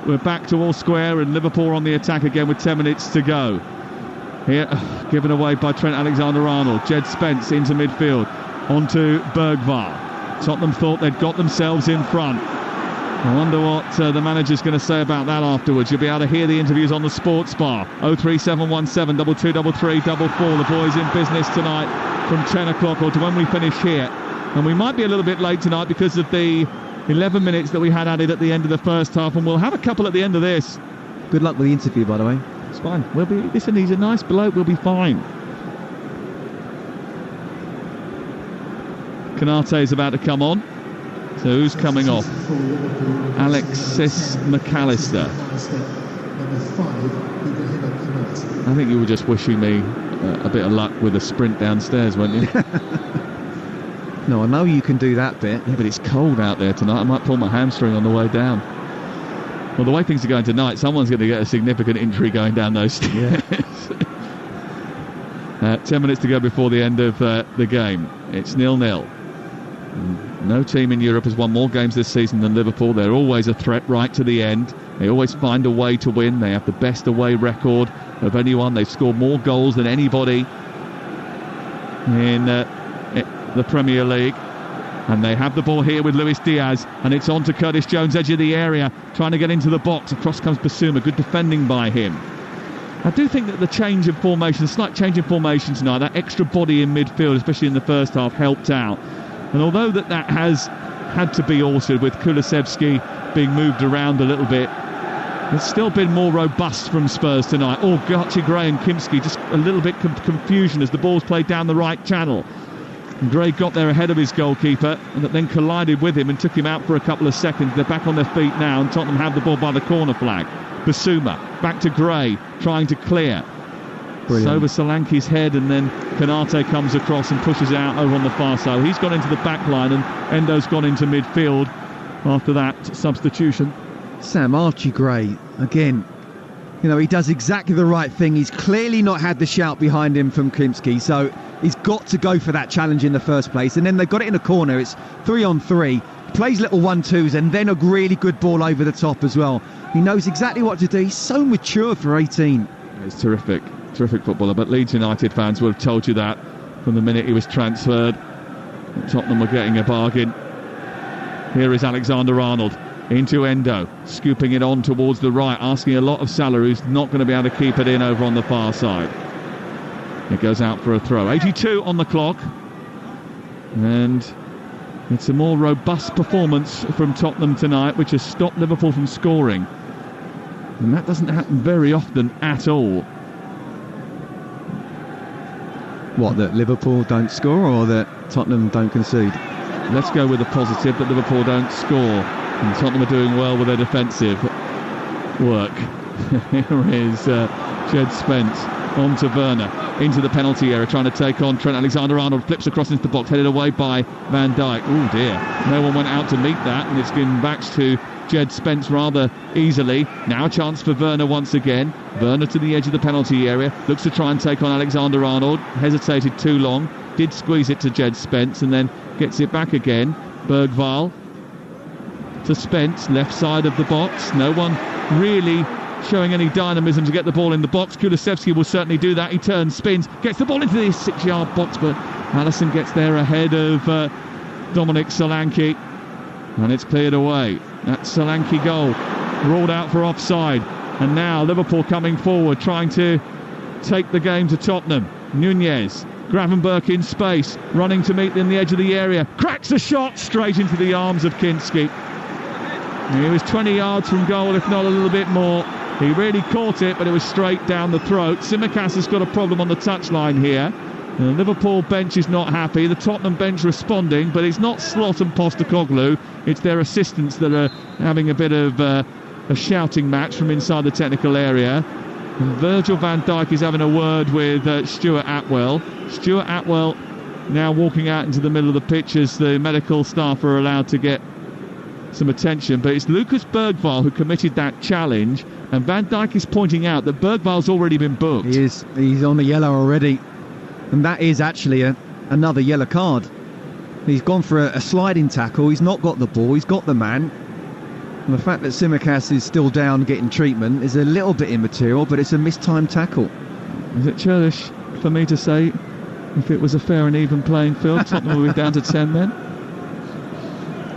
we're back to all square, and Liverpool on the attack again with 10 minutes to go. Here, given away by Trent Alexander-Arnold. Jed Spence into midfield, onto Bergvall. Tottenham thought they'd got themselves in front. I wonder what the manager's going to say about that afterwards. You'll be able to hear the interviews on the Sports Bar. 03717 223344. The boys in business tonight from 10 o'clock or to when we finish here. And we might be a little bit late tonight because of the 11 minutes that we had added at the end of the first half, and we'll have a couple at the end of this. Good luck with the interview, by the way. It's fine. Listen, he's a nice bloke. We'll be fine. Konate's about to come on. So who's coming off? Alexis McAllister. I think you were just wishing me a bit of luck with a sprint downstairs, weren't you? No, I know you can do that bit. Yeah, but it's cold out there tonight. I might pull my hamstring on the way down. Well, the way things are going tonight, someone's going to get a significant injury going down those stairs. Yeah. 10 minutes to go before the end of the game. It's 0-0. No team in Europe has won more games this season than Liverpool. They're always a threat right to the end. They always find a way to win. They have the best away record of anyone. They've scored more goals than anybody in the Premier League. And they have the ball here with Luis Diaz, and it's on to Curtis Jones, edge of the area, trying to get into the box. Across comes Basuma. Good defending by him. I do think that the change of formation, the slight change in formation tonight, that extra body in midfield, especially in the first half, helped out. And although that has had to be altered with Kulusevski being moved around a little bit, it's still been more robust from Spurs tonight. Gray and Kimski, just a little bit confusion as the ball's played down the right channel. And Gray got there ahead of his goalkeeper and then collided with him and took him out for a couple of seconds. They're back on their feet now, and Tottenham have the ball by the corner flag. Basuma back to Gray, trying to clear. Brilliant. Over Solanke's head, and then Konate comes across and pushes it out over on the far side. He's gone into the back line, and Endo's gone into midfield after that substitution. Sam, Archie Gray, again, you know, he does exactly the right thing. He's clearly not had the shout behind him from Kimski, so he's got to go for that challenge in the first place. And then they've got it in a corner. It's 3-on-3. Plays little 1-2s, and then a really good ball over the top as well. He knows exactly what to do. He's so mature for 18. He's terrific footballer, but Leeds United fans would have told you that from the minute he was transferred. Tottenham were getting a bargain. Here is Alexander-Arnold into Endo, scooping it on towards the right, asking a lot of Salah, who's not going to be able to keep it in over on the far side. It goes out for a throw. 82 on the clock, and it's a more robust performance from Tottenham tonight, which has stopped Liverpool from scoring, and that doesn't happen very often at all. What, that Liverpool don't score or that Tottenham don't concede? Let's go with the positive, that Liverpool don't score and Tottenham are doing well with their defensive work. Here is Jed Spence on to Werner into the penalty area, trying to take on Trent Alexander-Arnold. Flips across into the box, headed away by Van Dijk. Oh dear, no one went out to meet that, and it's been back to Jed Spence rather easily. Now a chance for Werner once again. Werner to the edge of the penalty area, looks to try and take on Alexander-Arnold. Hesitated too long, did squeeze it to Jed Spence, and then gets it back again. Bergvall to Spence, left side of the box. No one really showing any dynamism to get the ball in the box. Kulusevski will certainly do that. He turns, spins, gets the ball into the 6-yard box, but Alisson gets there ahead of Dominic Solanke, and it's cleared away. That Solanke goal ruled out for offside. And now Liverpool coming forward, trying to take the game to Tottenham. Nunez, Gravenberch in space, running to meet in the edge of the area. Cracks a shot straight into the arms of Kinski. He was 20 yards from goal, if not a little bit more. He really caught it, but it was straight down the throat. Tsimikas has got a problem on the touchline here. The Liverpool bench is not happy. The Tottenham bench responding, but it's not Slot and Postecoglou. It's their assistants that are having a bit of a shouting match from inside the technical area. And Virgil van Dijk is having a word with Stuart Atwell. Stuart Atwell now walking out into the middle of the pitch as the medical staff are allowed to get some attention. But it's Lucas Bergvall who committed that challenge, and Van Dijk is pointing out that Bergvall's already been booked. He is. He's on the yellow already. And that is actually another yellow card. He's gone for a sliding tackle. He's not got the ball. He's got the man. And the fact that Tsimikas is still down getting treatment is a little bit immaterial, but it's a mistimed tackle. Is it churlish for me to say if it was a fair and even playing field, Tottenham will be down to 10 then?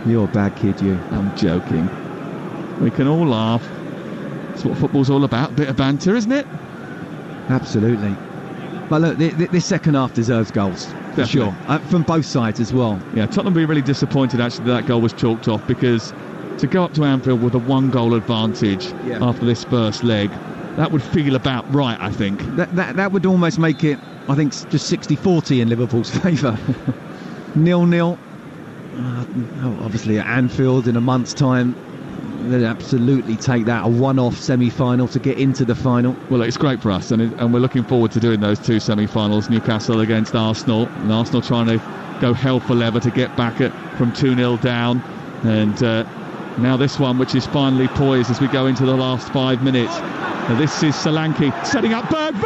You're a bad kid, you. I'm joking. We can all laugh. That's what football's all about. A bit of banter, isn't it? Absolutely. But look, this second half deserves goals, for sure, from both sides as well. Yeah, Tottenham will be really disappointed actually that goal was chalked off, because to go up to Anfield with a 1-goal advantage after this first leg, that would feel about right, I think. That would almost make it, I think, just 60-40 in Liverpool's favour. 0-0. Obviously at Anfield in a month's time, they'd absolutely take that, a one-off semi-final to get into the final. Well, it's great for us, and we're looking forward to doing those two semi-finals. Newcastle against Arsenal, and Arsenal trying to go hell for leather to get back from 2-0 down, and now this one, which is finally poised as we go into the last 5 minutes. Now this is Solanke setting up Bergvall!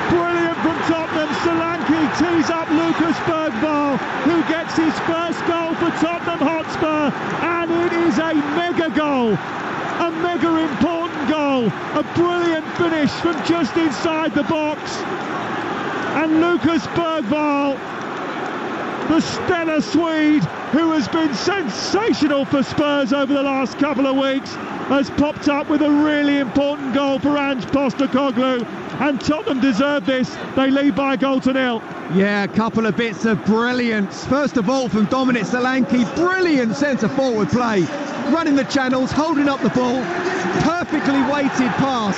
Brilliant from Tottenham. Solanke tees up Lucas Bergvall, who gets his first goal for Tottenham Hotspur, and it is a mega goal, a mega important goal, a brilliant finish from just inside the box. And Lucas Bergvall, the stellar Swede, who has been sensational for Spurs over the last couple of weeks, has popped up with a really important goal for Ange Postecoglou, and Tottenham deserve this. They lead by a goal to 0. Yeah, a couple of bits of brilliance. First of all, from Dominic Solanke, brilliant centre-forward play, running the channels, holding up the ball, perfectly weighted pass.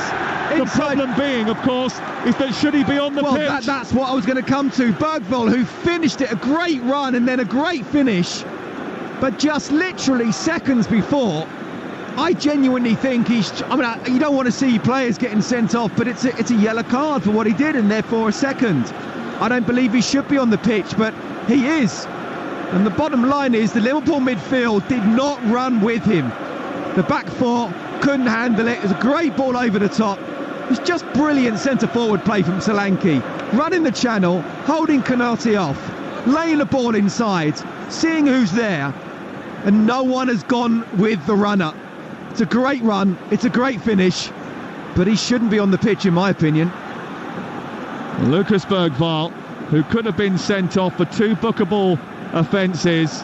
The problem being, of course, is that should he be on the pitch? That's what I was going to come to. Bergvall, who finished it, a great run and then a great finish, but just literally seconds before, I genuinely think you don't want to see players getting sent off, but it's a yellow card for what he did, and therefore a second. I don't believe he should be on the pitch, but he is. And the bottom line is the Liverpool midfield did not run with him. The back four couldn't handle it. It was a great ball over the top. It's just brilliant centre-forward play from Solanke. Running the channel, holding Konate off, laying the ball inside, seeing who's there, and no one has gone with the runner. It's a great run, it's a great finish, but he shouldn't be on the pitch, in my opinion. Lucas Bergvall, who could have been sent off for 2 bookable offences,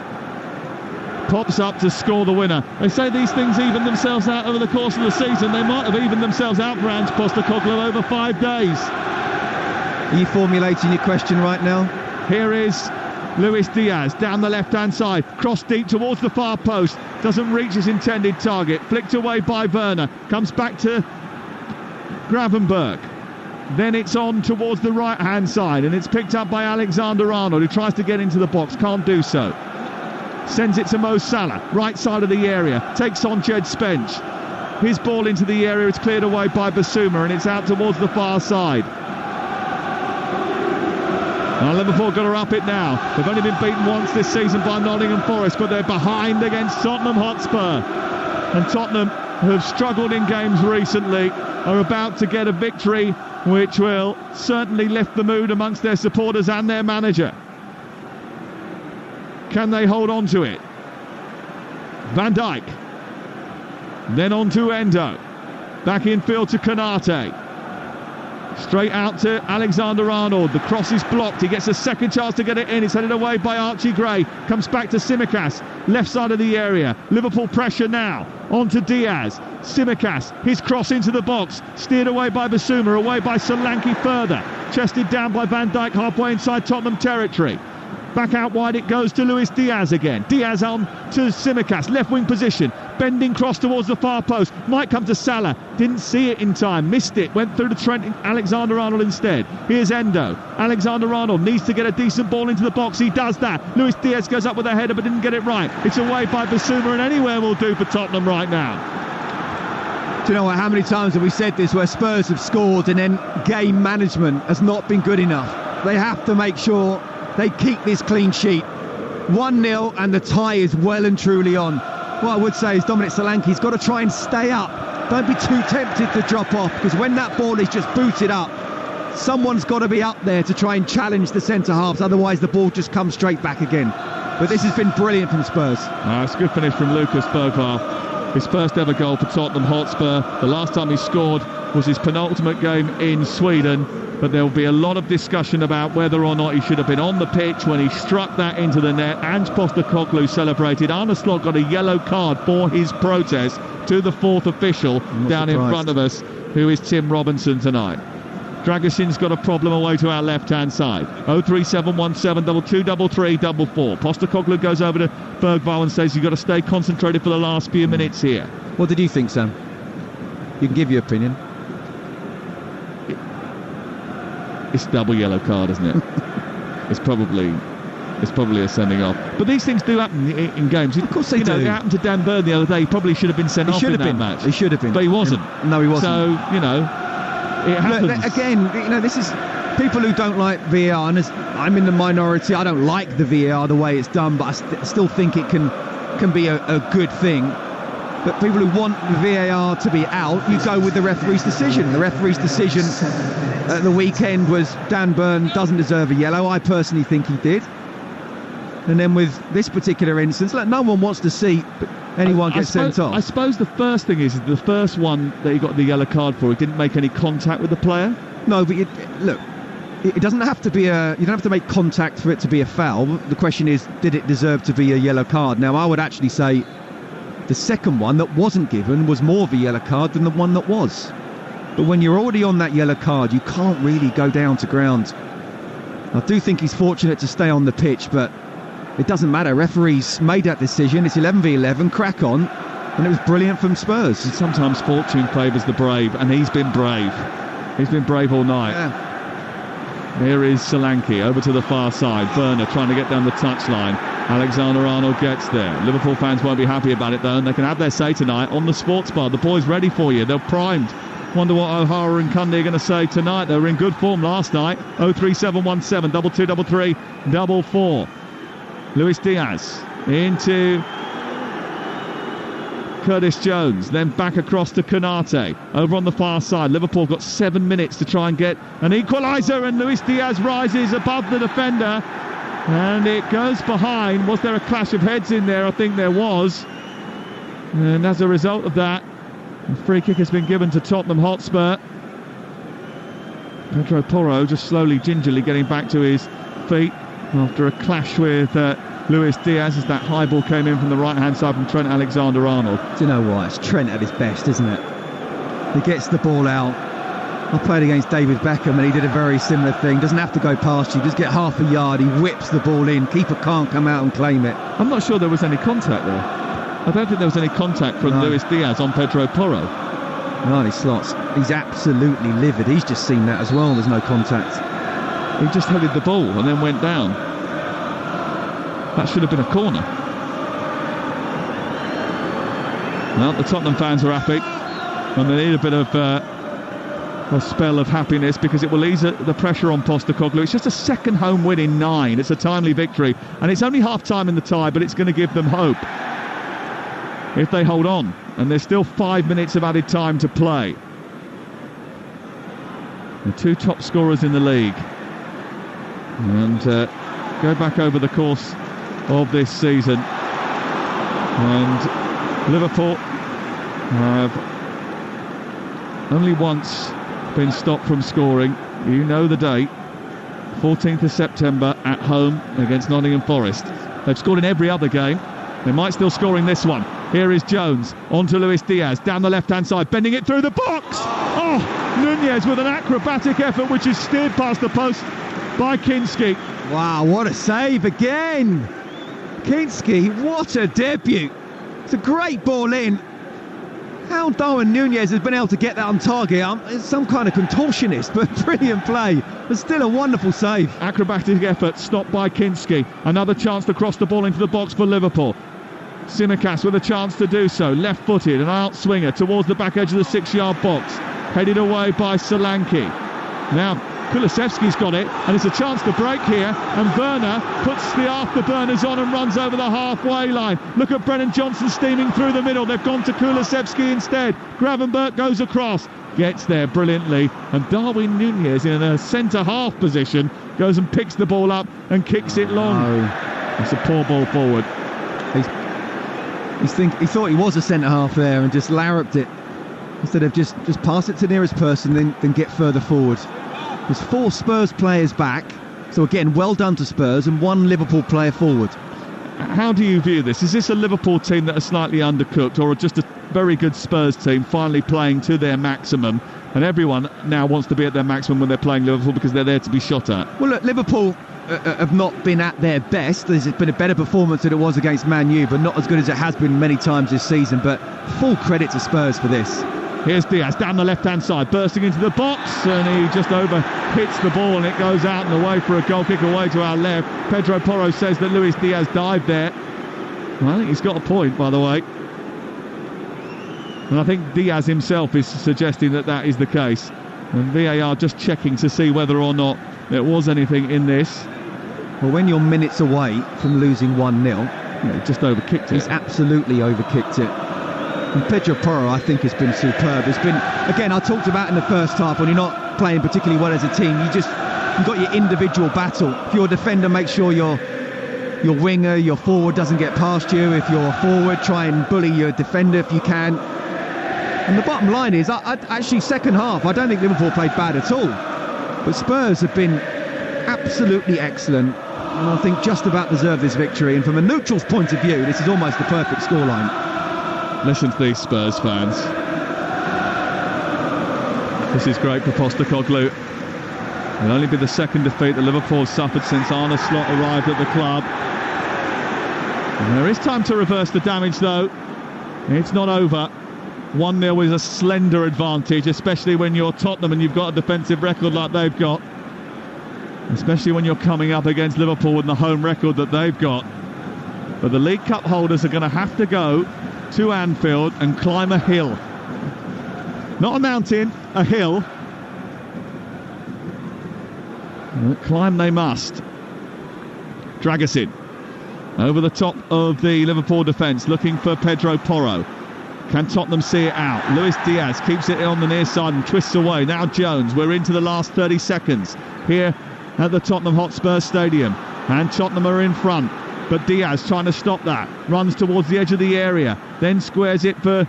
pops up to score the winner. They say these things even themselves out over the course of the season. They might have evened themselves out for Ange Postecoglou over 5 days. Are you formulating your question right now? Here is Luis Diaz down the left-hand side, cross deep towards the far post, doesn't reach his intended target, flicked away by Werner, comes back to Gravenberch. Then it's on towards the right-hand side, and it's picked up by Alexander-Arnold, who tries to get into the box, can't do so. Sends it to Mo Salah, right side of the area, takes on Jed Spence. His ball into the area, it's cleared away by Basuma, and it's out towards the far side. Now Liverpool got to up it now. They've only been beaten once this season by Nottingham Forest, but they're behind against Tottenham Hotspur. And Tottenham, who have struggled in games recently, are about to get a victory which will certainly lift the mood amongst their supporters and their manager. Can they hold on to it? Van Dijk. Then on to Endo. Back in field to Konate. Straight out to Alexander-Arnold. The cross is blocked. He gets a second chance to get it in. It's headed away by Archie Gray. Comes back to Tsimikas. Left side of the area. Liverpool pressure now. On to Diaz. Tsimikas. His cross into the box. Steered away by Basuma. Away by Solanke further. Chested down by Van Dijk halfway inside Tottenham territory. Back out wide it goes to Luis Diaz again. Diaz on to Tsimikas, left wing position, bending cross towards the far post, might come to Salah, didn't see it in time, missed it, went through to Trent Alexander-Arnold instead. Here's Endo. Alexander-Arnold needs to get a decent ball into the box, he does that. Luis Diaz goes up with a header but didn't get it right. It's away by Basuma, and anywhere will do for Tottenham right now. Do you know what, how many times have we said this where Spurs have scored and then game management has not been good enough? They have to make sure they keep this clean sheet. 1-0 and the tie is well and truly on. What I would say is Dominic Solanke's got to try and stay up. Don't be too tempted to drop off, because when that ball is just booted up, someone's got to be up there to try and challenge the centre-halves, otherwise the ball just comes straight back again. But this has been brilliant from Spurs. It's a good finish from Lucas Bergvall. His first ever goal for Tottenham Hotspur. The last time he scored was his penultimate game in Sweden. But there will be a lot of discussion about whether or not he should have been on the pitch when he struck that into the net. Ange Postecoglou celebrated. Arne Slot got a yellow card for his protest to the fourth official down in front of us, who is Tim Robinson tonight. Dragusin's got a problem away to our left-hand side. 03717 223344. Postecoglou goes over to Bergvall and says you've got to stay concentrated for the last few minutes here. What did you think, Sam? You can give your opinion. It's a double yellow card, isn't it? It's probably a sending off. But these things do happen in games. Of course they do. It happened to Dan Burn the other day. He probably should have been sent off in that match. He should have been. But he wasn't. No, he wasn't. So, it happens. Look, again, this is people who don't like VAR, and I'm in the minority. I don't like the VAR the way it's done, but I still think it can be a good thing. But people who want the VAR to be out, you go with the referee's decision. The referee's decision at the weekend was Dan Burn doesn't deserve a yellow. I personally think he did. And then with this particular instance, no one wants to see anyone get sent off. I suppose the first thing is the first one that he got the yellow card for, he didn't make any contact with the player. No, but look, it doesn't have to be you don't have to make contact for it to be a foul. The question is, did it deserve to be a yellow card? Now, I would actually say the second one that wasn't given was more of a yellow card than the one that was. But when you're already on that yellow card, you can't really go down to ground. I do think he's fortunate to stay on the pitch, but it doesn't matter. Referees made that decision. It's 11v11, crack on. And it was brilliant from Spurs. And sometimes fortune favours the brave, and he's been brave. He's been brave all night. Yeah. Here is Solanke over to the far side. Werner trying to get down the touchline. Alexander-Arnold gets there. Liverpool fans won't be happy about it though, and they can have their say tonight on the sports bar. The boys ready for you. They're primed. Wonder what O'Hara and Cundy are going to say tonight. They were in good form last night. 03717 223344. Luis Diaz into Curtis Jones, then back across to Konate over on the far side. Liverpool got 7 minutes to try and get an equaliser, and Luis Diaz rises above the defender and it goes behind. Was there a clash of heads in there? I think there was, and as a result of that, a free kick has been given to Tottenham Hotspur. Pedro Porro just slowly, gingerly getting back to his feet after a clash with Luis Diaz as that high ball came in from the right-hand side from Trent Alexander-Arnold. Do you know what? It's Trent at his best, isn't it? He gets the ball out. I played against David Beckham and he did a very similar thing. Doesn't have to go past you, just get half a yard. He whips the ball in. Keeper can't come out and claim it. I'm not sure there was any contact there. I don't think there was any contact from Luis Diaz on Pedro Porro. No, he slots. He's absolutely livid. He's just seen that as well. There's no contact. He just headed the ball and then went down. That should have been a corner. Well, the Tottenham fans are happy, and they need a bit of a spell of happiness because it will ease the pressure on Postecoglou. It's just a second home win in 9. It's a timely victory, and it's only half-time in the tie, but it's going to give them hope if they hold on. And there's still 5 minutes of added time to play. The two top scorers in the league. And go back over the course of this season, and Liverpool have only once been stopped from scoring. You know the date. 14th of September at home against Nottingham Forest. They've scored in every other game. They might still score in this one. Here is Jones, on to Luis Diaz, down the left-hand side, bending it through the box! Oh, Nunez with an acrobatic effort which is steered past the post by Kinski. Wow, what a save again! Kinski, what a debut! It's a great ball in. How Darwin Nunez has been able to get that on target, it's some kind of contortionist, but brilliant play. But still a wonderful save. Acrobatic effort stopped by Kinski. Another chance to cross the ball into the box for Liverpool. Tsimikas with a chance to do so, left-footed, an outswinger towards the back edge of the 6-yard box, headed away by Solanke. Now Kulusevski's got it, and it's a chance to break here, and Werner puts the afterburners on and runs over the halfway line. Look at Brennan Johnson steaming through the middle. They've gone to Kulusevski instead. Gravenberch goes across, gets there brilliantly, and Darwin Nunez in a centre-half position goes and picks the ball up and kicks it long. It's a poor ball forward. He thought he was a centre-half there and just larruped it instead of just pass it to the nearest person, then get further forward. There's 4 Spurs players back, so again, well done to Spurs, and 1 Liverpool player forward. How do you view this? Is this a Liverpool team that are slightly undercooked, or just a very good Spurs team finally playing to their maximum, and everyone now wants to be at their maximum when they're playing Liverpool because they're there to be shot at? Well, look, Liverpool have not been at their best. There's been a better performance than it was against Man U, but not as good as it has been many times this season. But full credit to Spurs for this. Here's Diaz down the left-hand side, bursting into the box, and he just hits the ball, and it goes out and away for a goal kick away to our left. Pedro Porro says that Luis Diaz dived there. Well, I think he's got a point, by the way. And I think Diaz himself is suggesting that that is the case. And VAR just checking to see whether or not there was anything in this. Well, when you're minutes away from losing 1-0, he just overkicked it. He's absolutely overkicked it. And Pedro Porro, I think, has been superb. It's been, again, I talked about in the first half, when you're not playing particularly well as a team, you've got your individual battle. If you're a defender, make sure your winger, your forward doesn't get past you. If you're a forward, try and bully your defender if you can. And the bottom line is, actually, second half, I don't think Liverpool played bad at all. But Spurs have been absolutely excellent, and I think just about deserve this victory. And from a neutral's point of view, this is almost the perfect scoreline. Listen to these Spurs fans. This is great for Postecoglou. It'll only be the second defeat that Liverpool has suffered since Arne Slot arrived at the club. And there is time to reverse the damage, though. It's not over. 1-0 is a slender advantage, especially when you're Tottenham and you've got a defensive record like they've got. Especially when you're coming up against Liverpool with the home record that they've got. But the League Cup holders are going to have to go to Anfield and climb a hill. Not a mountain, a hill. And climb they must. Dragusin over the top of the Liverpool defence, looking for Pedro Porro. Can Tottenham see it out? Luis Diaz keeps it on the near side and twists away. Now Jones. We're into the last 30 seconds here at the Tottenham Hotspur Stadium. And Tottenham are in front. But Diaz trying to stop that. Runs towards the edge of the area. Then squares it for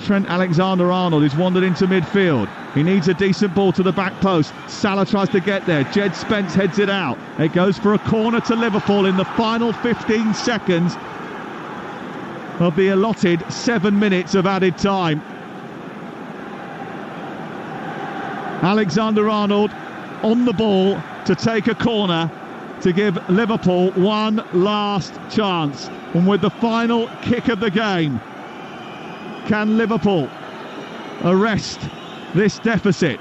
Trent Alexander-Arnold, who's wandered into midfield. He needs a decent ball to the back post. Salah tries to get there. Jed Spence heads it out. It goes for a corner to Liverpool in the final 15 seconds of the allotted 7 minutes of added time. Alexander-Arnold on the ball to take a corner to give Liverpool one last chance. And with the final kick of the game, can Liverpool arrest this deficit?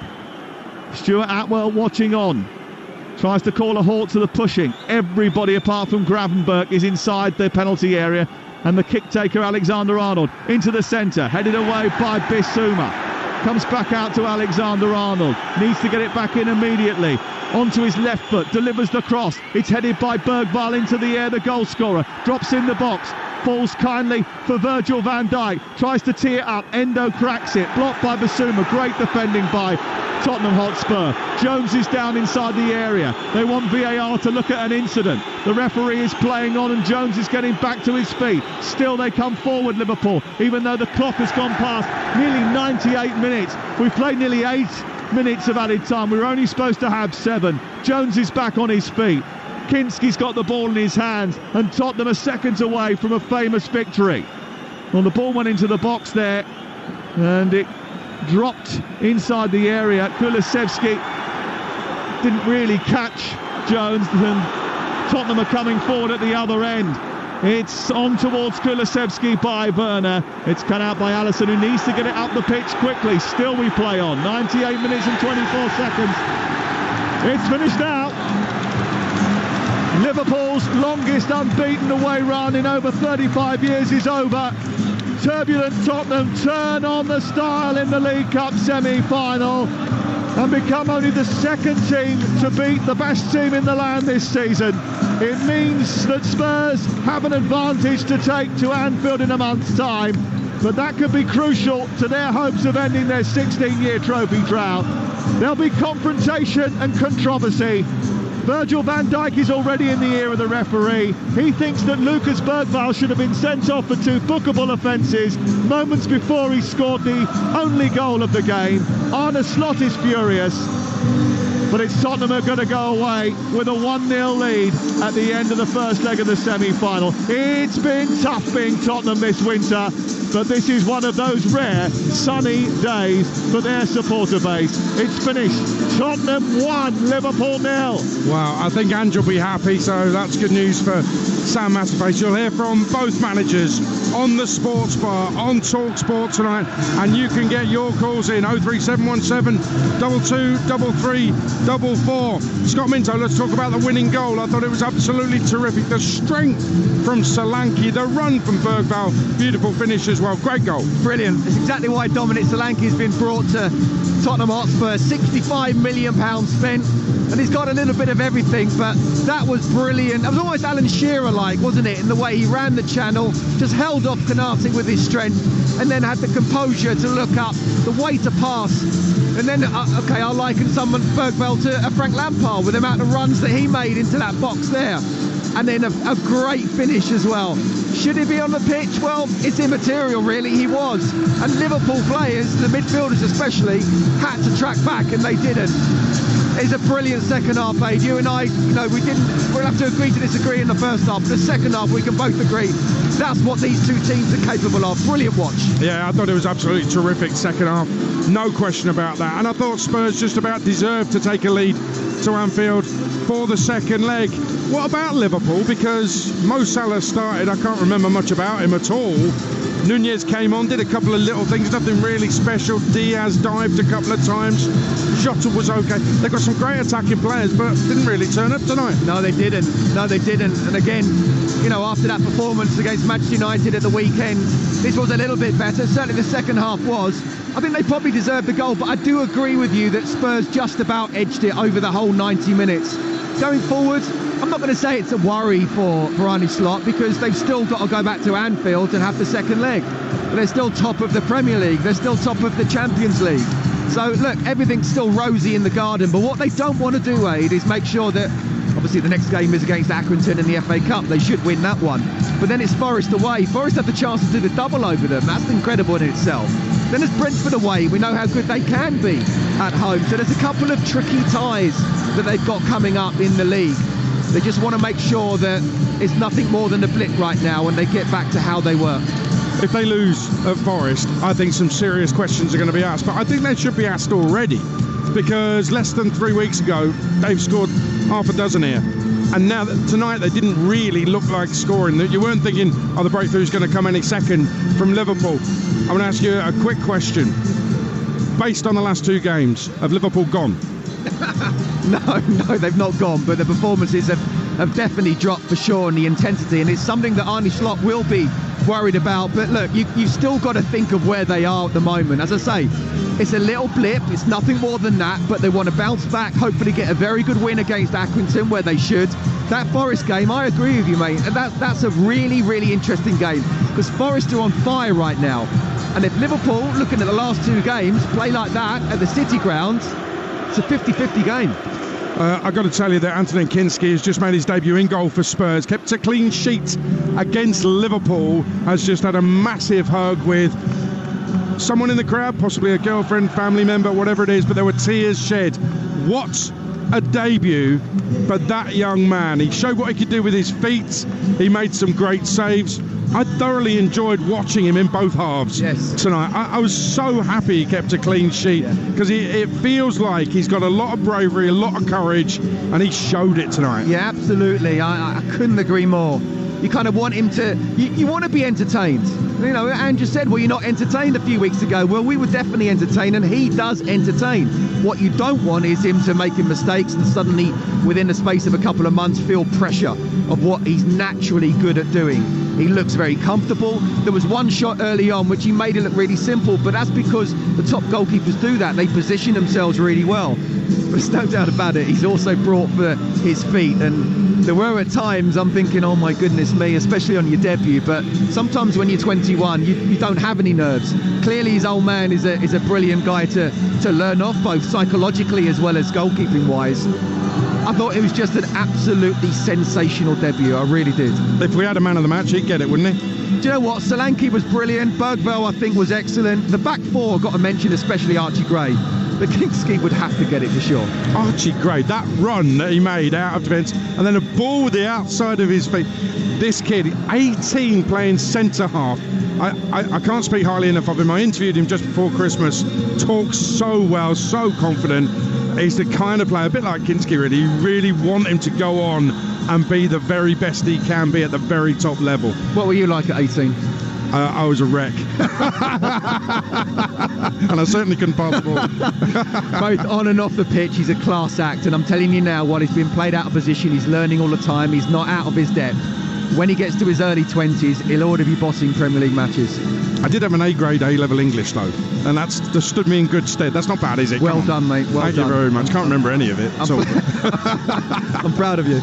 Stuart Atwell watching on. Tries to call a halt to the pushing. Everybody apart from Gravenberch is inside the penalty area. And the kick taker Alexander-Arnold into the centre. Headed away by Bissouma. Comes back out to Alexander-Arnold. Needs to get it back in immediately. Onto his left foot. Delivers the cross. It's headed by Bergvall into the air, the goal scorer. Drops in the box. falls kindly for Virgil van Dijk, tries to tee it up, Endo cracks it, blocked by Basuma, great defending by Tottenham Hotspur. Jones is down inside the area. They want VAR to look at an incident. The referee is playing on and Jones is getting back to his feet. Still they come forward, Liverpool, even though the clock has gone past nearly 98 minutes. We've played nearly 8 minutes of added time. We were only supposed to have 7. Jones is back on his feet. Kinski's got the ball in his hands and Tottenham are seconds away from a famous victory. Well, the ball went into the box there and it dropped inside the area. Kulusevski didn't really catch Jones and Tottenham are coming forward at the other end. It's on towards Kulusevski by Werner. It's cut out by Alisson, who needs to get it up the pitch quickly. Still we play on. 98 minutes and 24 seconds. It's finished now. Liverpool's longest unbeaten away run in over 35 years is over. Turbulent Tottenham turn on the style in the League Cup semi-final and become only the second team to beat the best team in the land this season. It means that Spurs have an advantage to take to Anfield in a month's time, but that could be crucial to their hopes of ending their 16-year trophy drought. There'll be confrontation and controversy. Virgil van Dijk is already in the ear of the referee. He thinks that Lucas Bergvall should have been sent off for 2 bookable offences moments before he scored the only goal of the game. Arne Slot is furious, but it's Tottenham are going to go away with a 1-0 lead at the end of the first leg of the semi-final. It's been tough being Tottenham this winter, but this is one of those rare sunny days for their supporter base. It's finished. Tottenham 1, Liverpool 0. Wow, I think Ange will be happy, so that's good news for Sam Matterface. You'll hear from both managers on the Sports Bar on Talksport tonight, and you can get your calls in 03717 223344. Scott Minto, let's talk about the winning goal. I thought it was absolutely terrific. The strength from Solanke, the run from Bergvall, beautiful finish as well. Great goal. Brilliant. It's exactly why Dominic Solanke has been brought to Tottenham Hotspur. £65 million spent, and he's got a little bit of everything, but that was brilliant. It was almost Alan Shearer-like, wasn't it, in the way he ran the channel, just held off Konate with his strength, and then had the composure to look up, the way to pass. And then, okay, I'll liken someone, Bergvall, to a Frank Lampard with the amount of runs that he made into that box there. And then a great finish as well. Should he be on the pitch? Well, it's immaterial, really. He was. And Liverpool players, the midfielders especially, had to track back, and they didn't. It's a brilliant second half, Aid. You and I, we'll have to agree to disagree in the first half, but the second half we can both agree that's what these two teams are capable of. Brilliant watch. Yeah, I thought it was absolutely terrific second half. No question about that. And I thought Spurs just about deserved to take a lead to Anfield for the second leg. What about Liverpool? Because Mo Salah started, I can't remember much about him at all. Nunez came on, did a couple of little things, nothing really special. Diaz dived a couple of times. Jota was okay. They've got some great attacking players, but didn't really turn up tonight. No, they didn't. And again, after that performance against Manchester United at the weekend, this was a little bit better. Certainly the second half was. I think they probably deserved the goal, but I do agree with you that Spurs just about edged it over the whole 90 minutes. Going forward, I'm not going to say it's a worry for Arne Slot, because they've still got to go back to Anfield and have the second leg. But they're still top of the Premier League. They're still top of the Champions League. So, look, everything's still rosy in the garden. But what they don't want to do, Aid, is make sure that, obviously, the next game is against Accrington in the FA Cup. They should win that one. But then it's Forest away. Forest have the chance to do the double over them. That's incredible in itself. Then there's Brentford away. We know how good they can be at home. So there's a couple of tricky ties that they've got coming up in the league. They just want to make sure that it's nothing more than a blip right now and they get back to how they were. If they lose at Forest, I think some serious questions are going to be asked. But I think they should be asked already, because less than 3 weeks ago, they've scored half a dozen here. And now, tonight, they didn't really look like scoring. You weren't thinking, the breakthrough's going to come any second from Liverpool. I'm going to ask you a quick question. Based on the last 2 games, have Liverpool gone? No, they've not gone, but the performances have definitely dropped for sure in the intensity, and it's something that Arne Slot will be worried about. But look, you've still got to think of where they are at the moment. As I say, it's a little blip. It's nothing more than that. But they want to bounce back, hopefully get a very good win against Accrington, where they should. That Forest game, I agree with you, mate. And that's a really, really interesting game, because Forest are on fire right now. And if Liverpool, looking at the last 2 games, play like that at the City grounds, it's a 50-50 game. I've got to tell you that Anthony Kinski has just made his debut in goal for Spurs, kept a clean sheet against Liverpool, has just had a massive hug with someone in the crowd, possibly a girlfriend, family member, whatever it is, but there were tears shed. What a debut for that young man. He showed what he could do with his feet. He made some great saves. I thoroughly enjoyed watching him in both halves tonight. I was so happy he kept a clean sheet, because it feels like he's got a lot of bravery, a lot of courage, and he showed it tonight. Yeah, absolutely. I couldn't agree more. You kind of want him to... You want to be entertained. You know, Andrew said, well, you're not entertained a few weeks ago. Well, we were definitely entertained, and he does entertain. What you don't want is him to making mistakes and suddenly, within the space of a couple of months, feel pressure of what he's naturally good at doing. He looks very comfortable. There was one shot early on which he made it look really simple, but that's because the top goalkeepers do that. They position themselves really well. But there's no doubt about it, he's also brought for his feet, and there were at times I'm thinking, oh my goodness me, especially on your debut, but sometimes when you're 21 you don't have any nerves. Clearly his old man is a brilliant guy to learn off, both psychologically as well as goalkeeping wise. I thought it was just an absolutely sensational debut, I really did. If we had a man of the match, he'd get it, wouldn't he? Do you know what? Solanke was brilliant. Bergvall, I think, was excellent. The back four, got to mention especially Archie Gray. But Kinski would have to get it for sure. Archie Gray, that run that he made out of defence, and then a ball with the outside of his feet. This kid, 18, playing centre half. I can't speak highly enough of him. I interviewed him just before Christmas. Talks so well, so confident. He's the kind of player, a bit like Kinski really, you really want him to go on and be the very best he can be at the very top level. What were you like at 18? I was a wreck. And I certainly couldn't pass the ball. Both on and off the pitch, he's a class act, and I'm telling you now, while he's been played out of position, he's learning all the time, he's not out of his depth. When he gets to his early 20s, he'll already be bossing Premier League matches. I did have an A-grade A-level English though, and that's stood me in good stead. That's not bad, is it? Well done, mate. Well done. Thank you very much. Can't remember any of it. I'm proud of you.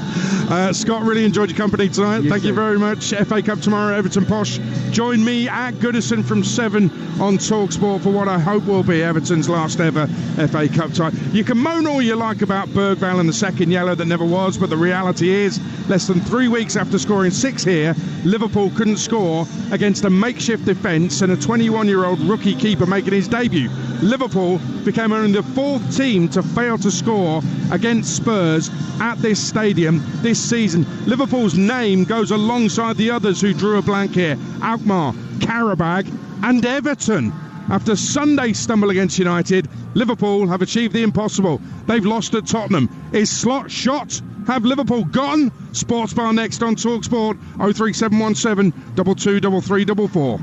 Scott, really enjoyed your company tonight. Thank you very much. FA Cup tomorrow, Everton Posh. Join me at Goodison from 7 on Talksport for what I hope will be Everton's last ever FA Cup tie. You can moan all you like about Bergvall and the second yellow that never was, but the reality is, less than 3 weeks after scoring 6 here, Liverpool couldn't score against a makeshift defence and a 21-year-old rookie keeper making his debut. Liverpool became only the 4th team to fail to score against Spurs at this stadium this season. Liverpool's name goes alongside the others who drew a blank here: Alkmaar, Qarabag and Everton. After Sunday's stumble against United, Liverpool have achieved the impossible. They've lost at Tottenham. Is Slot shot? Have Liverpool gone? Sports Bar next on Talksport. 03717 223344.